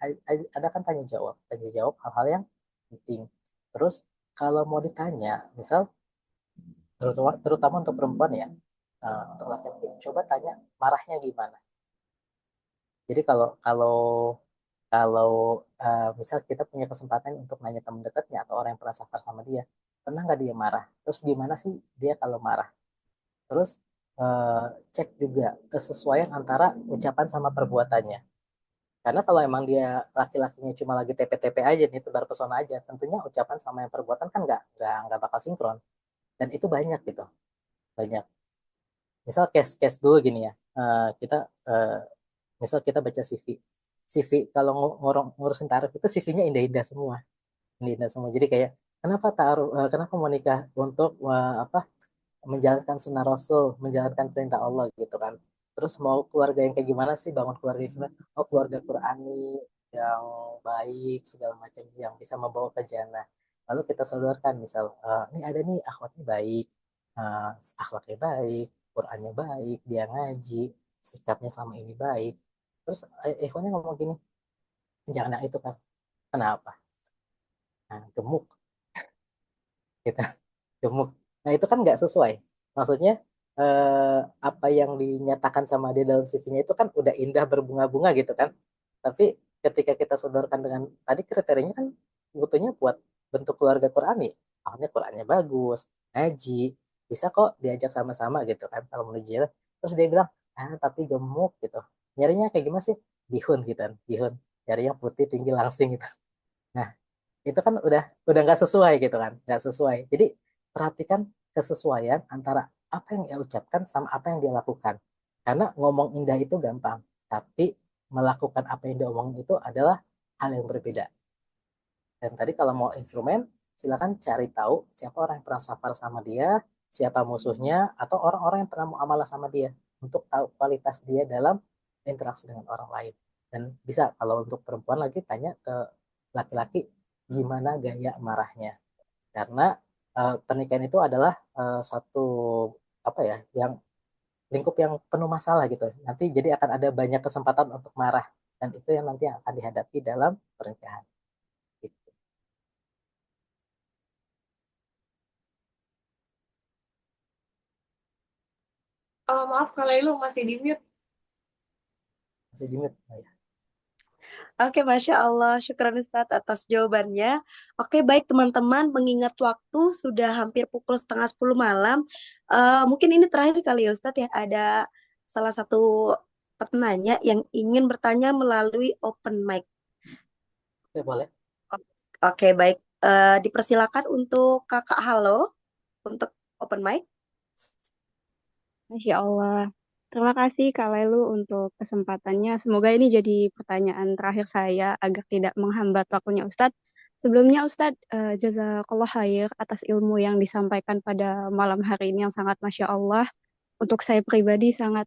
Ada kan tanya jawab hal-hal yang penting. Terus kalau mau ditanya misal, terutama untuk perempuan ya, untuk laki-laki coba tanya marahnya gimana. Jadi kalau kalau kalau misal kita punya kesempatan untuk nanya teman dekatnya atau orang yang pernah safar sama dia, pernah nggak dia marah? Terus gimana sih dia kalau marah? Terus eh, cek juga kesesuaian antara ucapan sama perbuatannya. Karena kalau emang dia laki-lakinya cuma lagi TP-TP aja nih, tebar pesona aja, tentunya ucapan sama yang perbuatan kan nggak bakal sinkron. Dan itu banyak gitu, banyak. Misal case-case dulu gini ya, kita eh, misal kita baca CV. CV kalau ngurusin tarif itu CV-nya indah-indah semua, indah-indah semua. Jadi kayak kenapa mau nikah untuk apa menjalankan sunnah Rasul, menjalankan perintah Allah gitu kan. Terus mau keluarga yang kayak gimana sih, bangun keluarga yang sebenarnya? Oh, keluarga Qurani yang baik segala macam yang bisa membawa ke jannah. Lalu kita sodorkan misal, ini ada nih akhwatnya baik, eh, akhlaknya baik, Qurannya baik, dia ngaji, sikapnya selama ini baik. Terus ikhwannya ngomong gini, jangan yang itu kan. Kenapa? Nah, gemuk kita gemuk. Nah, itu kan nggak sesuai. Maksudnya apa yang dinyatakan sama dia dalam CV-nya itu kan udah indah berbunga-bunga gitu kan. Tapi ketika kita sodorkan dengan tadi kriterianya kan butuhnya buat bentuk keluarga Qurani. Awalnya Qurannya bagus, ngaji, bisa kok diajak sama-sama gitu kan kalau menuju jalan. Terus dia bilang, tapi gemuk gitu. Nyarinya kayak gimana sih? Bihun gitu kan, bihun. Nyari yang putih, tinggi, langsing gitu. Nah, itu kan udah nggak sesuai gitu kan, nggak sesuai. Jadi perhatikan kesesuaian antara apa yang dia ucapkan sama apa yang dia lakukan, karena ngomong indah itu gampang, tapi melakukan apa yang dia omongin itu adalah hal yang berbeda. Dan tadi kalau mau instrumen, silakan cari tahu siapa orang yang pernah safar sama dia, siapa musuhnya, atau orang-orang yang pernah muamalah sama dia, untuk tahu kualitas dia dalam interaksi dengan orang lain. Dan bisa kalau untuk perempuan lagi tanya ke laki-laki gimana gaya marahnya. Karena pernikahan itu adalah satu apa ya, yang lingkup yang penuh masalah gitu. Nanti jadi akan ada banyak kesempatan untuk marah, dan itu yang nanti akan dihadapi dalam pernikahan. Gitu. Maaf kalau lu masih di mute. Masih di mute. Oh, ya. Oke, Masya Allah. Syukran Ustadz atas jawabannya. Oke, baik teman-teman. Mengingat waktu sudah hampir pukul setengah 10 malam. Mungkin ini terakhir kali ya Ustadz ya. Ada salah satu penanya yang ingin bertanya melalui open mic. Oke, boleh. Oke, baik. Dipersilakan untuk Kakak Halo untuk open mic. Masya Allah. Terima kasih Kak Lelu untuk kesempatannya. Semoga ini jadi pertanyaan terakhir saya agar tidak menghambat waktunya Ustadz. Sebelumnya Ustadz, jazakallah khair atas ilmu yang disampaikan pada malam hari ini yang sangat Masya Allah. Untuk saya pribadi sangat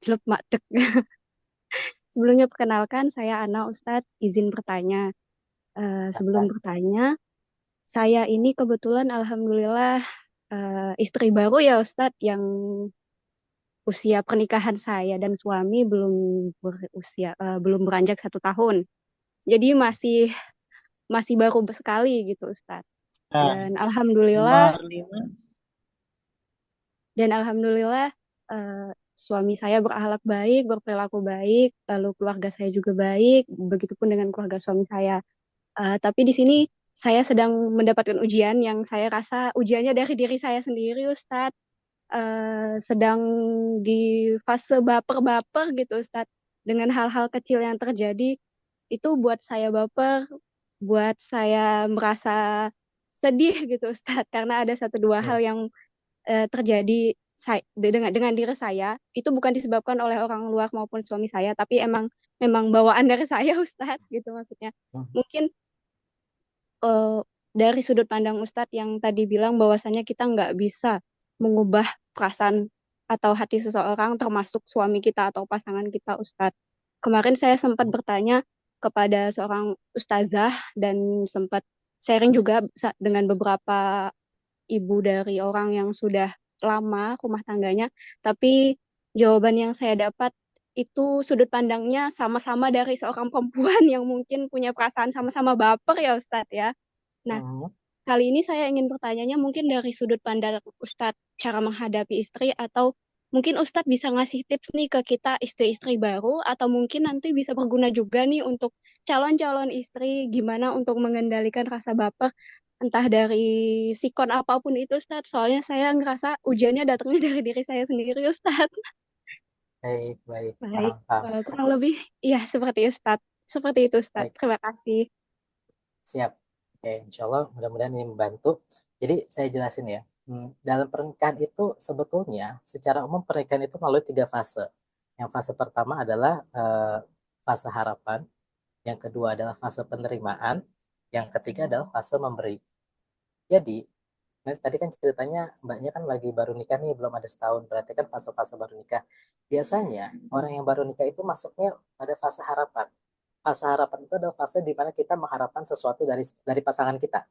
jelek makdek. Sebelumnya perkenalkan saya Ana Ustadz, izin bertanya. Sebelum Silakan. bertanya, saya ini kebetulan Alhamdulillah istri baru ya Ustadz yang usia pernikahan saya dan suami belum beranjak 1 tahun. Jadi masih masih baru sekali gitu Ustadz. Nah, Dan alhamdulillah nomor 5. dan alhamdulillah, suami saya berakhlak baik, berperilaku baik, lalu keluarga saya juga baik, begitupun dengan keluarga suami saya. Tapi di sini saya sedang mendapatkan ujian yang saya rasa ujiannya dari diri saya sendiri Ustadz. Sedang di fase baper-baper gitu Ustadz, dengan hal-hal kecil yang terjadi itu buat saya baper, buat saya merasa sedih gitu Ustadz, karena ada satu dua hal Ya. yang terjadi dengan diri saya itu bukan disebabkan oleh orang luar maupun suami saya, tapi memang bawaan dari saya Ustadz gitu maksudnya. Hmm. Mungkin eh, dari sudut pandang Ustadz yang tadi bilang bahwasanya kita nggak bisa mengubah perasaan atau hati seseorang, termasuk suami kita atau pasangan kita, Ustadz. Kemarin saya sempat bertanya kepada seorang ustazah dan sempat sharing juga dengan beberapa ibu dari orang yang sudah lama rumah tangganya, tapi jawaban yang saya dapat itu sudut pandangnya sama-sama dari seorang perempuan yang mungkin punya perasaan sama-sama baper ya Ustadz ya. Nah, Hmm. kali ini saya ingin bertanya mungkin dari sudut pandang Ustadz cara menghadapi istri atau Mungkin Ustadz bisa ngasih tips nih ke kita istri-istri baru atau mungkin nanti bisa berguna juga nih untuk calon-calon istri gimana untuk mengendalikan rasa baper entah dari sikon apapun itu Ustadz. Soalnya saya ngerasa ujiannya datangnya dari diri saya sendiri Ustadz. Baik, baik, Baik, paham, paham. kurang lebih ya seperti Ustadz. Seperti itu Ustadz. Baik, Terima kasih. siap. Oke, insya Allah mudah-mudahan ini membantu. Jadi saya jelasin ya. Dalam pernikahan itu sebetulnya secara umum pernikahan itu melalui 3 fase. Yang fase pertama adalah fase harapan, yang kedua adalah fase penerimaan, yang ketiga adalah fase memberi. Jadi, tadi kan ceritanya mbaknya kan lagi baru nikah nih, belum ada setahun, berarti kan fase-fase baru nikah. Biasanya orang yang baru nikah itu masuknya pada fase harapan. Fase harapan itu adalah fase di mana kita mengharapkan sesuatu dari pasangan kita.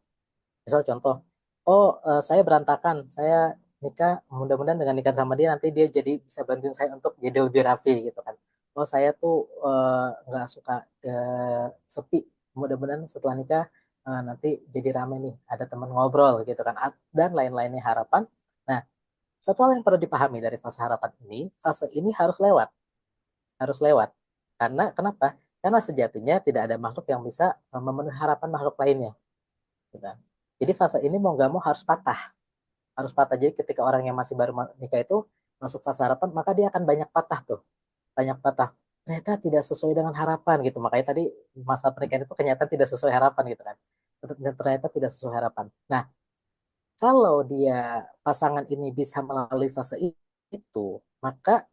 Misal contoh, oh saya berantakan, saya nikah, mudah-mudahan dengan nikah sama dia nanti dia jadi bisa bantuin saya untuk jadi lebih rapi gitu kan. Oh saya tuh nggak suka sepi, mudah-mudahan setelah nikah nanti jadi rame nih, ada teman ngobrol gitu kan, dan lain-lainnya harapan. Nah, satu hal yang perlu dipahami dari fase ini harus lewat. Karena kenapa? Karena sejatinya tidak ada makhluk yang bisa memenuhi harapan makhluk lainnya. Gitu. Jadi fase ini mau nggak mau harus patah. Jadi ketika orang yang masih baru nikah itu masuk fase harapan, maka dia akan banyak patah tuh, banyak patah. Ternyata tidak sesuai dengan harapan gitu. Makanya tadi masa pernikahan itu kenyataan tidak sesuai harapan gitu kan. Ternyata tidak sesuai harapan. Nah, kalau dia pasangan ini bisa melalui fase itu, maka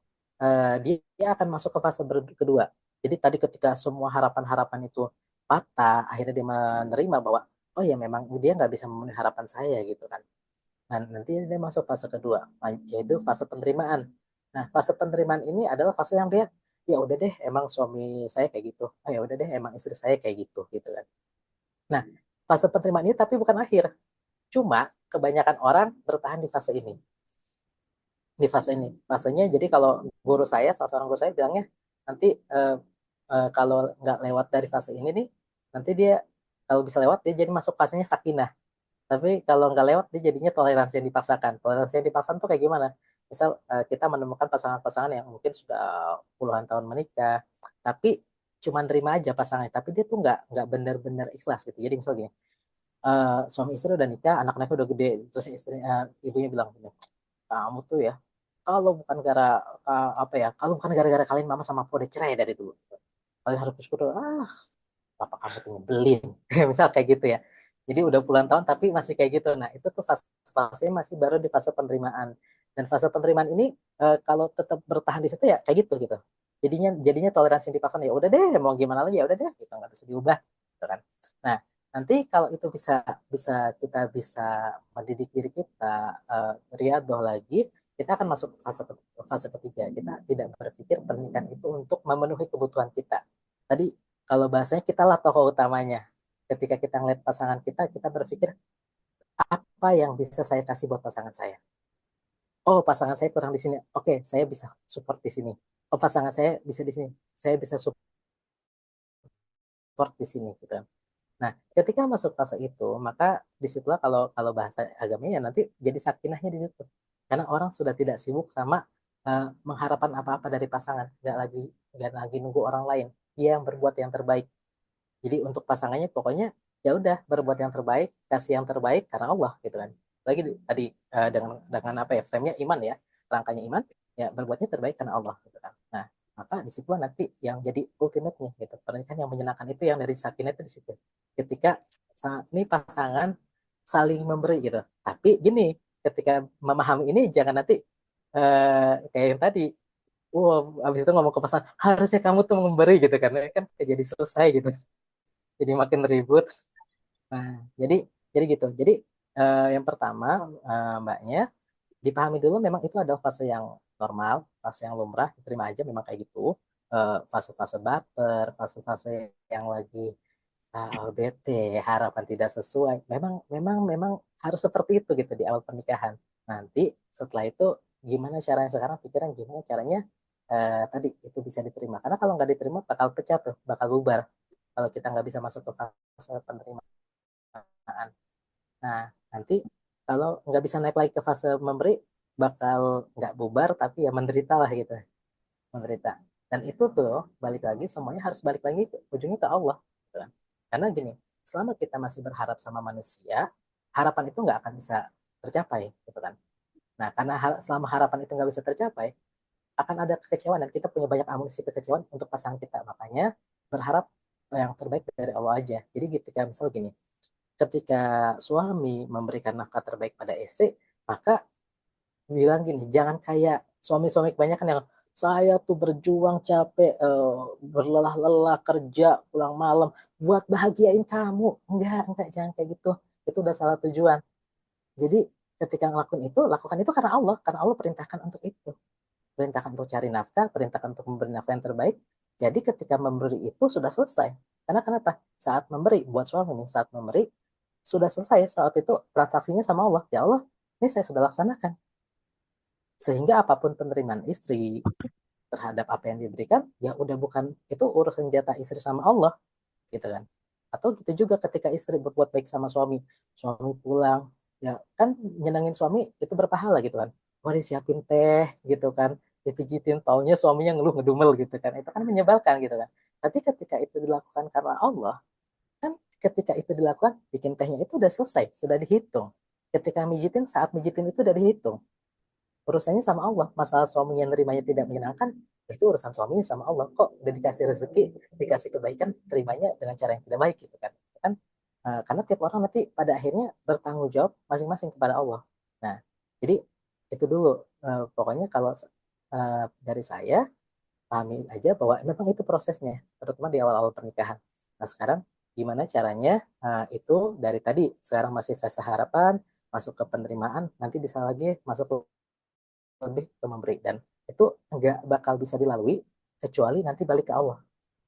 dia akan masuk ke fase kedua. Jadi tadi ketika semua harapan-harapan itu patah, akhirnya dia menerima bahwa oh ya memang dia nggak bisa memenuhi harapan saya gitu kan. Nah, nanti dia masuk fase kedua, yaitu fase penerimaan. Nah, fase penerimaan ini adalah fase yang dia ya udah deh emang suami saya kayak gitu. Oh ya udah deh emang istri saya kayak gitu kan. Nah, fase penerimaan ini tapi bukan akhir. Cuma kebanyakan orang bertahan di fase ini. Di fase ini. Fasenya jadi kalau salah seorang guru saya bilangnya nanti kalau nggak lewat dari fase ini nih, nanti dia kalau bisa lewat dia jadi masuk fasenya sakinah. Tapi kalau nggak lewat dia jadinya toleransi yang dipaksakan. Toleransi yang dipaksakan tuh kayak gimana? Misal kita menemukan pasangan-pasangan yang mungkin sudah puluhan tahun menikah, tapi cuma terima aja pasangannya, tapi dia tuh nggak benar-benar ikhlas gitu. Jadi misal gini, suami istri udah nikah, anak-anaknya udah gede, terus ibunya bilang, kamu tuh ya, kalau bukan gara apa ya, kalau bukan gara-gara kalian mama sama papa udah cerai dari dulu, kalian harus bersyukur. Papa kamu tuh nyebelin, misal kayak gitu ya. Jadi udah puluhan tahun tapi masih kayak gitu. Nah itu tuh fase masih baru di fase penerimaan. Dan fase penerimaan ini kalau tetap bertahan di situ ya kayak gitu. Jadinya toleransi yang dipaksakan ya udah deh mau gimana lagi ya udah deh gitu nggak bisa diubah gitu kan. Nah nanti kalau itu bisa bisa kita bisa mendidik diri kita riadoh lagi, kita akan masuk ke fase ketiga. Kita tidak berpikir pernikahan itu untuk memenuhi kebutuhan kita. Tadi kalau bahasanya kita lah tokoh utamanya. Ketika kita ngeliat pasangan kita, kita berpikir apa yang bisa saya kasih buat pasangan saya. Oh, pasangan saya kurang di sini. Oke, saya bisa support di sini. Oh, pasangan saya bisa di sini. Saya bisa support di sini gitu. Nah, ketika masuk fase itu, maka disitulah kalau kalau bahasa agamanya nanti jadi sakinahnya di situ. Karena orang sudah tidak sibuk sama mengharapkan apa-apa dari pasangan, nggak lagi nunggu orang lain. Dia yang berbuat yang terbaik. Jadi untuk pasangannya pokoknya ya udah berbuat yang terbaik, kasih yang terbaik karena Allah gitu kan. Lagi tadi dengan apa ya frame-nya iman ya, rangkanya iman ya berbuatnya terbaik karena Allah gitu kan. Nah, maka di situ nanti yang jadi ultimate-nya gitu. Pernikahan yang menyenangkan itu yang dari sakinah itu di situ. Ketika ini pasangan saling memberi gitu. Tapi gini, ketika memahami ini jangan nanti kayak yang tadi abis itu ngomong ke pasangan harusnya kamu tuh memberi gitu kan jadi selesai gitu, jadi makin ribut. Nah, jadi gitu. Jadi yang pertama mbaknya dipahami dulu memang itu adalah fase yang normal, fase yang lumrah, terima aja memang kayak gitu. Fase-fase baper, fase-fase yang lagi bete, harapan tidak sesuai. Memang harus seperti itu gitu di awal pernikahan. Nanti setelah itu gimana caranya sekarang pikiran gimana caranya tadi itu bisa diterima. Karena kalau nggak diterima bakal pecah tuh, bakal bubar. Kalau kita nggak bisa masuk ke fase penerimaan. Nah, nanti kalau nggak bisa naik lagi ke fase memberi, bakal nggak bubar tapi ya menderita lah gitu, menderita. Dan itu tuh balik lagi semuanya harus balik lagi ujungnya ke Allah gitu kan. Karena gini, selama kita masih berharap sama manusia, harapan itu nggak akan bisa tercapai gitu kan. Nah, karena selama harapan itu nggak bisa tercapai, akan ada kekecewaan dan kita punya banyak amunisi kekecewaan untuk pasangan kita. Makanya berharap yang terbaik dari Allah aja. Jadi ketika misal gini, ketika suami memberikan nafkah terbaik pada istri, maka bilang gini, jangan kayak suami-suami kebanyakan yang saya tuh berjuang capek, berlelah-lelah kerja pulang malam buat bahagiain kamu. Enggak, jangan kayak gitu. Itu udah salah tujuan. Jadi ketika ngelakuin itu, lakukan itu karena Allah perintahkan untuk itu. Perintahkan untuk cari nafkah, perintahkan untuk memberi nafkah yang terbaik. Jadi ketika memberi itu sudah selesai. Karena kenapa? Saat memberi, buat suami nih, saat memberi, sudah selesai. Saat itu transaksinya sama Allah. Ya Allah, ini saya sudah laksanakan. Sehingga apapun penerimaan istri terhadap apa yang diberikan, ya udah bukan, itu urusan jatah istri sama Allah. Gitu kan. Atau gitu juga ketika istri berbuat baik sama suami. Suami pulang, ya kan nyenengin suami itu berpahala gitu kan. Wah disiapin teh gitu kan, dipijitin, taunya suaminya ngeluh ngedumel gitu kan, itu kan menyebalkan gitu kan. Tapi ketika itu dilakukan karena Allah, kan ketika itu dilakukan, bikin tehnya itu udah selesai, sudah dihitung. Ketika mijitin, saat mijitin itu udah dihitung. Urusannya sama Allah. Masalah suami yang nerimanya tidak menyenangkan, itu urusan suaminya sama Allah. Kok udah dikasih rezeki, dikasih kebaikan, terimanya dengan cara yang tidak baik gitu kan. Kan karena tiap orang nanti pada akhirnya bertanggung jawab masing-masing kepada Allah. Nah, jadi itu dulu. Pokoknya kalau dari saya, pahami aja bahwa memang itu prosesnya, terutama di awal-awal pernikahan. Nah, sekarang gimana caranya itu dari tadi, sekarang masih fase harapan, masuk ke penerimaan, nanti bisa lagi masuk lebih ke memberi. Dan itu nggak bakal bisa dilalui kecuali nanti balik ke Allah.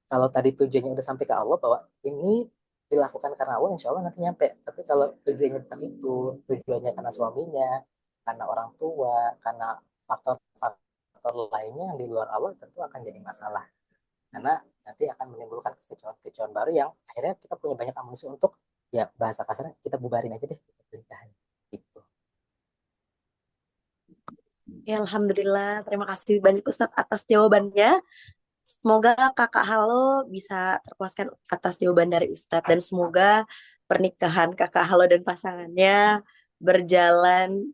Kalau tadi tujuannya udah sampai ke Allah bahwa ini dilakukan karena Allah, insya Allah nanti nyampe. Tapi kalau tujuannya bukan itu, tujuannya karena suaminya, karena orang tua, karena faktor-faktor lainnya yang di luar Allah, tentu akan jadi masalah. Karena nanti akan menimbulkan kekecewaan baru yang akhirnya kita punya banyak amunisi untuk, ya bahasa kasarnya, kita bubarin aja deh pernikahan. Gitu. Ya, Alhamdulillah, terima kasih banyak Ustadz atas jawabannya. Semoga Kakak Halo bisa terpuaskan atas jawaban dari Ustadz dan semoga pernikahan Kakak Halo dan pasangannya berjalan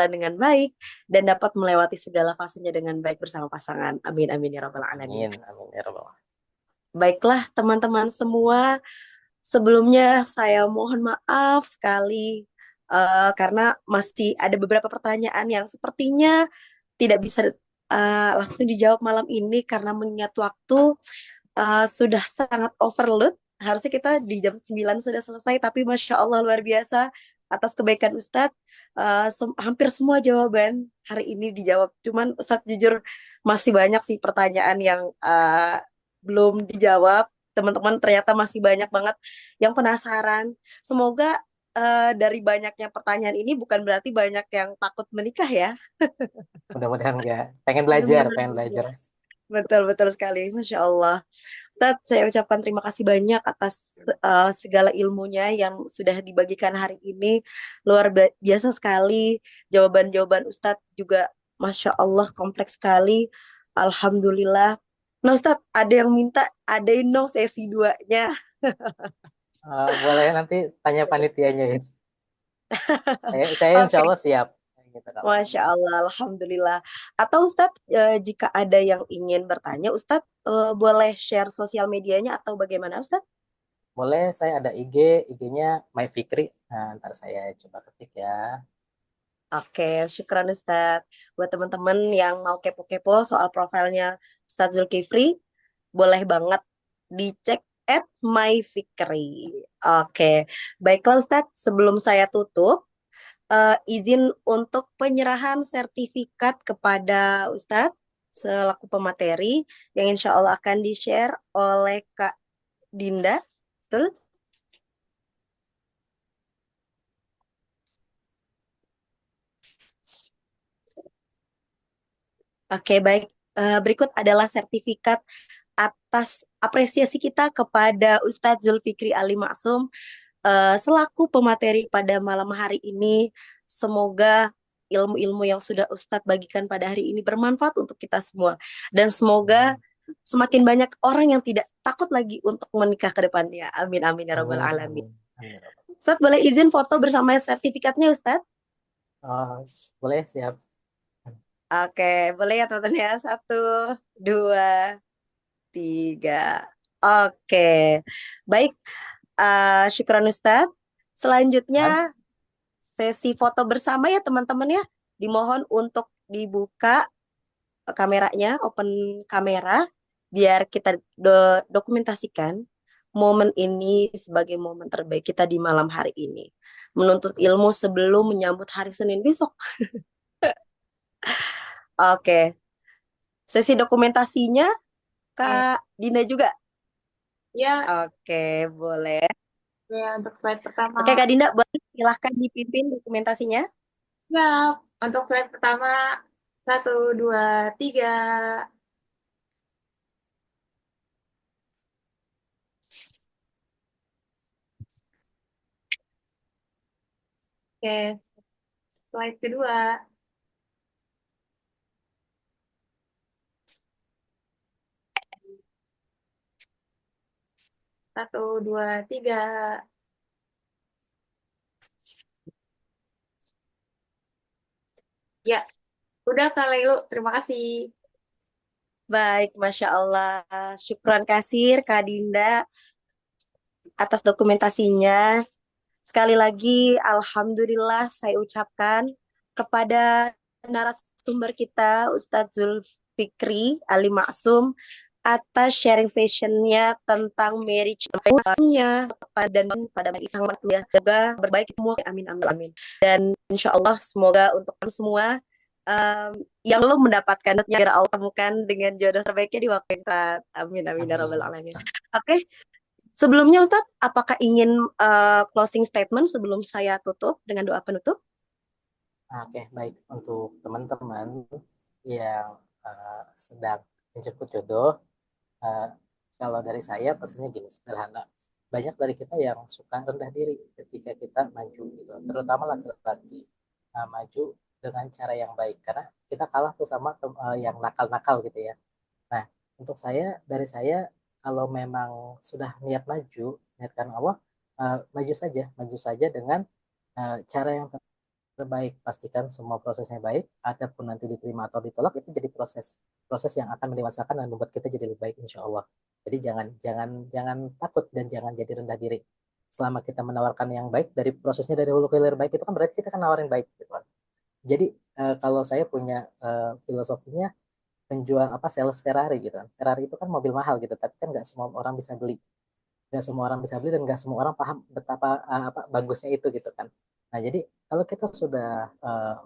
dengan baik dan dapat melewati segala fasenya dengan baik bersama pasangan. Amin amin ya rabbal alamin. Amin, amin ya Rabbal. Baiklah teman-teman semua, sebelumnya saya mohon maaf sekali karena masih ada beberapa pertanyaan yang sepertinya tidak bisa langsung dijawab malam ini karena mengingat waktu sudah sangat overload. Harusnya kita di jam 9 sudah selesai, tapi Masya Allah luar biasa atas kebaikan Ustadz. Hampir semua jawaban hari ini dijawab. Cuman Ustadz jujur masih banyak sih pertanyaan yang belum dijawab. Teman-teman ternyata masih banyak banget yang penasaran. Semoga dari banyaknya pertanyaan ini bukan berarti banyak yang takut menikah ya. Mudah-mudahan enggak. Pengen belajar, Mudah-mudahan pengen belajar. tidak. Betul, betul sekali. Masya Allah. Ustadz, saya ucapkan terima kasih banyak atas segala ilmunya yang sudah dibagikan hari ini. Luar biasa sekali. Jawaban-jawaban Ustadz juga Masya Allah kompleks sekali. Alhamdulillah. Nah Ustadz, ada yang minta adain dong sesi 2-nya. Boleh nanti tanya panitianya ya. Saya insya Oke, Allah siap. Gitu, Kak. Masya Allah, Alhamdulillah. Atau Ustadz, jika ada yang ingin bertanya, Ustadz boleh share sosial medianya atau bagaimana Ustadz? Boleh, saya ada IG, IG-nya My Fikri. Nah, ntar saya coba ketik ya. Oke, syukran Ustadz. Buat teman-teman yang mau kepo-kepo soal profilnya Ustadz Zulkifli, boleh banget dicek at myfikri. Oke, baiklah Ustadz, sebelum saya tutup, izin untuk penyerahan sertifikat kepada Ustadz selaku pemateri yang insya Allah akan di-share oleh Kak Dinda. Betul? Oke, baik. Berikut adalah sertifikat atas apresiasi kita kepada Ustadz Zulfikri Ali Maksum selaku pemateri pada malam hari ini. Semoga ilmu-ilmu yang sudah Ustadz bagikan pada hari ini bermanfaat untuk kita semua. Dan semoga semakin banyak orang yang tidak takut lagi untuk menikah ke depannya. Amin, amin, ya rabbal Amin, alamin. amin, amin, ya Rabbal. Ustadz boleh izin foto bersama sertifikatnya Ustadz? Oh, boleh, siap. Oke, boleh ya teman-teman ya. 1, 2, 3. Oke, baik. Syukran Ustadz. Selanjutnya sesi foto bersama ya teman-teman ya. Dimohon untuk dibuka kameranya, open kamera, biar kita dokumentasikan momen ini sebagai momen terbaik kita di malam hari ini. Menuntut ilmu sebelum menyambut hari Senin besok. Oke, sesi dokumentasinya Kak Dinda juga. Ya, Oke, boleh. ya untuk slide pertama. Oke, Kak Dinda, boleh silahkan dipimpin dokumentasinya. Siap. Untuk slide pertama, 1, 2, 3. Oke, slide kedua. Satu, dua, tiga. Ya, udah Kak Lailu. Terima kasih. Baik, Masya Allah. Syukran kasir, Kak Dinda, atas dokumentasinya. Sekali lagi, Alhamdulillah saya ucapkan kepada narasumber kita, Ustadz Zulfikri Ali Maksum, atas sharing sessionnya tentang marriage nya dan pada isang ya, semoga berbaik semua, amin amin amin. Dan insya Allah semoga untuk semua yang lo mendapatkan biar Allah temukan dengan jodoh terbaiknya di waktu yang tepat, amin amin ya rabbal alamin. Oke, sebelumnya Ustadz, apakah ingin closing statement sebelum saya tutup dengan doa penutup? Oke, baik. Untuk teman-teman yang sedang menjemput jodoh, kalau dari saya pesannya gini, sederhana. Banyak dari kita yang suka rendah diri ketika kita maju gitu, terutama laki-laki maju dengan cara yang baik karena kita kalah tuh sama yang nakal-nakal gitu ya. Nah, untuk saya dari saya kalau memang sudah niat maju, niatkan Allah, maju saja dengan cara yang terbaik. Pastikan semua prosesnya baik, adapun nanti diterima atau ditolak itu jadi proses yang akan mendewasakan dan membuat kita jadi lebih baik insya Allah. Jadi jangan jangan jangan takut dan jangan jadi rendah diri. Selama kita menawarkan yang baik dari prosesnya dari hulu ke hilir baik itu kan berarti kita kan nawarin baik gitu kan. Jadi kalau saya punya filosofinya penjual apa sales Ferrari gitu kan. Ferrari itu kan mobil mahal gitu, tapi kan nggak semua orang bisa beli. Nggak semua orang bisa beli dan nggak semua orang paham betapa apa bagusnya itu gitu kan. Nah jadi kalau kita sudah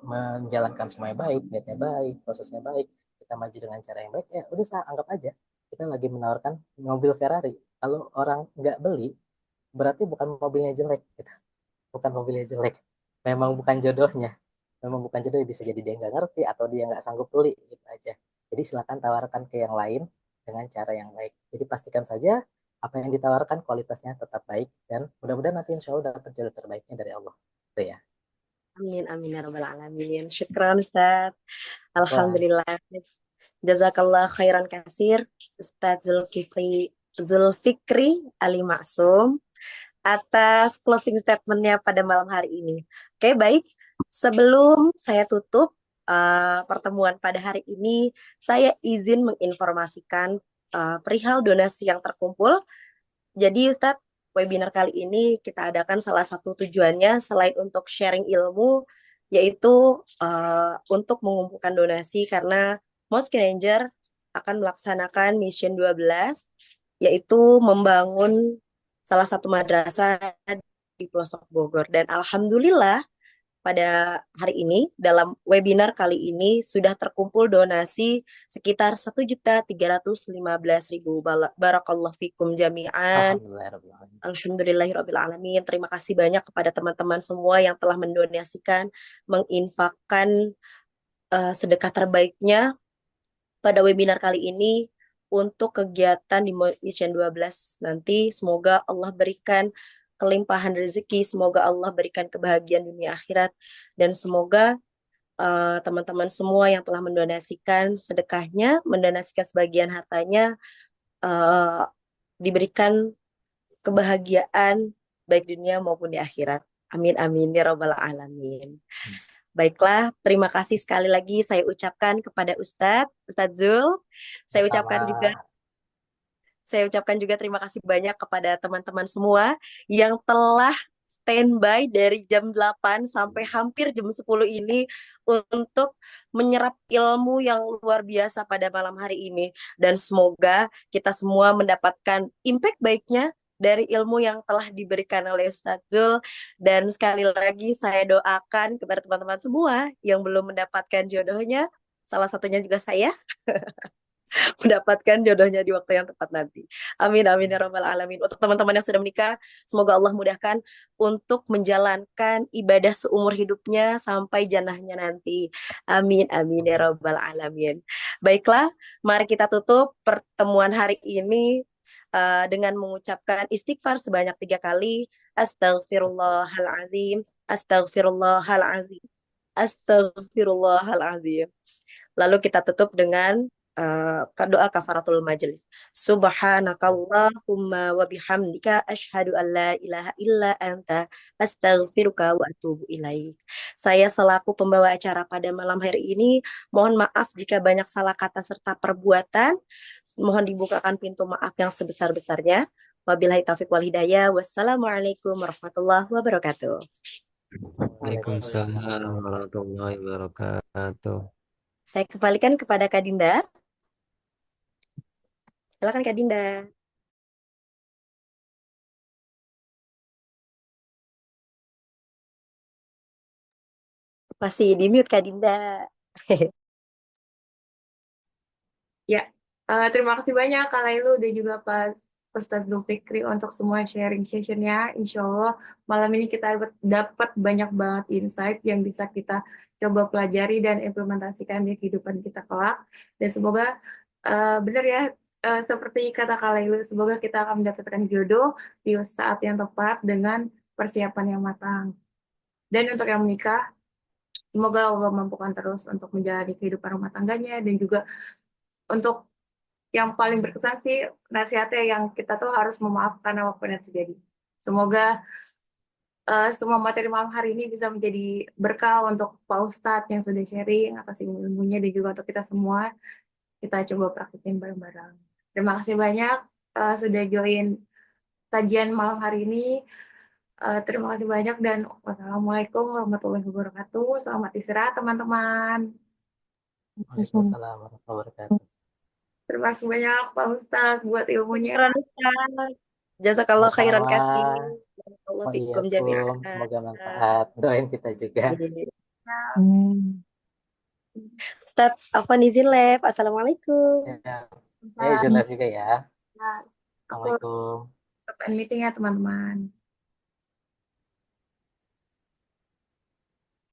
menjalankan semuanya baik, niatnya baik, prosesnya baik, kita maju dengan cara yang baik, ya udah saya anggap aja kita lagi menawarkan mobil Ferrari. Kalau orang nggak beli, berarti bukan mobilnya jelek gitu. Bukan mobilnya jelek, memang bukan jodohnya, memang bukan jodoh, bisa jadi dia nggak ngerti atau dia nggak sanggup beli gitu aja. Jadi silakan tawarkan ke yang lain dengan cara yang baik. Jadi pastikan saja apa yang ditawarkan kualitasnya tetap baik dan mudah-mudahan nanti insya Allah dapat jodoh terbaiknya dari Allah. Itu ya. Amin amin ya rabbal alamin. Syukran Ustadz. Wah, Alhamdulillah. Jazakallah khairan kasir Ustadz Zulfikri Ali Maksum atas closing statementnya pada malam hari ini. Oke, baik. Sebelum saya tutup pertemuan pada hari ini, saya izin menginformasikan perihal donasi yang terkumpul. Jadi Ustadz, webinar kali ini kita adakan salah satu tujuannya selain untuk sharing ilmu, yaitu untuk mengumpulkan donasi karena Mosque Ranger akan melaksanakan Mission 12, yaitu membangun salah satu madrasah di pelosok Bogor. Dan Alhamdulillah pada hari ini dalam webinar kali ini sudah terkumpul donasi sekitar 1.315.000. Barakallahu fikum jami'an. alhamdulillah. Alhamdulillahirrabbilalamin. Terima kasih banyak kepada teman-teman semua yang telah mendonasikan, menginfakkan sedekah terbaiknya pada webinar kali ini untuk kegiatan di Mission 12 nanti. Semoga Allah berikan kelimpahan rezeki, semoga Allah berikan kebahagiaan dunia akhirat, dan semoga teman-teman semua yang telah mendonasikan sedekahnya, mendonasikan sebagian hartanya, eh, diberikan kebahagiaan baik dunia maupun di akhirat. Amin amin ya robbal alamin. Baiklah, terima kasih sekali lagi saya ucapkan kepada Ustadz Zul. Saya Sama-sama. ucapkan juga saya ucapkan juga terima kasih banyak kepada teman-teman semua yang telah standby dari jam 8 sampai hampir jam 10 ini untuk menyerap ilmu yang luar biasa pada malam hari ini. Dan semoga kita semua mendapatkan impact baiknya dari ilmu yang telah diberikan oleh Ustadz Zul. Dan sekali lagi saya doakan kepada teman-teman semua yang belum mendapatkan jodohnya, salah satunya juga saya, mendapatkan jodohnya di waktu yang tepat nanti. Amin amin ya rabbal alamin. Untuk teman-teman yang sudah menikah, semoga Allah mudahkan untuk menjalankan ibadah seumur hidupnya sampai jannahnya nanti. Amin amin ya rabbal alamin. Baiklah, mari kita tutup pertemuan hari ini dengan mengucapkan istighfar sebanyak 3 kali. Astaghfirullahalazim, astaghfirullahalazim, astaghfirullahalazim. Lalu kita tutup dengan doa kafaratul majelis. Subhanakallahumma wa bihamdika asyhadu an la ilaha illa anta astaghfiruka wa atubu ilaik. Saya selaku pembawa acara pada malam hari ini, mohon maaf jika banyak salah kata serta perbuatan. Mohon dibukakan pintu maaf yang sebesar-besarnya. Wabillahi taufiq wal hidayah. Wassalamualaikum warahmatullahi wabarakatuh. Waalaikumsalam warahmatullahi wabarakatuh. Saya kembalikan kepada Kak Dinda. Silakan Kak Dinda. Masih di mute Kak Dinda. Ya, terima kasih banyak Kak Lailu dan juga Pak Ustadz Zulfikri untuk semua sharing sessionnya. Insya Allah malam ini kita dapat banyak banget insight yang bisa kita coba pelajari dan implementasikan di kehidupan kita kelak. Dan semoga benar ya, seperti kata Kak Lailu, semoga kita akan mendapatkan jodoh di saat yang tepat dengan persiapan yang matang. Dan untuk yang menikah, semoga Allah mampukan terus untuk menjalani kehidupan rumah tangganya dan juga untuk yang paling berkesan sih nasihatnya yang kita tuh harus memaafkan apapun yang terjadi. Semoga semua materi malam hari ini bisa menjadi berkah untuk Pak Ustadz yang sudah sharing atas ilmunya dan juga untuk kita semua. Kita coba praktekin bareng-bareng. Terima kasih banyak sudah join kajian malam hari ini. Terima kasih banyak dan wassalamualaikum warahmatullahi wabarakatuh. Selamat istirahat teman-teman. Waalaikumsalam warahmatullahi wabarakatuh. Terima kasih banyak Pak Ustadz buat ilmunya. Syukran, Ustaz. Jazakallah khairan Sama-sama. kasih. Allah fikum jami'an. Semoga manfaat. Doain kita juga. Ustaz Afwan izin live. Assalamualaikum. Ya, izin live juga ya. Ya, aku Assalamualaikum. meeting ya teman-teman.